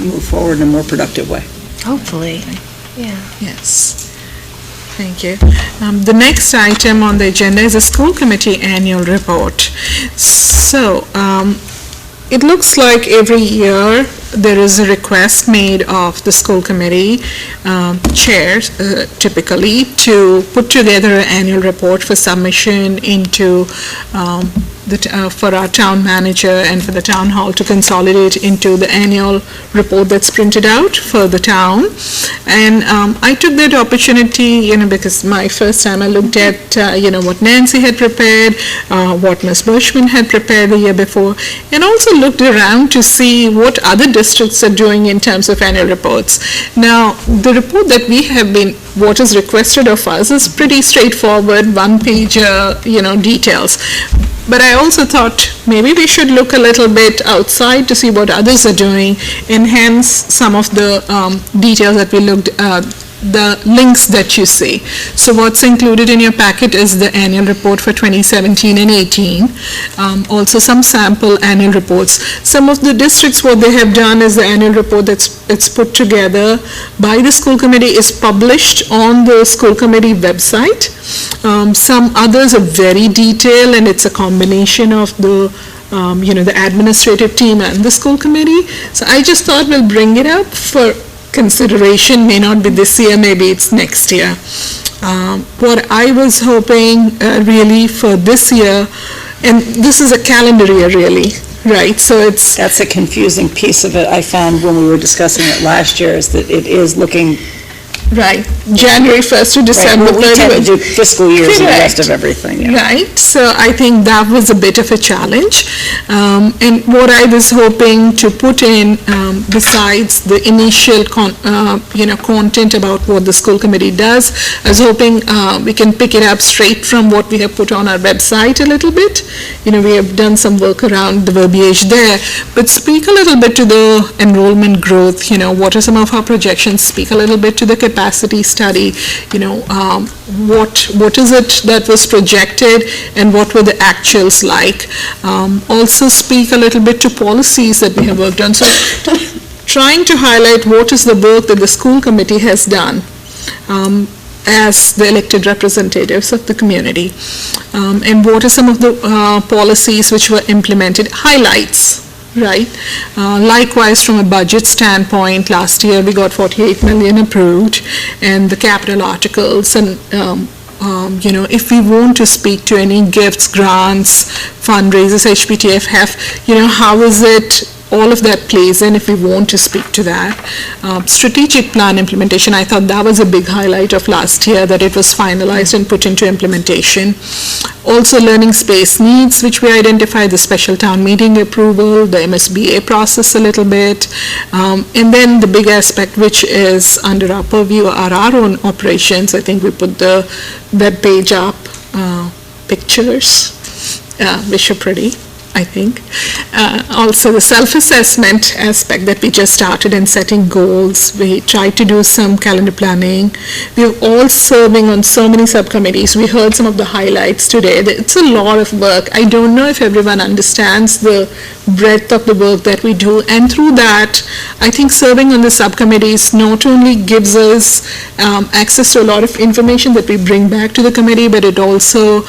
Speaker 6: move forward in a more productive way.
Speaker 5: Hopefully. Yeah.
Speaker 1: Yes. Thank you. The next item on the agenda is a school committee annual report. So, it looks like every year there is a request made of the school committee chairs, typically, to put together an annual report for submission into for our town manager and for the town hall to consolidate into the annual report that's printed out for the town. And I took that opportunity, because my first time I looked at, what Nancy had prepared, what Ms. Bushman had prepared the year before, and also looked around to see what other districts are doing in terms of annual reports. Now, the report that we have been, what is requested of us is pretty straightforward, one-pager, details. But I also thought maybe we should look a little bit outside to see what others are doing, and hence some of the details that we looked at, the links that you see. So what's included in your packet is the annual report for 2017 and 18. Also some sample annual reports. Some of the districts, what they have done is the annual report it's put together by the school committee is published on the school committee website. Some others are very detailed, and it's a combination of the the administrative team and the school committee. So I just thought we'll bring it up for consideration, may not be this year, maybe it's next year. What I was hoping really for this year, and this is a calendar year really, right? So it's...
Speaker 6: That's a confusing piece of it I found when we were discussing it last year, is that it is looking...
Speaker 1: Right, January 1st to December 31st.
Speaker 6: We tend to do fiscal years and the rest of everything. Yeah.
Speaker 1: Right, so I think that was a bit of a challenge. And what I was hoping to put in, besides the initial content about what the school committee does, I was hoping we can pick it up straight from what we have put on our website a little bit. We have done some work around the verbiage there, but speak a little bit to the enrollment growth. What are some of our projections? Speak a little bit to the capacity study, what is it that was projected and what were the actuals like. Also speak a little bit to policies that we have worked on. So trying to highlight what is the work that the school committee has done as the elected representatives of the community, and what are some of the policies which were implemented, highlights. Right. Likewise, from a budget standpoint, last year we got 48 million approved, and the capital articles, and if we want to speak to any gifts, grants, fundraisers, HPTF, how is it all of that plays in if we want to speak to that. Strategic plan implementation, I thought that was a big highlight of last year, that it was finalized and put into implementation. Also learning space needs, which we identified, the special town meeting approval, the MSBA process a little bit, and then the big aspect which is under our purview are our own operations. I think we put the web page up, pictures, which are pretty, I think. Also the self-assessment aspect that we just started in setting goals. We tried to do some calendar planning. We're all serving on so many subcommittees. We heard some of the highlights today. It's a lot of work. I don't know if everyone understands the breadth of the work that we do, and through that, I think serving on the subcommittees not only gives us access to a lot of information that we bring back to the committee, but it also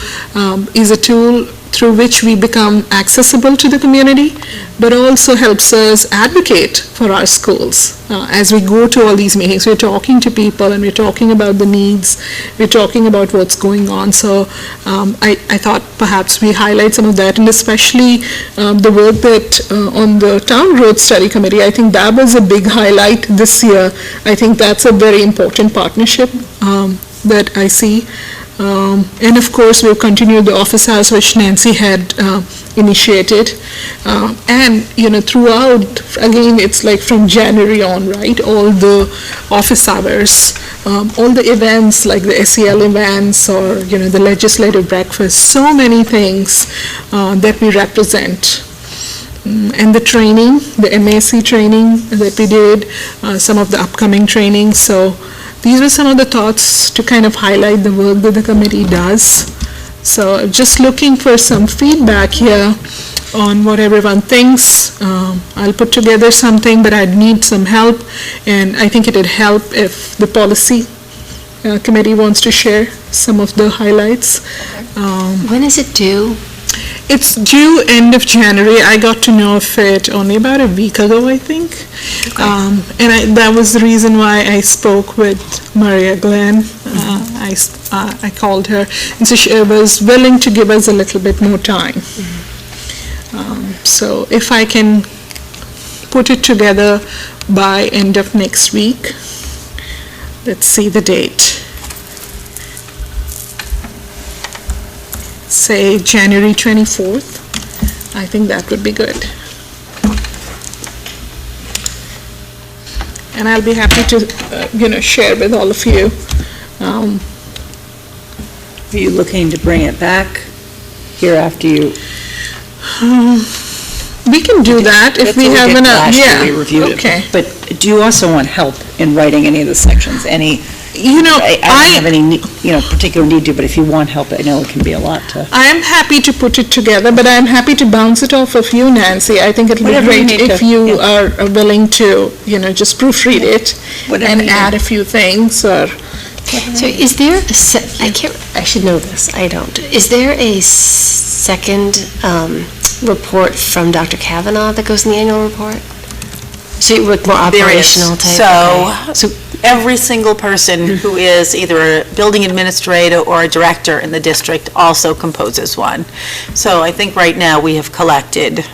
Speaker 1: is a tool through which we become accessible to the community, but also helps us advocate for our schools. As we go to all these meetings, we're talking to people and we're talking about the needs, we're talking about what's going on. So I thought perhaps we highlight some of that, and especially the work that on the Town Growth Study Committee, I think that was a big highlight this year. I think that's a very important partnership that I see. And of course, we've continued the office hours which Nancy had initiated. And, throughout, again, it's like from January on, right? All the office hours, all the events like the SEL events or, the legislative breakfast, so many things that we represent. And the training, the MAC training that we did, some of the upcoming training. So these were some of the thoughts to kind of highlight the work that the committee does. So just looking for some feedback here on what everyone thinks. I'll put together something, but I'd need some help, and I think it'd help if the policy committee wants to share some of the highlights.
Speaker 5: When is it due?
Speaker 1: It's due end of January. I got to know of it only about a week ago, I think. Okay. And that was the reason why I spoke with Maria Glenn. I called her, and so she was willing to give us a little bit more time. So if I can put it together by end of next week, let's see the date. Say January 24th, I think that would be good. And I'll be happy to, share with all of you.
Speaker 6: Are you looking to bring it back here after you?
Speaker 1: We can do that if we have enough. Yeah.
Speaker 6: We reviewed
Speaker 1: okay.
Speaker 6: It. But do you also want help in writing any of the sections? I don't have any, particular need to, but if you want help, I know it can be a lot to.
Speaker 1: I am happy to put it together, but I am happy to bounce it off of you, Nancy. I think it'll be great if you are willing to, just proofread it and add a few things or.
Speaker 5: So is there I should know this, I don't. Is there a second report from Dr. Kavanaugh that goes in the annual report? So you work more
Speaker 2: There is.
Speaker 5: operational type?
Speaker 2: So,
Speaker 5: okay. So
Speaker 2: every single person who is either a building administrator or a director in the district also composes one. So I think right now we have collected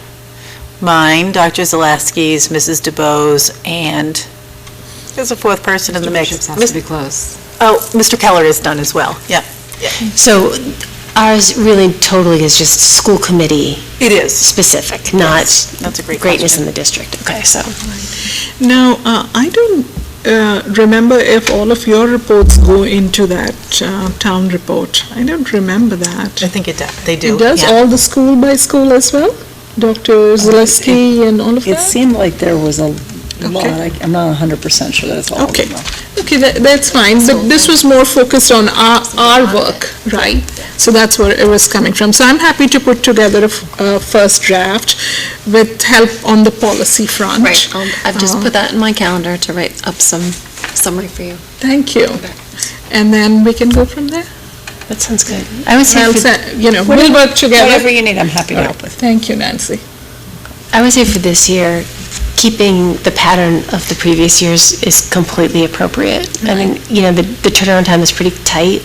Speaker 2: mine, Dr. Zaleski's, Mrs. DeBose, and there's a fourth person in the mix.
Speaker 11: Has to be close.
Speaker 2: Oh, Mr. Keller is done as well, yeah.
Speaker 5: So ours really totally is just school committee
Speaker 2: It is.
Speaker 5: specific, not
Speaker 2: That's a great
Speaker 5: greatness
Speaker 2: question.
Speaker 5: in the district. Okay, so.
Speaker 1: Now, I don't remember if all of your reports go into that town report. I don't remember that.
Speaker 2: I think it does, they do.
Speaker 1: It does,
Speaker 2: yeah.
Speaker 1: all the school by school as well? Dr. Zaleski and all of
Speaker 6: It
Speaker 1: that?
Speaker 6: seemed like there was a lot,
Speaker 1: Okay.
Speaker 6: I'm not 100% sure that it's all of
Speaker 1: Okay.
Speaker 6: them.
Speaker 1: Okay, that's fine, but this was more focused on our work, right? So that's where it was coming from. So I'm happy to put together a first draft with help on the policy front.
Speaker 4: Right, I've just put that in my calendar to write up some summary for you.
Speaker 1: Thank you. And then we can go from there?
Speaker 5: That sounds good. I would say,
Speaker 1: I'll we'll work together.
Speaker 6: Whatever you need, I'm happy to help with.
Speaker 1: Thank you, Nancy.
Speaker 5: I would say for this year, keeping the pattern of the previous years is completely appropriate. I mean, the turnaround time is pretty tight.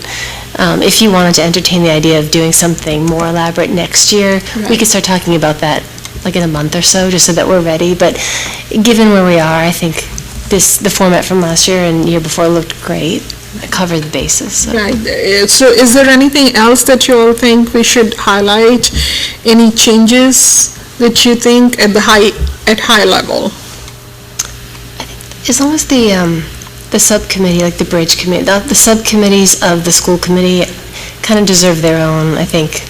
Speaker 5: If you wanted to entertain the idea of doing something more elaborate next year, we could start talking about that like in a month or so, just so that we're ready. But given where we are, I think the format from last year and year before looked great. Cover the bases. So.
Speaker 1: Right, so is there anything else that you all think we should highlight? Any changes that you think at high level?
Speaker 5: As long as the subcommittee, like the bridge committee, the subcommittees of the school committee kind of deserve their own, I think,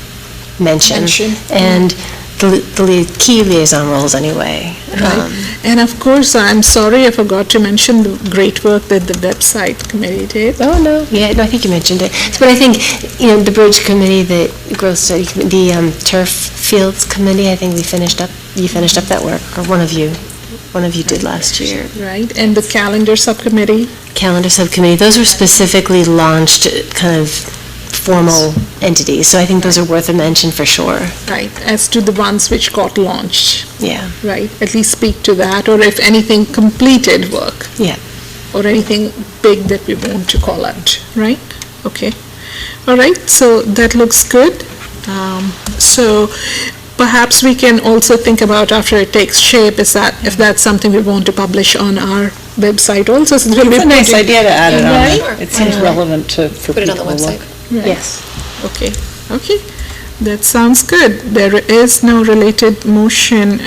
Speaker 5: mention. And the key liaison roles anyway.
Speaker 1: Right. And of course, I'm sorry, I forgot to mention the great work that the website committee did.
Speaker 5: Oh, no. Yeah, no, I think you mentioned it. But I think, the bridge committee, the growth study committee, the turf fields committee, I think you finished up that work, or one of you did last year.
Speaker 1: Right, and the calendar subcommittee?
Speaker 5: Calendar subcommittee, those were specifically launched kind of formal entities, so I think those are worth a mention for sure.
Speaker 1: Right, as to the ones which got launched.
Speaker 5: Yeah.
Speaker 1: Right, at least speak to that, or if anything completed work.
Speaker 5: Yeah.
Speaker 1: Or anything big that we want to call out, right? Okay. All right, so that looks good. So perhaps we can also think about after it takes shape, if that's something we want to publish on our website also. So
Speaker 6: It's a nice idea to add it on
Speaker 1: Right?
Speaker 6: there. It seems relevant for
Speaker 4: Put it
Speaker 6: people
Speaker 4: on
Speaker 6: to
Speaker 4: the
Speaker 6: look.
Speaker 4: website.
Speaker 1: Right.
Speaker 5: Yes.
Speaker 1: Okay, that sounds good. There is no related motion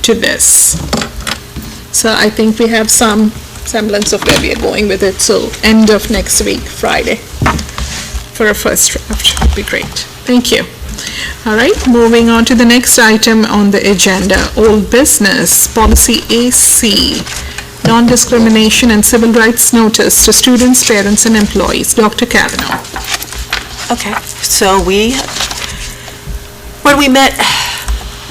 Speaker 1: to this. So I think we have some semblance of where we are going with it, so end of next week, Friday, for a first draft would be great. Thank you. All right, moving on to the next item on the agenda, old business, policy AC, non-discrimination and civil rights notice to students, parents, and employees. Dr. Kavanaugh.
Speaker 2: Okay, so when we met,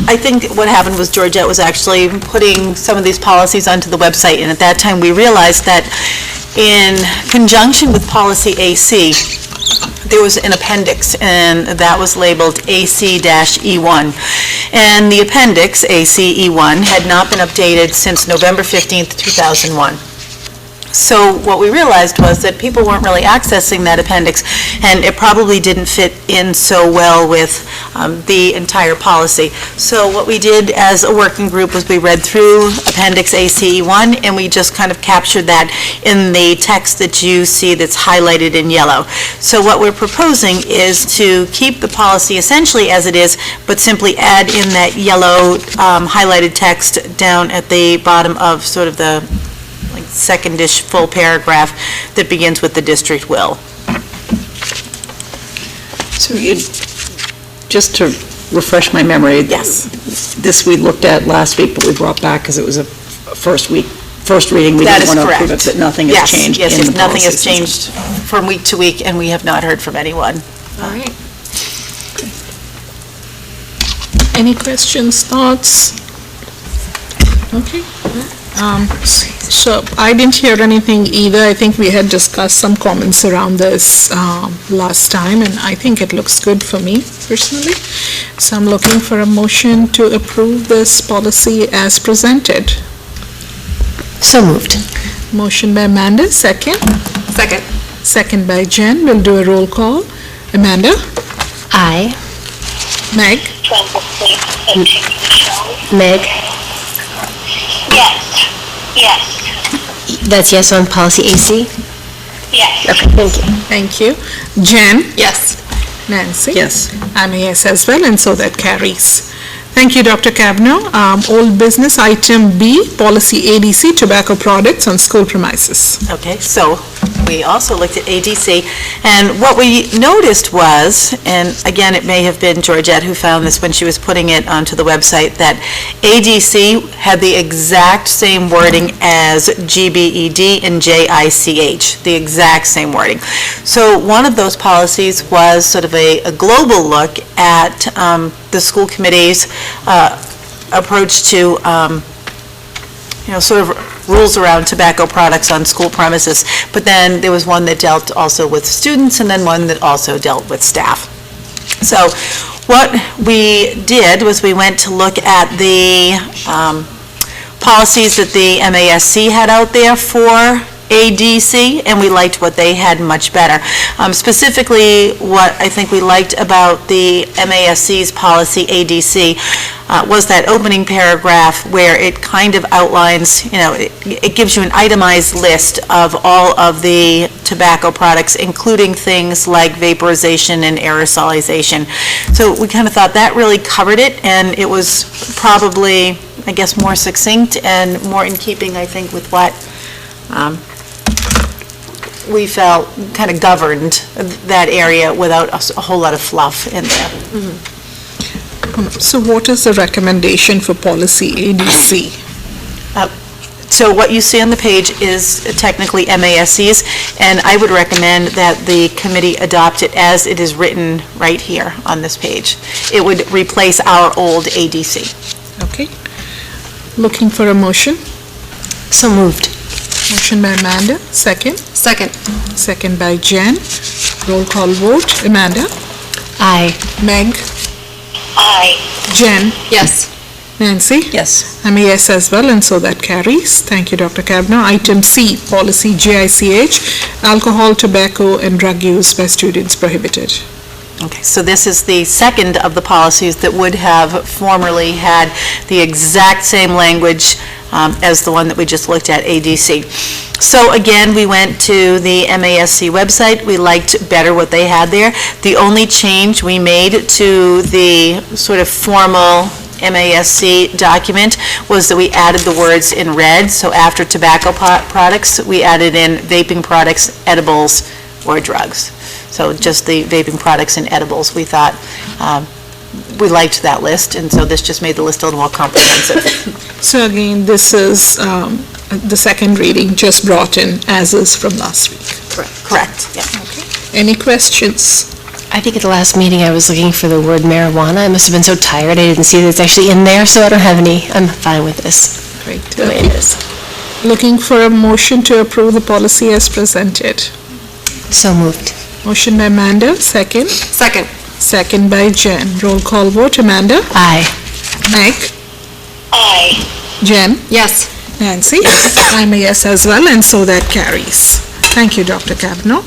Speaker 2: I think what happened was Georgette was actually putting some of these policies onto the website, and at that time we realized that in conjunction with policy AC, there was an appendix, and that was labeled AC-E1. And the appendix, AC-E1, had not been updated since November 15th, 2001. So what we realized was that people weren't really accessing that appendix, and it probably didn't fit in so well with the entire policy. So what we did as a working group was we read through Appendix ACE1, and we just kind of captured that in the text that you see that's highlighted in yellow. So what we're proposing is to keep the policy essentially as it is, but simply add in that yellow highlighted text down at the bottom of sort of the second-ish full paragraph that begins with "the district will."
Speaker 6: So just to refresh my memory.
Speaker 2: Yes.
Speaker 6: This we looked at last week, but we brought back because it was a first reading. We
Speaker 2: That
Speaker 6: didn't
Speaker 2: is
Speaker 6: want to
Speaker 2: correct.
Speaker 6: approve it, but nothing has changed in the
Speaker 2: Yes, nothing has
Speaker 6: policies.
Speaker 2: changed from week to week, and we have not heard from anyone.
Speaker 4: All right.
Speaker 1: Any questions, thoughts? Okay. So I didn't hear anything either. I think we had discussed some comments around this last time, and I think it looks good for me personally. So I'm looking for a motion to approve this policy as presented.
Speaker 5: So moved.
Speaker 1: Motion by Amanda, second.
Speaker 10: Second.
Speaker 1: Second by Jen. We'll do a roll call. Amanda?
Speaker 5: Aye.
Speaker 1: Meg?
Speaker 5: Meg?
Speaker 8: Yes. Yes.
Speaker 5: That's yes on policy AC?
Speaker 8: Yes.
Speaker 5: Okay, thank you.
Speaker 1: Thank you. Jen?
Speaker 10: Yes.
Speaker 1: Nancy?
Speaker 6: Yes.
Speaker 1: I'm a yes as well, and so that carries. Thank you, Dr. Kavanaugh. Old business, item B, policy ADC, tobacco products on school premises.
Speaker 2: Okay, so we also looked at ADC, and what we noticed was, and again, it may have been Georgette who found this when she was putting it onto the website, that ADC had the exact same wording as GBED and JICH, the exact same wording. So one of those policies was sort of a global look at the school committee's approach to sort of rules around tobacco products on school premises. But then there was one that dealt also with students, and then one that also dealt with staff. So what we did was we went to look at the policies that the MASC had out there for ADC, and we liked what they had much better. Specifically, what I think we liked about the MASC's policy ADC was that opening paragraph where it kind of outlines, it gives you an itemized list of all of the tobacco products, including things like vaporization and aerosolization. So we kind of thought that really covered it, and it was probably, I guess, more succinct and more in keeping, I think, with what we felt kind of governed that area without a whole lot of fluff in there.
Speaker 1: So what is the recommendation for policy ADC?
Speaker 2: So what you see on the page is technically MASC's, and I would recommend that the committee adopt it as it is written right here on this page. It would replace our old ADC.
Speaker 1: Okay. Looking for a motion?
Speaker 5: So moved.
Speaker 1: Motion by Amanda, second.
Speaker 10: Second.
Speaker 1: Second by Jen. Roll call vote. Amanda?
Speaker 5: Aye.
Speaker 1: Meg?
Speaker 8: Aye.
Speaker 1: Jen?
Speaker 10: Yes.
Speaker 1: Nancy?
Speaker 6: Yes.
Speaker 1: I'm a yes as well, and so that carries. Thank you, Dr. Kavanaugh. Item C, policy JICH, alcohol, tobacco, and drug use by students prohibited.
Speaker 2: Okay, so this is the second of the policies that would have formerly had the exact same language as the one that we just looked at, ADC. So again, we went to the MASC website. We liked better what they had there. The only change we made to the sort of formal MASC document was that we added the words in red. So after tobacco products, we added in vaping products, edibles, or drugs. So just the vaping products and edibles, we thought we liked that list, and so this just made the list a little more comprehensive.
Speaker 1: So again, this is the second reading, just brought in as is from last week.
Speaker 2: Correct, yeah.
Speaker 1: Okay. Any questions?
Speaker 5: I think at the last meeting I was looking for the word marijuana. I must have been so tired I didn't see that it's actually in there, so I don't have any. I'm fine with this.
Speaker 1: Great.
Speaker 5: The way it is.
Speaker 1: Looking for a motion to approve the policy as presented.
Speaker 5: So moved.
Speaker 1: Motion by Amanda, second.
Speaker 10: Second.
Speaker 1: Second by Jen. Roll call vote. Amanda?
Speaker 5: Aye.
Speaker 1: Meg?
Speaker 8: Aye.
Speaker 1: Jen?
Speaker 10: Yes.
Speaker 1: Nancy? I'm a yes as well, and so that carries. Thank you, Dr. Kavanaugh.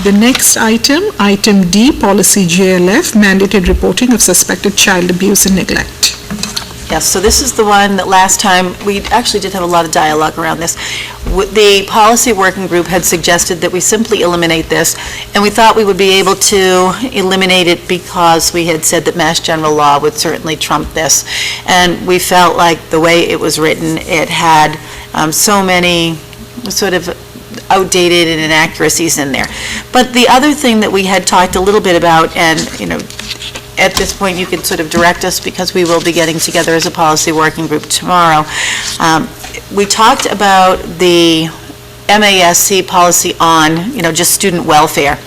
Speaker 1: The next item, item D, policy JLF, mandated reporting of suspected child abuse and neglect.
Speaker 2: Yes, so this is the one that last time, we actually did have a lot of dialogue around this. The policy working group had suggested that we simply eliminate this, and we thought we would be able to eliminate it because we had said that Mass General Law would certainly trump this. And we felt like the way it was written, it had so many sort of outdated and inaccuracies in there. But the other thing that we had talked a little bit about, and at this point you can sort of direct us because we will be getting together as a policy working group tomorrow. We talked about the MASC policy on, just student welfare.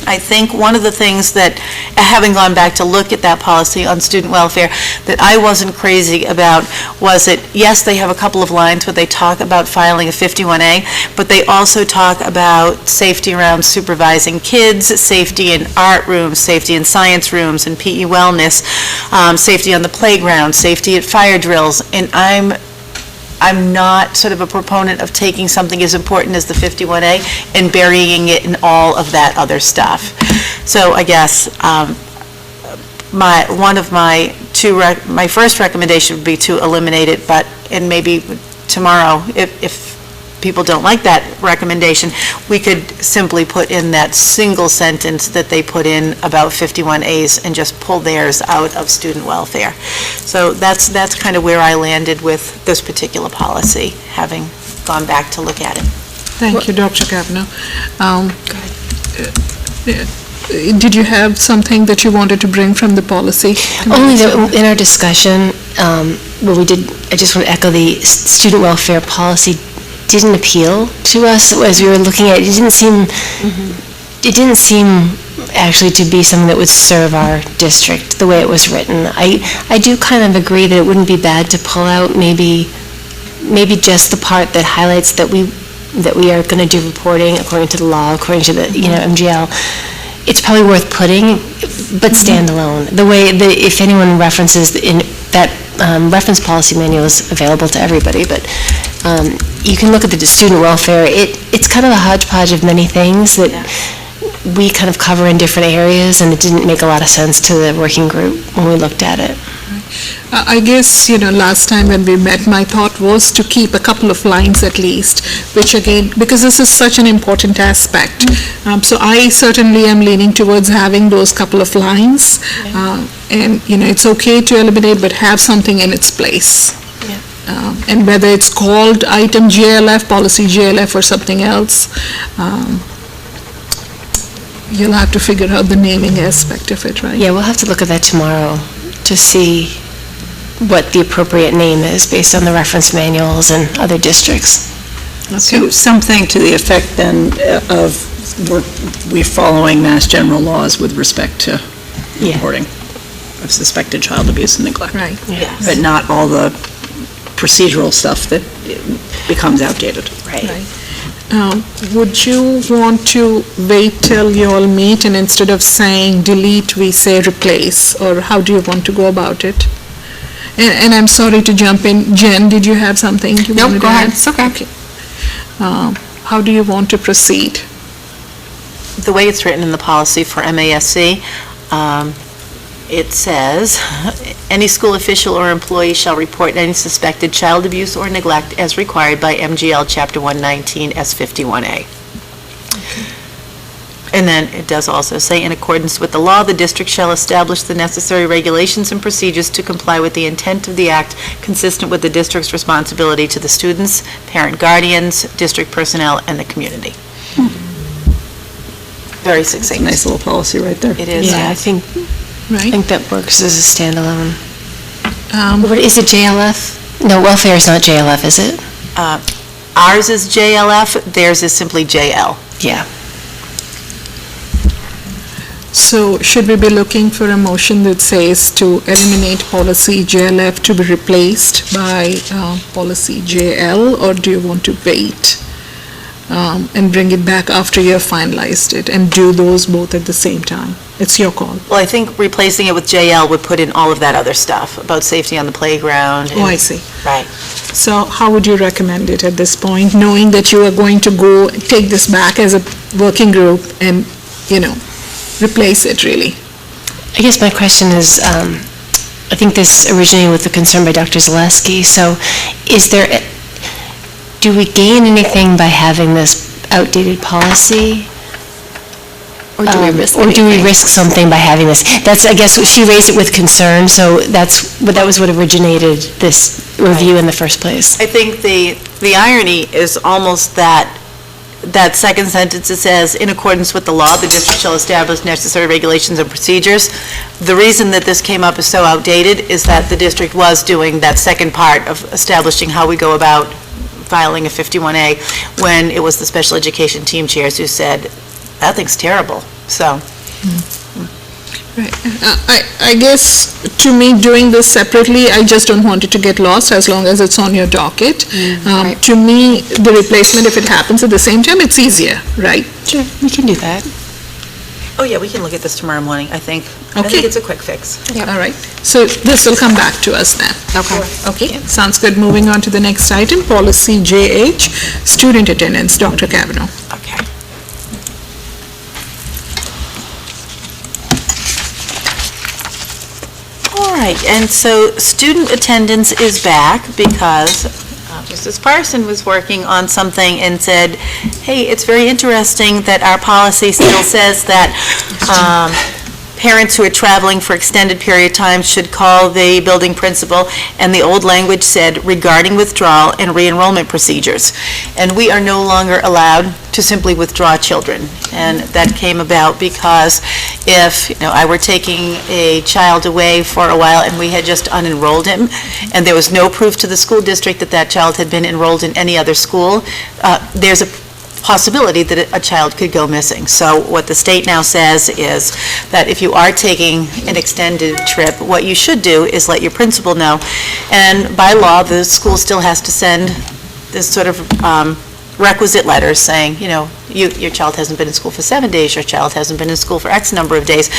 Speaker 2: I think one of the things that, having gone back to look at that policy on student welfare, that I wasn't crazy about was that, yes, they have a couple of lines where they talk about filing a 51A, but they also talk about safety around supervising kids, safety in art rooms, safety in science rooms and PE wellness, safety on the playground, safety at fire drills, and I'm I'm not sort of a proponent of taking something as important as the 51A and burying it in all of that other stuff. So I guess my first recommendation would be to eliminate it, and maybe tomorrow, if people don't like that recommendation, we could simply put in that single sentence that they put in about 51As and just pull theirs out of student welfare. So that's kind of where I landed with this particular policy, having gone back to look at it.
Speaker 1: Thank you, Dr. Kavanaugh. Did you have something that you wanted to bring from the policy?
Speaker 5: Only that in our discussion, I just want to echo the student welfare policy didn't appeal to us as we were looking at it. It didn't seem actually to be something that would serve our district the way it was written. I do kind of agree that it wouldn't be bad to pull out maybe just the part that highlights that we are going to do reporting according to the law, according to the MGL. It's probably worth putting, but standalone. If anyone references in that reference policy manual is available to everybody, but you can look at the student welfare. It's kind of a hodgepodge of many things that we kind of cover in different areas, and it didn't make a lot of sense to the working group when we looked at it.
Speaker 1: I guess, last time when we met, my thought was to keep a couple of lines at least, which again, because this is such an important aspect. So I certainly am leaning towards having those couple of lines. And, it's okay to eliminate, but have something in its place. And whether it's called item JLF, policy JLF, or something else, you'll have to figure out the naming aspect of it, right?
Speaker 5: Yeah, we'll have to look at that tomorrow to see what the appropriate name is based on the reference manuals and other districts.
Speaker 6: So something to the effect then of we're following Mass General laws with respect to reporting of suspected child abuse and neglect.
Speaker 1: Right.
Speaker 2: Yes.
Speaker 6: But not all the procedural stuff that becomes outdated.
Speaker 5: Right.
Speaker 1: Would you want to wait till you all meet, and instead of saying delete, we say replace, or how do you want to go about it? And I'm sorry to jump in. Jen, did you have something you wanted to add?
Speaker 10: Nope, go ahead. It's okay.
Speaker 1: How do you want to proceed?
Speaker 2: The way it's written in the policy for MASC, it says, any school official or employee shall report any suspected child abuse or neglect as required by MGL Chapter 119 S51A. And then it does also say, in accordance with the law, the district shall establish the necessary regulations and procedures to comply with the intent of the act consistent with the district's responsibility to the students, parent guardians, district personnel, and the community. Very succinct.
Speaker 6: Nice little policy right there.
Speaker 2: It is.
Speaker 5: Yeah, I think that works as a standalone. What is it, JLF? No, welfare is not JLF, is it?
Speaker 2: Ours is JLF, theirs is simply JL.
Speaker 5: Yeah.
Speaker 1: So should we be looking for a motion that says to eliminate policy JLF to be replaced by policy JL, or do you want to wait and bring it back after you have finalized it and do those both at the same time? It's your call.
Speaker 2: Well, I think replacing it with JL would put in all of that other stuff about safety on the playground.
Speaker 1: Oh, I see.
Speaker 2: Right.
Speaker 1: So how would you recommend it at this point, knowing that you are going to go take this back as a working group and, replace it, really?
Speaker 5: I guess my question is, I think this originated with the concern by Dr. Zaleski. So do we gain anything by having this outdated policy?
Speaker 10: Or do we risk
Speaker 5: Or do we
Speaker 10: anything?
Speaker 5: risk something by having this? That's, I guess, she raised it with concern, so that was what originated this review in the first place.
Speaker 2: I think the irony is almost that second sentence, it says, in accordance with the law, the district shall establish necessary regulations and procedures. The reason that this came up as so outdated is that the district was doing that second part of establishing how we go about filing a 51A when it was the special education team chairs who said, that thing's terrible. So.
Speaker 1: Right. I guess, to me, doing this separately, I just don't want it to get lost as long as it's on your docket.
Speaker 10: Right.
Speaker 1: To me, the replacement, if it happens at the same time, it's easier, right?
Speaker 5: Sure, we can do that.
Speaker 2: Oh, yeah, we can look at this tomorrow morning, I think. I think
Speaker 1: Okay.
Speaker 2: it's a quick fix.
Speaker 1: All right. So this will come back to us then.
Speaker 2: Okay.
Speaker 1: Okay, sounds good. Moving on to the next item, policy JH, student attendance. Dr. Kavanaugh.
Speaker 2: Okay. All right, and so student attendance is back because Mrs. Parson was working on something and said, hey, it's very interesting that our policy still says that parents who are traveling for extended period of time should call the building principal, and the old language said regarding withdrawal and re-enrollment procedures. And we are no longer allowed to simply withdraw children. And that came about because if, I were taking a child away for a while and we had just unenrolled him, and there was no proof to the school district that that child had been enrolled in any other school, there's a possibility that a child could go missing. So what the state now says is that if you are taking an extended trip, what you should do is let your principal know. And by law, the school still has to send this sort of requisite letters saying, your child hasn't been in school for 7 days, your child hasn't been in school for X number of days.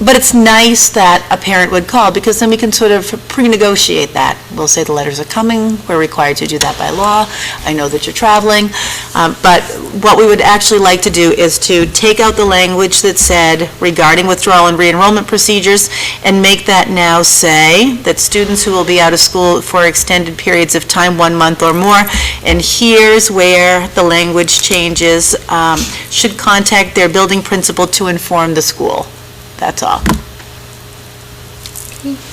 Speaker 2: But it's nice that a parent would call, because then we can sort of pre-negotiate that. We'll say the letters are coming, we're required to do that by law, I know that you're traveling. But what we would actually like to do is to take out the language that said regarding withdrawal and re-enrollment procedures, and make that now say that students who will be out of school for extended periods of time, 1 month or more, and here's where the language changes, should contact their building principal to inform the school. That's all.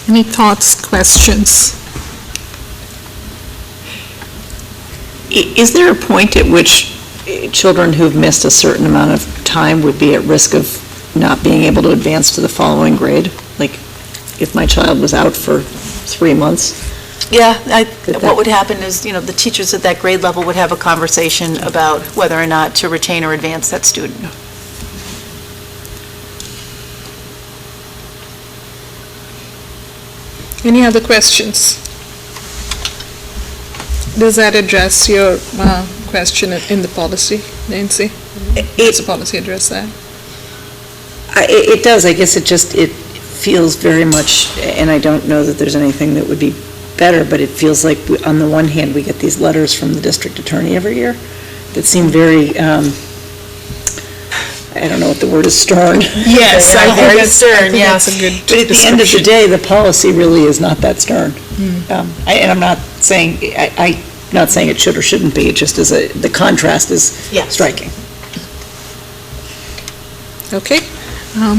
Speaker 1: Any thoughts, questions?
Speaker 6: Is there a point at which children who've missed a certain amount of time would be at risk of not being able to advance to the following grade? Like, if my child was out for 3 months?
Speaker 2: Yeah, what would happen is, the teachers at that grade level would have a conversation about whether or not to retain or advance that student.
Speaker 1: Any other questions? Does that address your question in the policy, Nancy? Does the policy address that?
Speaker 6: It does. I guess it feels very much, and I don't know that there's anything that would be better, but it feels like, on the one hand, we get these letters from the district attorney every year that seem very, I don't know what the word is, stern.
Speaker 1: Yes, I think
Speaker 2: very
Speaker 1: that's
Speaker 2: stern,
Speaker 1: I think
Speaker 2: yeah.
Speaker 1: that's a good
Speaker 6: But at the end of the
Speaker 1: description.
Speaker 6: day, the policy really is not that stern. And I'm not saying, I'm not saying it should or shouldn't be, it just is the contrast is
Speaker 2: Yes.
Speaker 6: striking.
Speaker 1: Okay.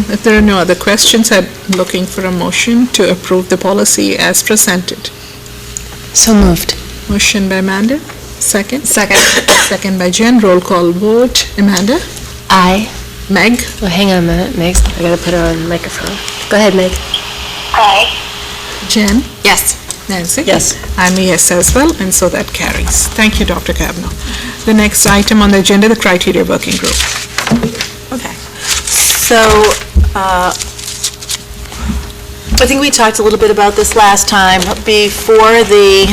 Speaker 1: If there are no other questions, I'm looking for a motion to approve the policy as presented.
Speaker 5: So moved.
Speaker 1: Motion by Amanda, second.
Speaker 10: Second.
Speaker 1: Second by Jen, roll call vote. Amanda?
Speaker 5: Aye.
Speaker 1: Meg?
Speaker 5: Well, hang on a minute, Meg. I gotta put her on microphone. Go ahead, Meg.
Speaker 8: Aye.
Speaker 1: Jen?
Speaker 10: Yes.
Speaker 1: Nancy?
Speaker 6: Yes.
Speaker 1: I'm a yes as well, and so that carries. Thank you, Dr. Kavanaugh. The next item on the agenda, the criteria working group.
Speaker 2: Okay. So, I think we talked a little bit about this last time. Before the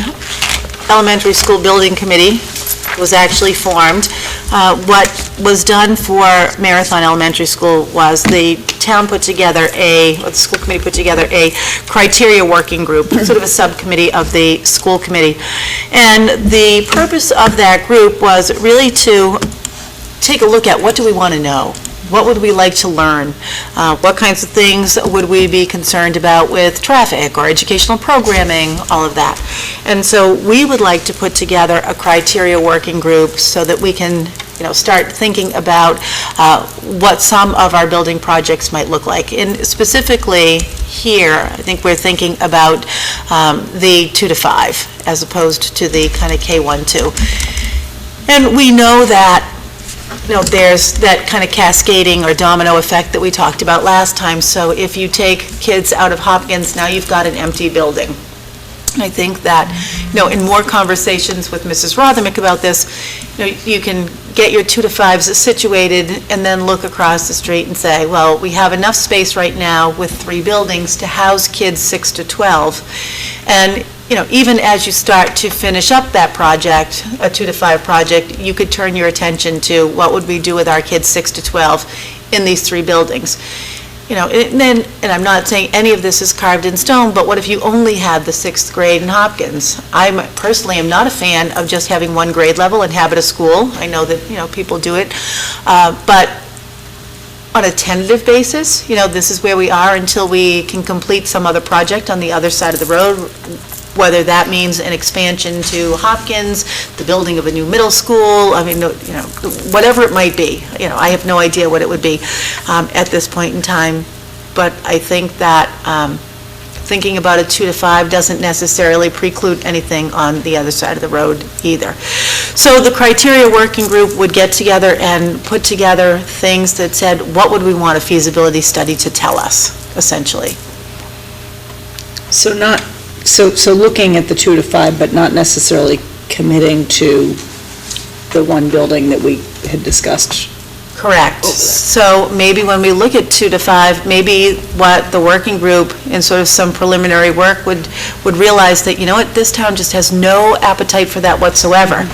Speaker 2: elementary school building committee was actually formed, what was done for Marathon Elementary School was the town put together the school committee put together a criteria working group, sort of a subcommittee of the school committee. And the purpose of that group was really to take a look at what do we want to know? What would we like to learn? What kinds of things would we be concerned about with traffic or educational programming, all of that. And so we would like to put together a criteria working group so that we can start thinking about what some of our building projects might look like. And specifically here, I think we're thinking about the 2 to 5 as opposed to the kind of K1, 2. And we know that there's that kind of cascading or domino effect that we talked about last time. So if you take kids out of Hopkins, now you've got an empty building. I think that, in more conversations with Mrs. Rothermick about this, you can get your 2 to 5s situated and then look across the street and say, well, we have enough space right now with 3 buildings to house kids 6 to 12. And even as you start to finish up that project, a 2 to 5 project, you could turn your attention to what would we do with our kids 6 to 12 in these 3 buildings. and I'm not saying any of this is carved in stone, but what if you only had the 6th grade in Hopkins? I personally am not a fan of just having one grade level and have it a school. I know that, people do it. But on a tentative basis, this is where we are until we can complete some other project on the other side of the road, whether that means an expansion to Hopkins, the building of a new middle school, whatever it might be. I have no idea what it would be at this point in time. But I think that thinking about a 2 to 5 doesn't necessarily preclude anything on the other side of the road either. So the criteria working group would get together and put together things that said, what would we want a feasibility study to tell us, essentially?
Speaker 6: So looking at the 2 to 5, but not necessarily committing to the one building that we had discussed.
Speaker 2: Correct. So maybe when we look at 2 to 5, maybe what the working group in sort of some preliminary work would realize that, this town just has no appetite for that whatsoever.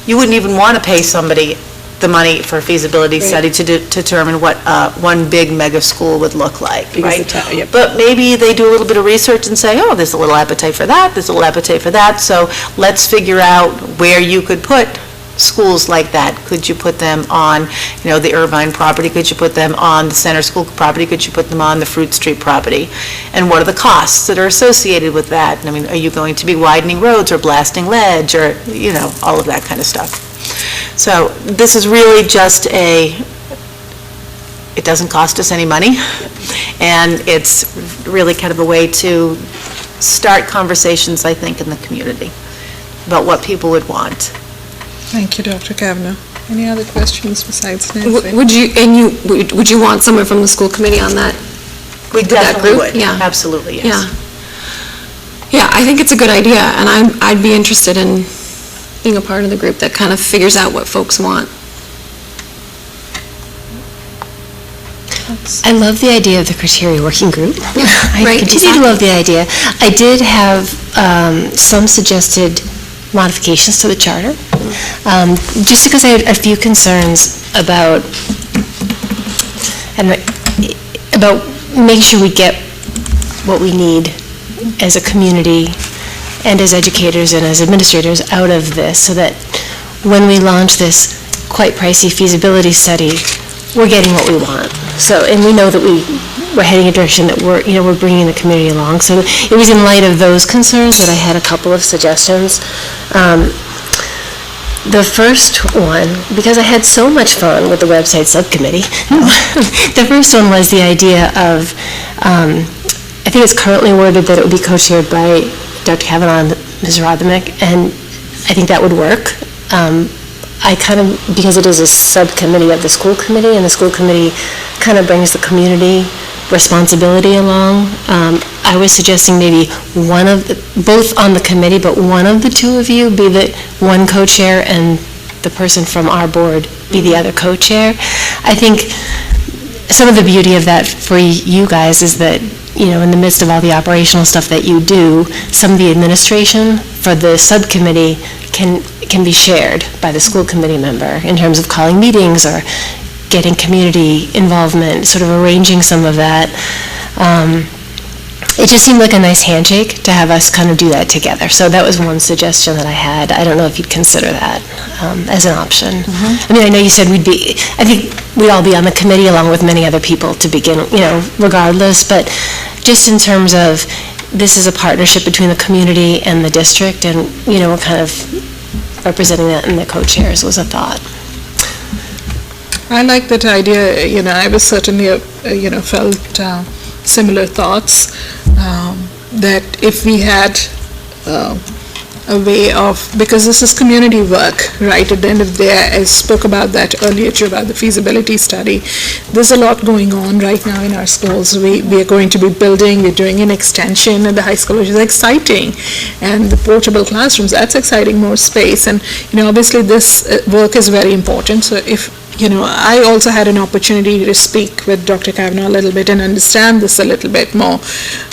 Speaker 2: You wouldn't even want to pay somebody the money for a feasibility study to determine what one big mega school would look like, right? But maybe they do a little bit of research and say, oh, there's a little appetite for that, there's a little appetite for that, so let's figure out where you could put schools like that. Could you put them on, the Irvine property? Could you put them on the Center School property? Could you put them on the Fruit Street property? And what are the costs that are associated with that? Are you going to be widening roads or blasting ledge or, all of that kind of stuff? So this is really just it doesn't cost us any money, and it's really kind of a way to start conversations, I think, in the community about what people would want.
Speaker 1: Thank you, Dr. Kavanaugh. Any other questions besides Nancy?
Speaker 10: Would you want someone from the school committee on that?
Speaker 2: We definitely would.
Speaker 10: Yeah.
Speaker 2: Absolutely, yes.
Speaker 10: Yeah, I think it's a good idea, and I'd be interested in being a part of the group that kind of figures out what folks want.
Speaker 5: I love the idea of the criteria working group. I
Speaker 10: Right,
Speaker 5: continue to love the idea. I did have some suggested modifications to the charter, just because I had a few concerns about making sure we get what we need as a community and as educators and as administrators out of this, so that when we launch this quite pricey feasibility study, we're getting what we want. So, and we know that we're heading a direction that we're bringing the community along. So it was in light of those concerns that I had a couple of suggestions. The first one, because I had so much fun with the website subcommittee, the first one was the idea of, I think it's currently worded that it would be co-chaired by Dr. Kavanaugh and Ms. Rothermick, and I think that would work. Because it is a subcommittee of the school committee, and the school committee kind of brings the community responsibility along, I was suggesting maybe both on the committee, but one of the two of you be the one co-chair and the person from our board be the other co-chair. I think some of the beauty of that for you guys is that, in the midst of all the operational stuff that you do, some of the administration for the subcommittee can be shared by the school committee member in terms of calling meetings or getting community involvement, sort of arranging some of that. It just seemed like a nice handshake to have us kind of do that together. So that was one suggestion that I had. I don't know if you'd consider that as an option. I mean, I know you said I think we'd all be on the committee along with many other people to begin, regardless, but just in terms of this is a partnership between the community and the district, and, we're kind of representing that in the co-chairs was a thought.
Speaker 1: I like that idea. I was certainly, felt similar thoughts, that if we had a way of, because this is community work, right? At the end of the day, I spoke about that earlier too, about the feasibility study. There's a lot going on right now in our schools. We are going to be we're doing an extension at the high school, which is exciting. And the portable classrooms, that's exciting, more space. And, obviously this work is very important. So if, I also had an opportunity to speak with Dr. Kavanaugh a little bit and understand this a little bit more.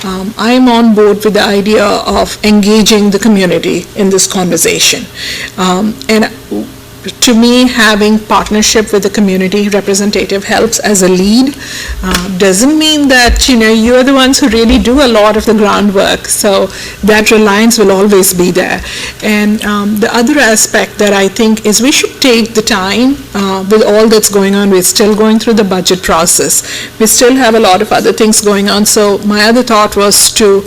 Speaker 1: I'm on board with the idea of engaging the community in this conversation. And to me, having partnership with the community representative helps as a lead. Doesn't mean that, you're the ones who really do a lot of the groundwork, so that reliance will always be there. And the other aspect that I think is we should take the time with all that's going on. We're still going through the budget process. We still have a lot of other things going on, so my other thought was to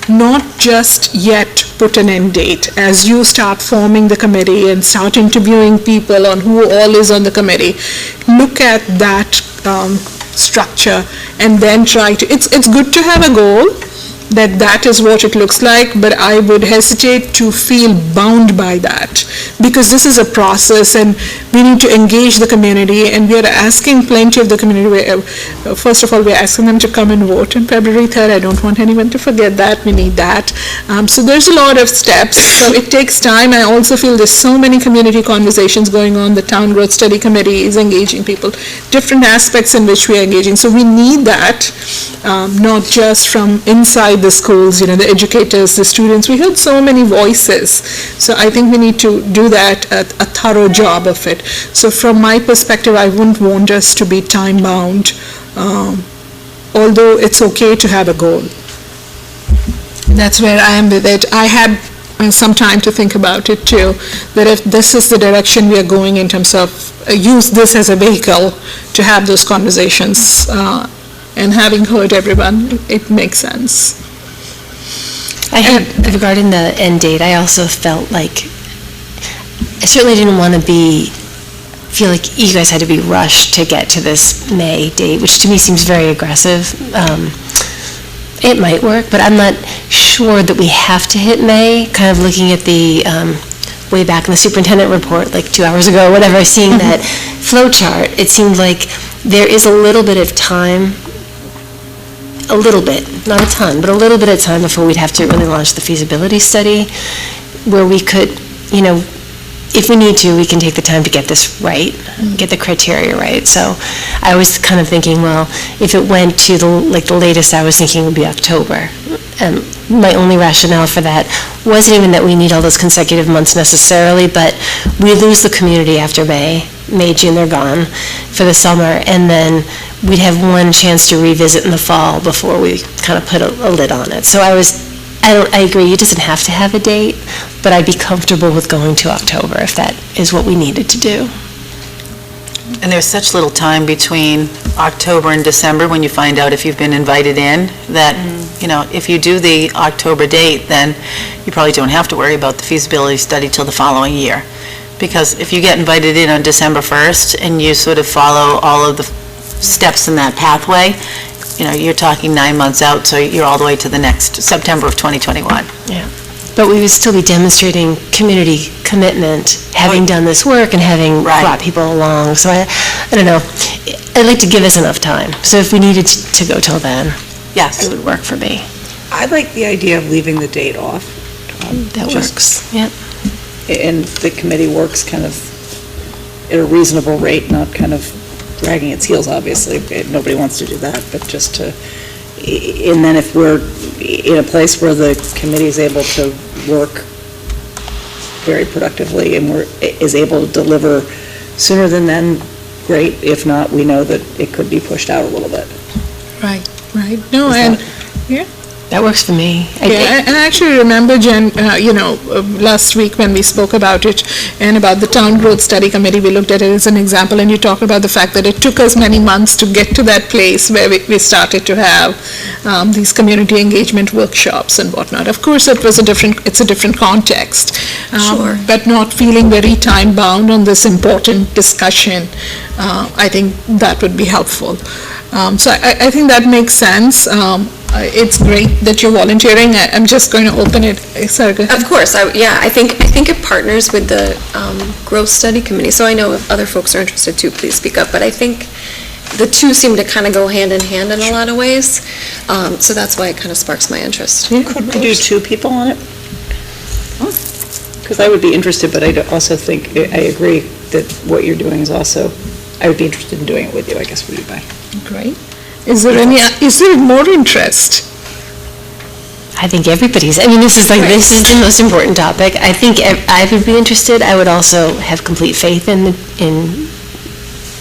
Speaker 1: not just yet put an end date. As you start forming the committee and start interviewing people on who all is on the committee, look at that structure and then try to, it's good to have a goal, that is what it looks like, but I would hesitate to feel bound by that, because this is a process and we need to engage the community, and we are asking plenty of the community. First of all, we're asking them to come and vote on February 3rd. I don't want anyone to forget that. We need that. So there's a lot of steps, so it takes time. I also feel there's so many community conversations going on. The Town Growth Study Committee is engaging people, different aspects in which we are engaging. So we need that, not just from inside the schools, the educators, the students. We heard so many voices. So I think we need to do that, a thorough job of it. So from my perspective, I wouldn't want us to be time-bound, although it's okay to have a goal. That's where I am with it. I had some time to think about it too, that if this is the direction we are going in terms of use this as a vehicle to have those conversations, and having heard everyone, it makes sense.
Speaker 5: Regarding the end date, I also felt like, I certainly didn't want to feel like you guys had to be rushed to get to this May date, which to me seems very aggressive. It might work, but I'm not sure that we have to hit May. Kind of looking at the, way back in the superintendent report, like 2 hours ago, whatever, seeing that flow chart, it seemed like there is a little bit of time, a little bit, not a ton, but a little bit of time before we'd have to really launch the feasibility study, where we could, if we need to, we can take the time to get this right, get the criteria right. So I was kind of thinking, well, if it went to the latest I was thinking would be October. My only rationale for that wasn't even that we need all those consecutive months necessarily, but we lose the community after May, June, they're gone for the summer, and then we'd have one chance to revisit in the fall before we kind of put a lid on it. So I agree, it doesn't have to have a date, but I'd be comfortable with going to October if that is what we needed to do.
Speaker 2: And there's such little time between October and December when you find out if you've been invited in, that, if you do the October date, then you probably don't have to worry about the feasibility study till the following year. Because if you get invited in on December 1st and you sort of follow all of the steps in that pathway, you're talking 9 months out, so you're all the way to the next September of 2021.
Speaker 5: Yeah. But we would still be demonstrating community commitment, having done this work and having brought people along. So I don't know, I'd like to give us enough time. So if we needed to go till then,
Speaker 2: yes,
Speaker 5: it would work for me.
Speaker 6: I like the idea of leaving the date off.
Speaker 5: That works, yep.
Speaker 6: And the committee works kind of at a reasonable rate, not kind of dragging its heels, obviously. Nobody wants to do that, but just to, and then if we're in a place where the committee is able to work very productively and is able to deliver sooner than then, great. If not, we know that it could be pushed out a little bit.
Speaker 1: Right. No, yeah.
Speaker 5: That works for me.
Speaker 1: And I actually remember, Jen, last week when we spoke about it and about the Town Growth Study Committee, we looked at it as an example, and you talked about the fact that it took us many months to get to that place where we started to have these community engagement workshops and whatnot. Of course, it's a different context.
Speaker 10: Sure.
Speaker 1: But not feeling very time-bound on this important discussion, I think that would be helpful. So I think that makes sense. It's great that you're volunteering. I'm just going to open it. Sorry, go ahead.
Speaker 10: Of course, I think it partners with the Growth Study Committee, so I know if other folks are interested too, please speak up, but I think the two seem to kind of go hand in hand in a lot of ways, so that's why it kind of sparks my interest.
Speaker 6: Yeah, could we do 2 people on it? Because I would be interested, but I also think, I agree that what you're doing is also, I would be interested in doing it with you, I guess, would you buy?
Speaker 1: Great. Is there more interest?
Speaker 5: I I think everybody's, I mean, this is the most important topic. I think I would be interested. I would also have complete faith in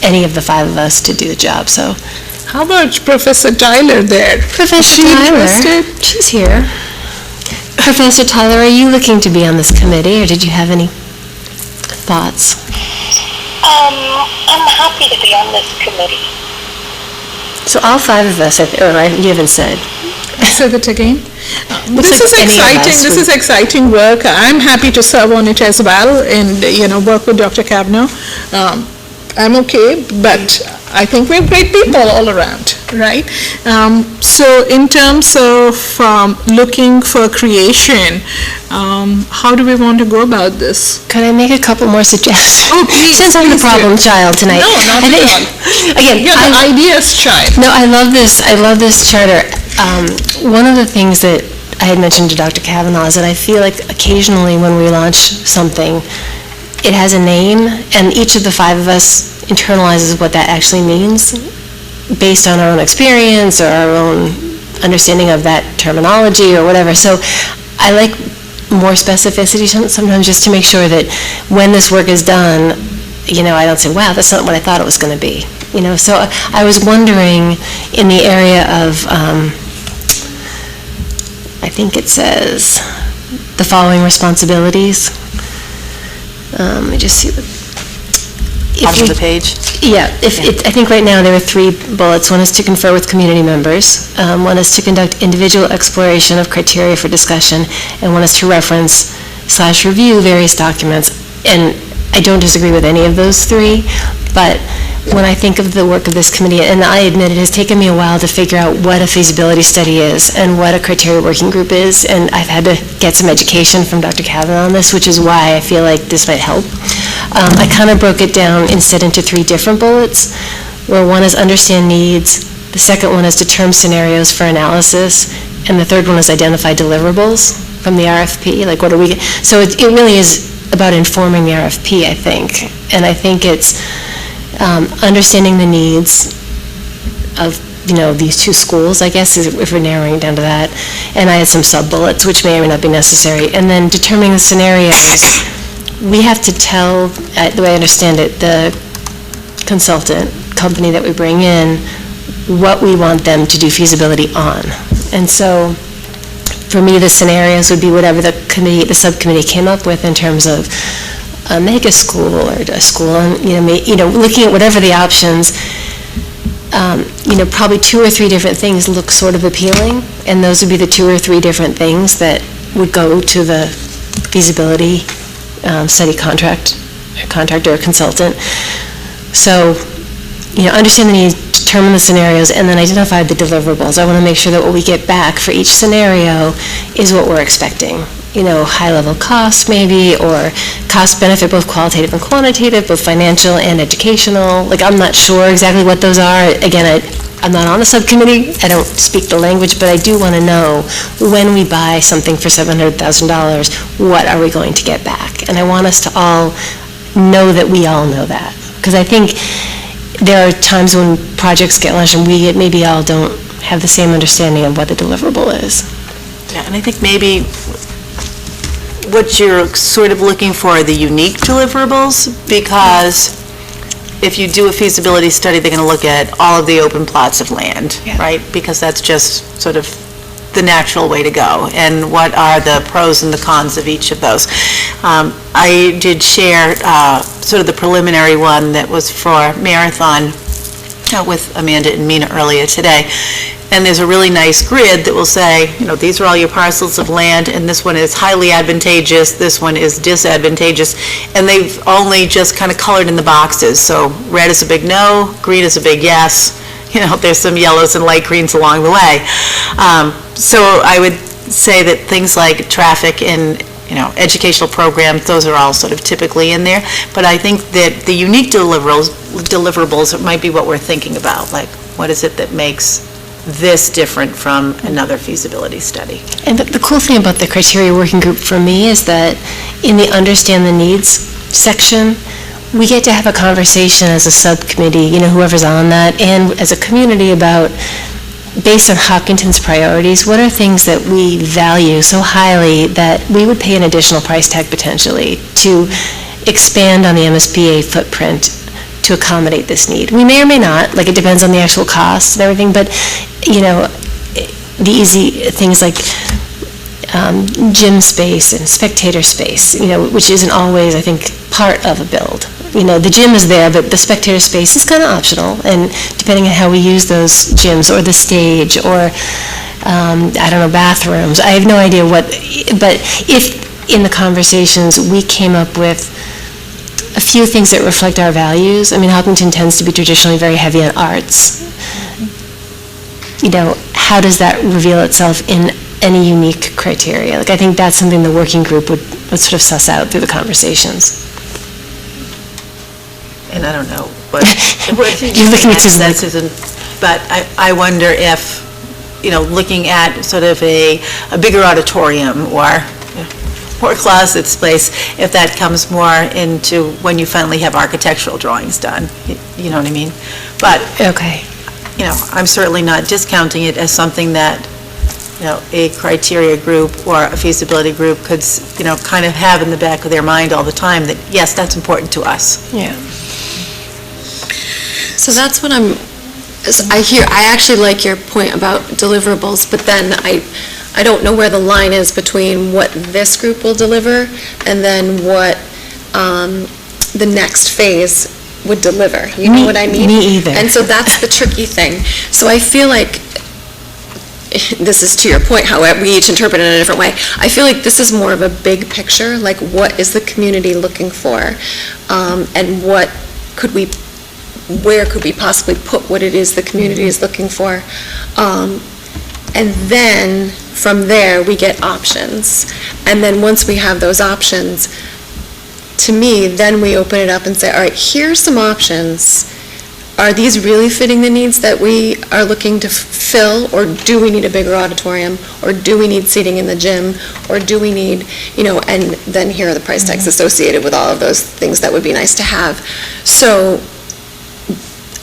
Speaker 5: any of the five of us to do the job, so.
Speaker 1: How about Professor Tyler there?
Speaker 5: Professor
Speaker 1: Is she
Speaker 5: Tyler,
Speaker 1: interested?
Speaker 5: she's here. Professor Tyler, are you looking to be on this committee, or did you have any thoughts?
Speaker 8: I'm happy to be on this committee.
Speaker 5: So all five of us, you haven't said.
Speaker 1: Say that again.
Speaker 5: Looks
Speaker 1: This
Speaker 5: like
Speaker 1: is
Speaker 5: any of
Speaker 1: exciting.
Speaker 5: us
Speaker 1: This
Speaker 5: would-
Speaker 1: is exciting work. I'm happy to serve on it as well and, work with Dr. Kavanaugh. I'm okay, but I think we're great people all around, right? So in terms of looking for creation, how do we want to go about this?
Speaker 5: Could I make a couple more suggestions?
Speaker 1: Oh, please.
Speaker 5: Since I'm the
Speaker 1: please do.
Speaker 5: problem child tonight.
Speaker 1: No, not
Speaker 5: I think-
Speaker 1: at all.
Speaker 5: Again,
Speaker 1: You're the ideas child.
Speaker 5: No, I love this charter. One of the things that I had mentioned to Dr. Kavanaugh is that I feel like occasionally when we launch something, it has a name, and each of the five of us internalizes what that actually means based on our own experience or our own understanding of that terminology or whatever. So I like more specificity sometimes just to make sure that when this work is done, I don't say, wow, that's not what I thought it was going to be. So I was wondering in the area of, I think it says, the following responsibilities. Let me just see.
Speaker 2: Bottom of the page?
Speaker 5: Yeah, I think right now there are 3 bullets. One is to confer with community members, one is to conduct individual exploration of criteria for discussion, and one is to reference/review various documents. And I don't disagree with any of those 3, but when I think of the work of this committee, and I admit it has taken me a while to figure out what a feasibility study is and what a criteria working group is, and I've had to get some education from Dr. Kavanaugh on this, which is why I feel like this might help. I kind of broke it down instead into 3 different bullets, where one is understand needs, the second one is determine scenarios for analysis, and the third one is identify deliverables from the RFP, like what are we, so it really is about informing the RFP, I think, and I think it's understanding the needs of, these 2 schools, I guess, if we're narrowing it down to that, and I had some sub-bullets, which may or may not be necessary, and then determining the scenarios. We have to tell, the way I understand it, the consultant company that we bring in, what we want them to do feasibility on. And so, for me, the scenarios would be whatever the subcommittee came up with in terms of a mega school or a school, looking at whatever the options, probably 2 or 3 different things look sort of appealing, and those would be the 2 or 3 different things that would go to the feasibility study contractor or consultant. So, understand the needs, determine the scenarios, and then identify the deliverables. I want to make sure that what we get back for each scenario is what we're expecting. High-level costs maybe, or cost-benefit, both qualitative and quantitative, both financial and educational. I'm not sure exactly what those are. Again, I'm not on the subcommittee. I don't speak the language, but I do want to know when we buy something for $700,000, what are we going to get back? And I want us to all know that we all know that. Because I think there are times when projects get launched and we maybe all don't have the same understanding of what the deliverable is.
Speaker 2: Yeah, and I think maybe what you're sort of looking for are the unique deliverables, because if you do a feasibility study, they're going to look at all of the open plots of land, right? Because that's just sort of the natural way to go, and what are the pros and the cons of each of those. I did share sort of the preliminary one that was for Marathon with Amanda and Mina earlier today. And there's a really nice grid that will say, these are all your parcels of land, and this one is highly advantageous, this one is disadvantageous, and they've only just kind of colored in the boxes. So red is a big no, green is a big yes, there's some yellows and light greens along the way. So I would say that things like traffic and educational programs, those are all sort of typically in there. But I think that the unique deliverables might be what we're thinking about, like what is it that makes this different from another feasibility study.
Speaker 5: And the cool thing about the criteria working group for me is that in the understand the needs section, we get to have a conversation as a subcommittee, whoever's on that, and as a community about based on Hopkinton's priorities, what are things that we value so highly that we would pay an additional price tag potentially to expand on the MSBA footprint to accommodate this need? We may or may not, like it depends on the actual cost and everything, but, you know, the easy things like gym space and spectator space, you know, which isn't always, I think, part of a build. You know, the gym is there, but the spectator space is kind of optional, and depending on how we use those gyms, or the stage, or, I don't know, bathrooms, I have no idea what, but if in the conversations we came up with a few things that reflect our values, I mean, Hopkinton tends to be traditionally very heavy on arts. You know, how does that reveal itself in any unique criteria? Like, I think that's something the working group would sort of suss out through the conversations.
Speaker 2: And I don't know what
Speaker 5: You're looking at
Speaker 2: Susan, but I wonder if, you know, looking at sort of a bigger auditorium or more closet space, if that comes more into when you finally have architectural drawings done, you know what I mean? But,
Speaker 5: okay,
Speaker 2: you know, I'm certainly not discounting it as something that, you know, a criteria group or a feasibility group could, you know, kind of have in the back of their mind all the time that, yes, that's important to us.
Speaker 5: yeah.
Speaker 4: So that's what I actually like your point about deliverables, but then I don't know where the line is between what this group will deliver and then what the next phase would deliver. You know what I mean?
Speaker 5: Me either.
Speaker 4: And so that's the tricky thing. So I feel like, this is to your point, how we each interpret it in a different way. I feel like this is more of a big picture, like what is the community looking for? And where could we possibly put what it is the community is looking for? And then from there, we get options. And then once we have those options, to me, then we open it up and say, all right, here's some options. Are these really fitting the needs that we are looking to fill, or do we need a bigger auditorium, or do we need seating in the gym, or do we need, you know, and then here are the price tags associated with all of those things that would be nice to have. So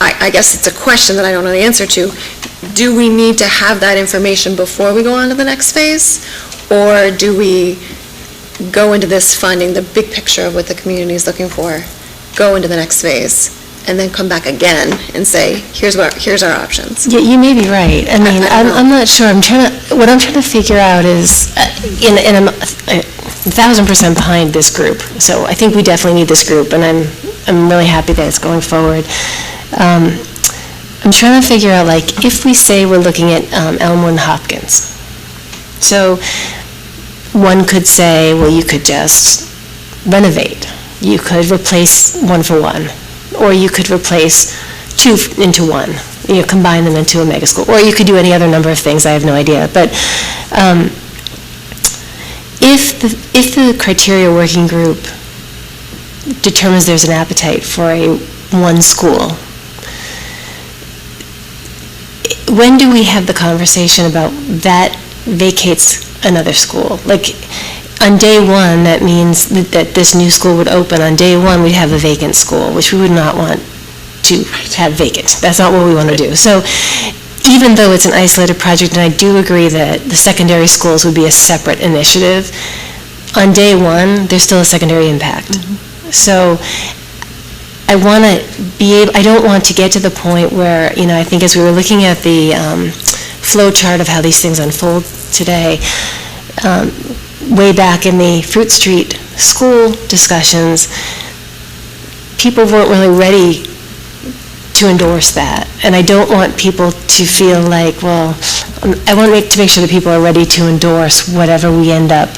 Speaker 4: I guess it's a question that I don't know the answer to. Do we need to have that information before we go on to the next phase? Or do we go into this finding the big picture of what the community is looking for, go into the next phase, and then come back again and say, here's our options?
Speaker 5: Yeah, you may be right. I mean, I'm not sure. What I'm trying to figure out is, and I'm 1,000% behind this group. So I think we definitely need this group, and I'm really happy that it's going forward. I'm trying to figure out, like, if we say we're looking at Elmwood and Hopkins. So one could say, well, you could just renovate. You could replace one for one. Or you could replace two into one, you know, combine them into a mega school. Or you could do any other number of things, I have no idea. But if the criteria working group determines there's an appetite for one school, when do we have the conversation about that vacates another school? Like, on day one, that means that this new school would open. On day one, we'd have a vacant school, which we would not want to have vacant. That's not what we want to do. So even though it's an isolated project, and I do agree that the secondary schools would be a separate initiative, on day one, there's still a secondary impact. So I want to I don't want to get to the point where, you know, I think as we were looking at the flow chart of how these things unfold today, way back in the Fruit Street school discussions, people weren't really ready to endorse that. And I don't want people to feel like, well, I want to make sure that people are ready to endorse whatever we end up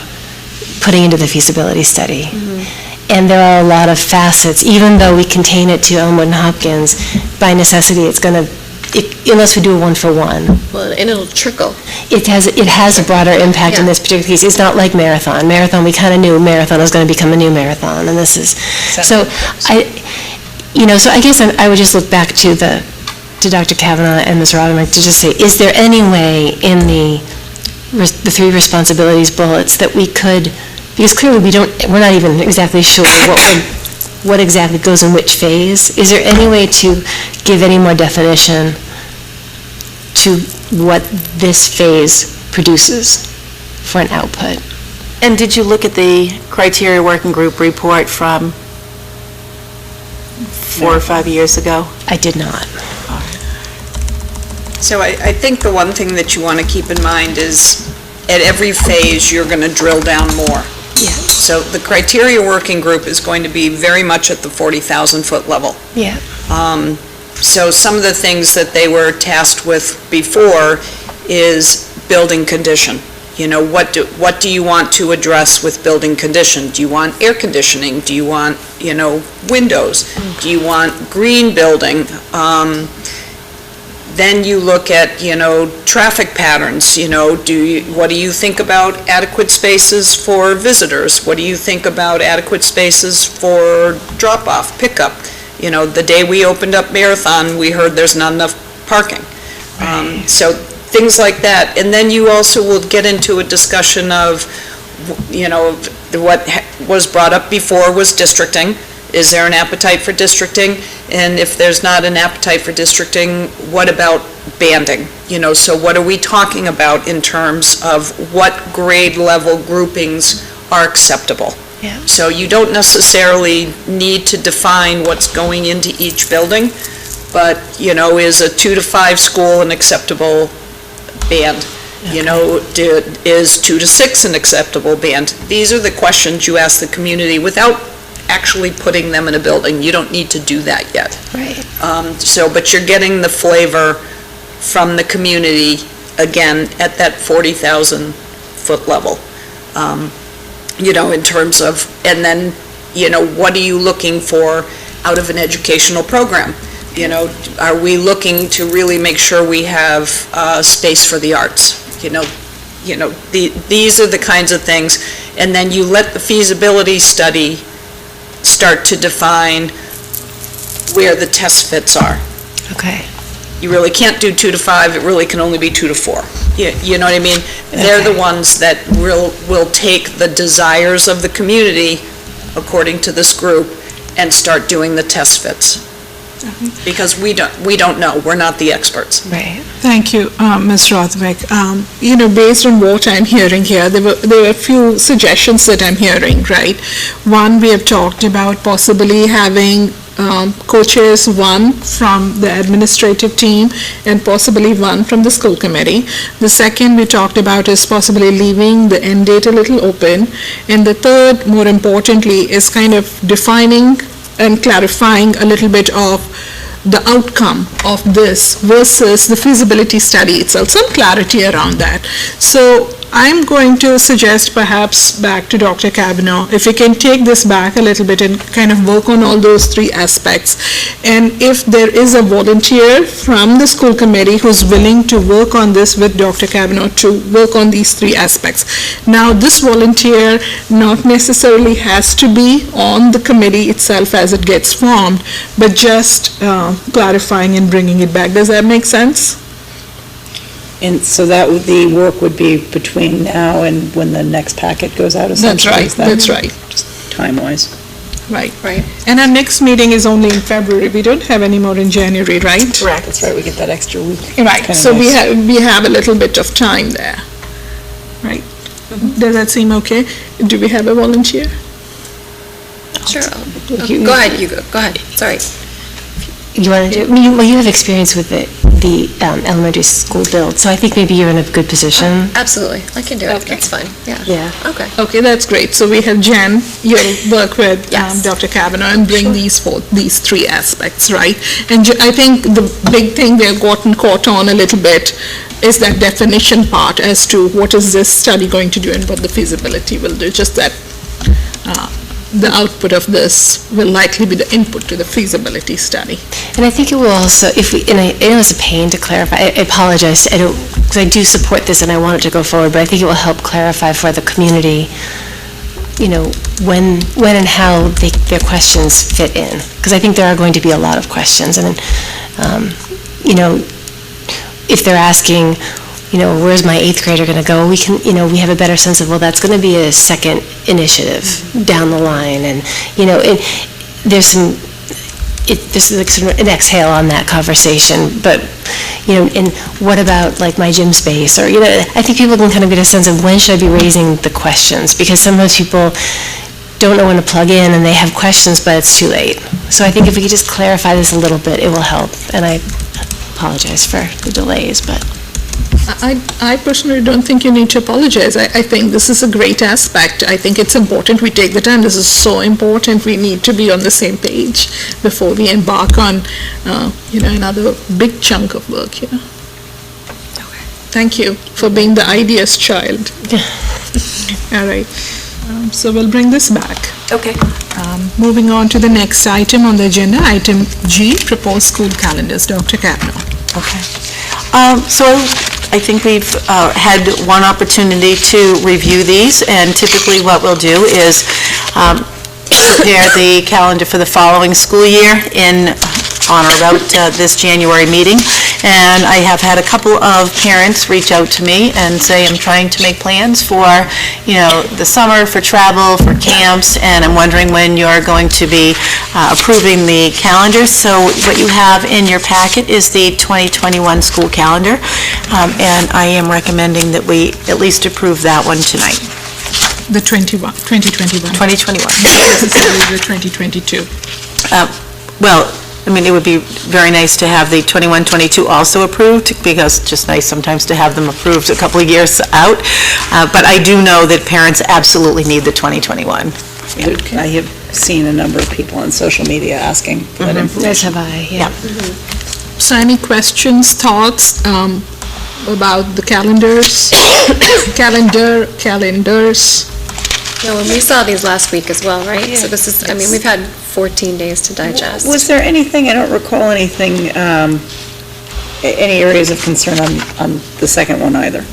Speaker 5: putting into the feasibility study. And there are a lot of facets, even though we contain it to Elmwood and Hopkins, by necessity it's going to, unless we do a one-for-one.
Speaker 4: Well, and it'll trickle.
Speaker 5: It has a broader impact in this particular case. It's not like Marathon. Marathon, we kind of knew Marathon was going to become a new Marathon, and this is, so so I guess I would just look back to Dr. Kavanaugh and Ms. Roderick to just say, is there any way in the three responsibilities bullets that we could, because clearly we're not even exactly sure what exactly goes in which phase. Is there any way to give any more definition to what this phase produces for an output.
Speaker 2: And did you look at the criteria working group report from 4 or 5 years ago?
Speaker 5: I did not.
Speaker 3: So I think the one thing that you want to keep in mind is at every phase, you're going to drill down more.
Speaker 5: Yeah.
Speaker 3: So the criteria working group is going to be very much at the 40,000-foot level.
Speaker 5: Yeah.
Speaker 3: So some of the things that they were tasked with before is building condition. You know, what do you want to address with building condition? Do you want air conditioning? Do you want, windows? Do you want green building? Then you look at, traffic patterns, what do you think about adequate spaces for visitors? What do you think about adequate spaces for drop-off, pickup? The day we opened up Marathon, we heard there's not enough parking. So things like that. And then you also will get into a discussion of, what was brought up before was districting. Is there an appetite for districting? And if there's not an appetite for districting, what about banding? So what are we talking about in terms of what grade level groupings are acceptable?
Speaker 5: Yeah.
Speaker 3: So you don't necessarily need to define what's going into each building, but, is a 2 to 5 school an acceptable band? Is 2 to 6 an acceptable band? These are the questions you ask the community without actually putting them in a building. You don't need to do that yet.
Speaker 5: Right.
Speaker 3: But you're getting the flavor from the community, again, at that 40,000-foot level. In terms of, and then, what are you looking for out of an educational program? Are we looking to really make sure we have space for the arts? These are the kinds of things. And then you let the feasibility study start to define where the test fits are.
Speaker 5: Okay.
Speaker 3: You really can't do 2 to 5, it really can only be 2 to 4. You know what I mean? They're the ones that will take the desires of the community, according to this group, and start doing the test fits. Because we don't know, we're not the experts.
Speaker 5: Right.
Speaker 1: Thank you, Ms. Rothbeck. Based on what I'm hearing here, there were a few suggestions that I'm hearing, right? One, we have talked about possibly having co-chairs, one from the administrative team and possibly one from the school committee. The second we talked about is possibly leaving the end date a little open. And the third, more importantly, is kind of defining and clarifying a little bit of the outcome of this versus the feasibility study itself, some clarity around that. So I'm going to suggest perhaps back to Dr. Cavanaugh, if we can take this back a little bit and kind of work on all those 3 aspects. And if there is a volunteer from the school committee who's willing to work on this with Dr. Cavanaugh to work on these 3 aspects. Now, this volunteer not necessarily has to be on the committee itself as it gets formed, but just clarifying and bringing it back. Does that make sense?
Speaker 6: And so the work would be between now and when the next packet goes out, essentially?
Speaker 1: That's right.
Speaker 6: Just time-wise.
Speaker 1: Right. And our next meeting is only in February. We don't have any more in January, right?
Speaker 6: Correct. That's right, we get that extra week.
Speaker 1: Right, so nice. we have a little bit of time there. Right. Does that seem okay? Do we have a volunteer?
Speaker 4: Sure. Go ahead, you go ahead, sorry.
Speaker 5: You want to do, you have experience with the elementary school build, so I think maybe you're in a good position.
Speaker 4: Absolutely, I can do it,
Speaker 1: Okay.
Speaker 4: that's fine, yeah.
Speaker 5: Yeah.
Speaker 4: Okay.
Speaker 1: Okay, that's great. So we have Jen, you'll work with
Speaker 4: Yes.
Speaker 1: Dr. Cavanaugh and bring these 3 aspects, right? And I think the big thing we have gotten caught on a little bit is that definition part as to what is this study going to do and what the feasibility will do. Just that the output of this will likely be the input to the feasibility study.
Speaker 5: And I think it will also, and I know it's a pain to clarify, I apologize, because I do support this and I want it to go forward, but I think it will help clarify for the community, when and how their questions fit in. Because I think there are going to be a lot of questions. And, if they're asking, where's my 8th grader going to go? We can, we have a better sense of, well, that's going to be a second initiative down the line. And, there's some this is like sort of an exhale on that conversation, but, and what about like my gym space? Or, I think people can kind of get a sense of when should I be raising the questions, because sometimes people don't know when to plug in and they have questions, but it's too late. So I think if we could just clarify this a little bit, it will help. And I apologize for the delays, but...
Speaker 1: I personally don't think you need to apologize. I think this is a great aspect. I think it's important we take the time. This is so important. We need to be on the same page before we embark on, another big chunk of work here. Okay. Thank you for being the ideas child. All right. So we'll bring this back.
Speaker 2: Okay.
Speaker 1: Moving on to the next item on the agenda, item G, proposed school calendars. Dr. Kavanaugh.
Speaker 2: Okay. So I think we've had one opportunity to review these, and typically what we'll do is prepare the calendar for the following school year on or about this January meeting. And I have had a couple of parents reach out to me and say, I'm trying to make plans for, the summer, for travel, for camps, and I'm wondering when you're going to be approving the calendar. So what you have in your packet is the 2021 school calendar, and I am recommending that we at least approve that one tonight.
Speaker 1: The 2021.
Speaker 2: 2021.
Speaker 1: This is the 2022.
Speaker 2: Well, it would be very nice to have the 21-22 also approved, because it's just nice sometimes to have them approved a couple of years out. But I do know that parents absolutely need the 2021.
Speaker 6: Yeah. I have seen a number of people on social media asking for that information.
Speaker 5: As have I, yeah.
Speaker 1: So any questions, thoughts about the calendars? Calendars?
Speaker 4: No, and we saw these last week as well, right? So this is, we've had 14 days to digest.
Speaker 6: Was there anything, I don't recall anything, any areas of concern on the second one either?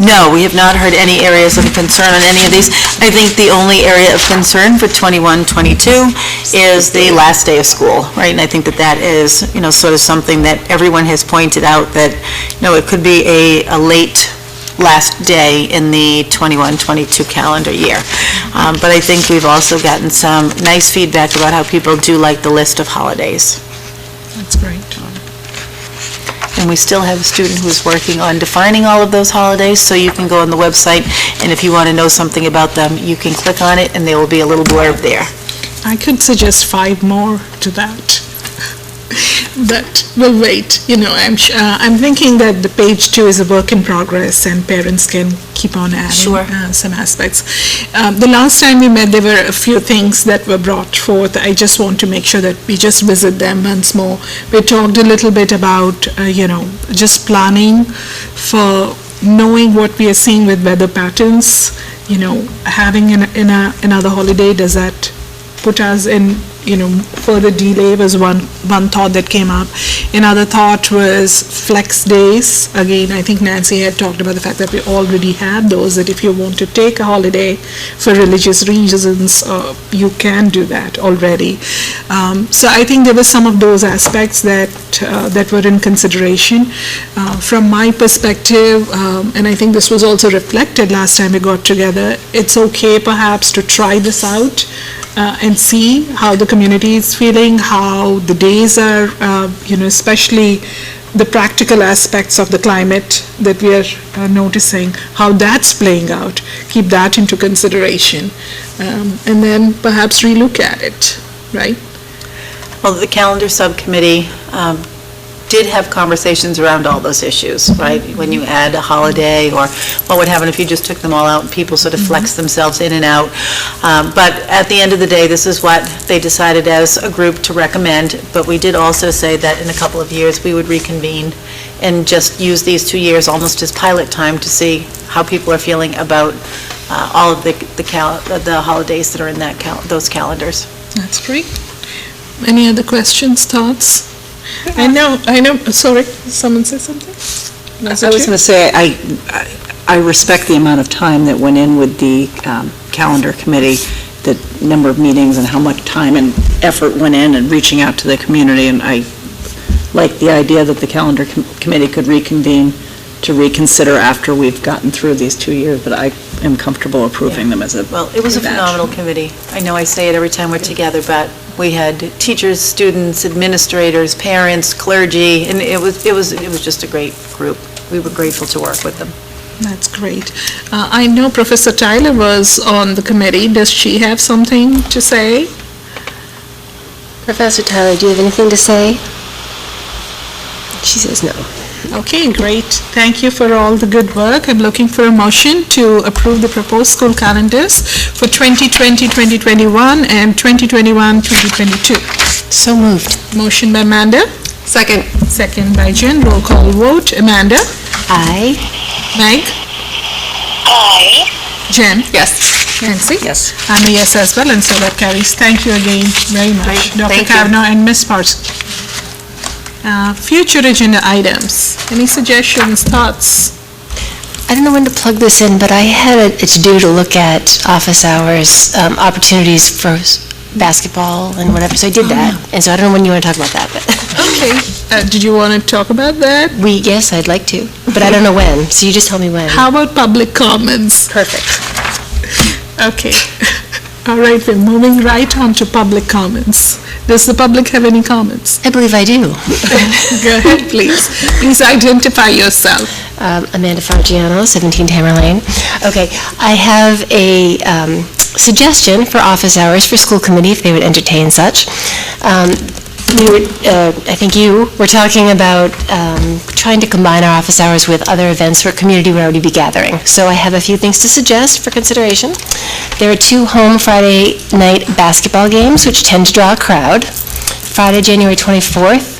Speaker 2: No, we have not heard any areas of concern on any of these. I think the only area of concern for 21-22 is the last day of school, right? And I think that is, sort of something that everyone has pointed out, that, it could be a late last day in the 21-22 calendar year. But I think we've also gotten some nice feedback about how people do like the list of holidays.
Speaker 1: That's great.
Speaker 2: And we still have a student who's working on defining all of those holidays, so you can go on the website, and if you want to know something about them, you can click on it, and there will be a little blurb there.
Speaker 1: I could suggest 5 more to that. But we'll wait. I'm thinking that the page 2 is a work in progress, and parents can keep on adding some aspects. The last time we met, there were a few things that were brought forth. I just want to make sure that we just visit them once more. We talked a little bit about, just planning for knowing what we are seeing with weather patterns. Having another holiday, does that put us in further delay, was one thought that came up. Another thought was flex days. Again, I think Nancy had talked about the fact that we already have those, that if you want to take a holiday for religious reasons, you can do that already. So I think there were some of those aspects that were in consideration. From my perspective, and I think this was also reflected last time we got together, it's okay perhaps to try this out and see how the community is feeling, how the days are, especially the practical aspects of the climate that we are noticing, how that's playing out. Keep that into consideration, and then perhaps relook at it, right?
Speaker 2: Well, the calendar subcommittee did have conversations around all those issues, right? When you add a holiday, or what would happen if you just took them all out and people sort of flex themselves in and out. But at the end of the day, this is what they decided as a group to recommend. But we did also say that in a couple of years, we would reconvene and just use these 2 years almost as pilot time to see how people are feeling about all of the holidays that are in those calendars.
Speaker 1: That's great. Any other questions, thoughts? I know, sorry, someone said something?
Speaker 6: I was going to say, I respect the amount of time that went in with the calendar committee, the number of meetings and how much time and effort went in and reaching out to the community, and I like the idea that the calendar committee could reconvene to reconsider after we've gotten through these 2 years, but I am comfortable approving them as a
Speaker 2: Well, it was a phenomenal committee. I know I say it every time we're together, but We had teachers, students, administrators, parents, clergy, and it was just a great group. We were grateful to work with them.
Speaker 1: That's great. I know Professor Tyler was on the committee. Does she have something to say?
Speaker 5: Professor Tyler, do you have anything to say? She says no.
Speaker 1: Okay, great. Thank you for all the good work. I'm looking for a motion to approve the proposed school calendars for 2020, 2021, and 2021, 2022.
Speaker 5: So moved.
Speaker 1: Motion by Amanda.
Speaker 10: Second.
Speaker 1: Second by Jen. Roll call vote. Amanda.
Speaker 5: Aye.
Speaker 1: Meg.
Speaker 8: Aye.
Speaker 1: Jen.
Speaker 10: Yes.
Speaker 1: Nancy.
Speaker 2: Yes.
Speaker 1: I'm a yes as well, and so that carries. Thank you again very much.
Speaker 2: Great.
Speaker 1: Dr.
Speaker 2: Thank you.
Speaker 1: Kavanaugh and Ms. Parsons. Future agenda items. Any suggestions, thoughts?
Speaker 5: I don't know when to plug this in, but I had a to-do to look at office hours, opportunities for basketball and whatever, so I did that. And so I don't know when you want to talk about that, but
Speaker 1: Okay. Did you want to talk about that?
Speaker 5: yes, I'd like to, but I don't know when, so you just tell me when.
Speaker 1: How about public comments?
Speaker 5: Perfect.
Speaker 1: Okay. All right, we're moving right on to public comments. Does the public have any comments?
Speaker 5: I believe I do.
Speaker 1: Go ahead, please. Please identify yourself.
Speaker 5: Amanda Fargiano, 17 Tamar Lane. Okay, I have a suggestion for office hours for school committee, if they would entertain such. I think you were talking about trying to combine our office hours with other events where community would already be gathering. So I have a few things to suggest for consideration. There are 2 home Friday night basketball games, which tend to draw a crowd. Friday, January 24th,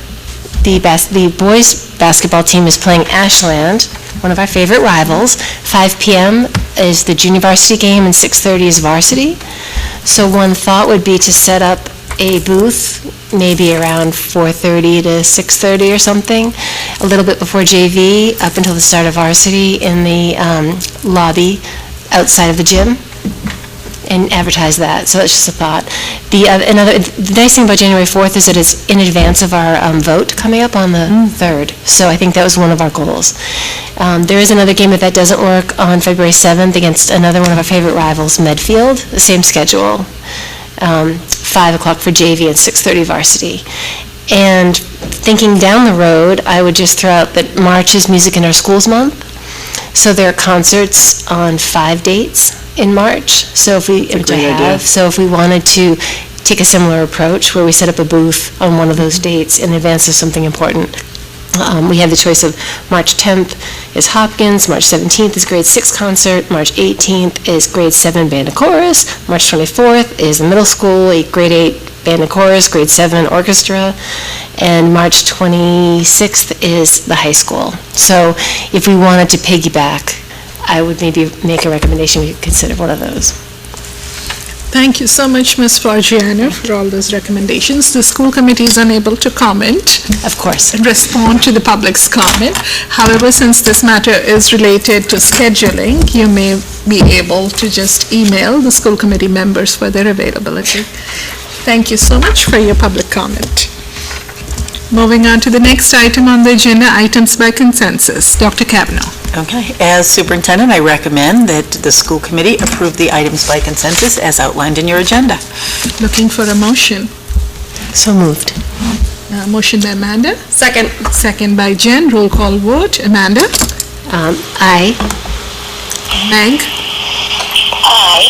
Speaker 5: the boys' basketball team is playing Ashland, one of our favorite rivals. 5 p.m. is the junior varsity game, and 6:30 is varsity. So one thought would be to set up a booth, maybe around 4:30 to 6:30 or something, a little bit before JV, up until the start of varsity in the lobby outside of the gym, and advertise that. So that's just a thought. The nice thing about January 4th is that it's in advance of our vote coming up on the 3rd. So I think that was one of our goals. There is another game that doesn't work on February 7th against another one of our favorite rivals, Medfield, the same schedule. 5 o'clock for JV and 6:30 varsity. And thinking down the road, I would just throw out that March is Music in Our Schools Month. So there are concerts on 5 dates in March. So if we wanted to take a similar approach where we set up a booth on one of those dates in advance of something important. We have the choice of March 10th is Hopkins, March 17th is grade 6 concert, March 18th is grade 7 band and chorus, March 24th is the middle school, grade 8 band and chorus, grade 7 orchestra, and March 26th is the high school. So if we wanted to piggyback, I would maybe make a recommendation we could consider one of those.
Speaker 1: Thank you so much, Ms. Fargiano, for all those recommendations. The school committee is unable to comment.
Speaker 5: Of course.
Speaker 1: And respond to the public's comment. However, since this matter is related to scheduling, you may be able to just email the school committee members for their availability. Thank you so much for your public comment. Moving on to the next item on the agenda, items by consensus. Dr. Kavanaugh.
Speaker 2: Okay, as superintendent, I recommend that the school committee approve the items by consensus as outlined in your agenda.
Speaker 1: Looking for a motion.
Speaker 5: So moved.
Speaker 1: Motion by Amanda.
Speaker 10: Second.
Speaker 1: Second by Jen. Roll call vote. Amanda.
Speaker 5: Aye.
Speaker 1: Meg.
Speaker 8: Aye.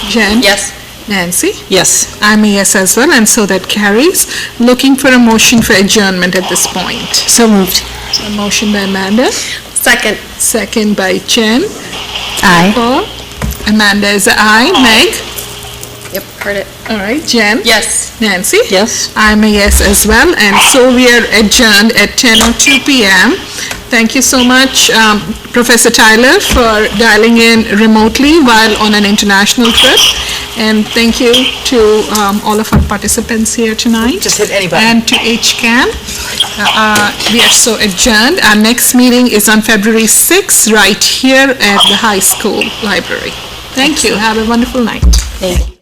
Speaker 1: Jen.
Speaker 10: Yes.
Speaker 1: Nancy.
Speaker 2: Yes.
Speaker 1: I'm a yes as well, and so that carries. Looking for a motion for adjournment at this point.
Speaker 5: So moved.
Speaker 1: A motion by Amanda.
Speaker 10: Second.
Speaker 1: Second by Jen.
Speaker 5: Aye.
Speaker 1: Paul. Amanda is an aye. Meg.
Speaker 10: Yep, heard it.
Speaker 1: All right. Jen.
Speaker 10: Yes.
Speaker 1: Nancy.
Speaker 2: Yes.
Speaker 1: I'm a yes as well, and so we are adjourned at 10:02 p.m. Thank you so much, Professor Tyler, for dialing in remotely while on an international trip. And thank you to all of our participants here tonight.
Speaker 2: Just hit anybody.
Speaker 1: And to HCAM. We are so adjourned. Our next meeting is on February 6th, right here at the high school library. Thank you. Have a wonderful night.
Speaker 5: Thank you.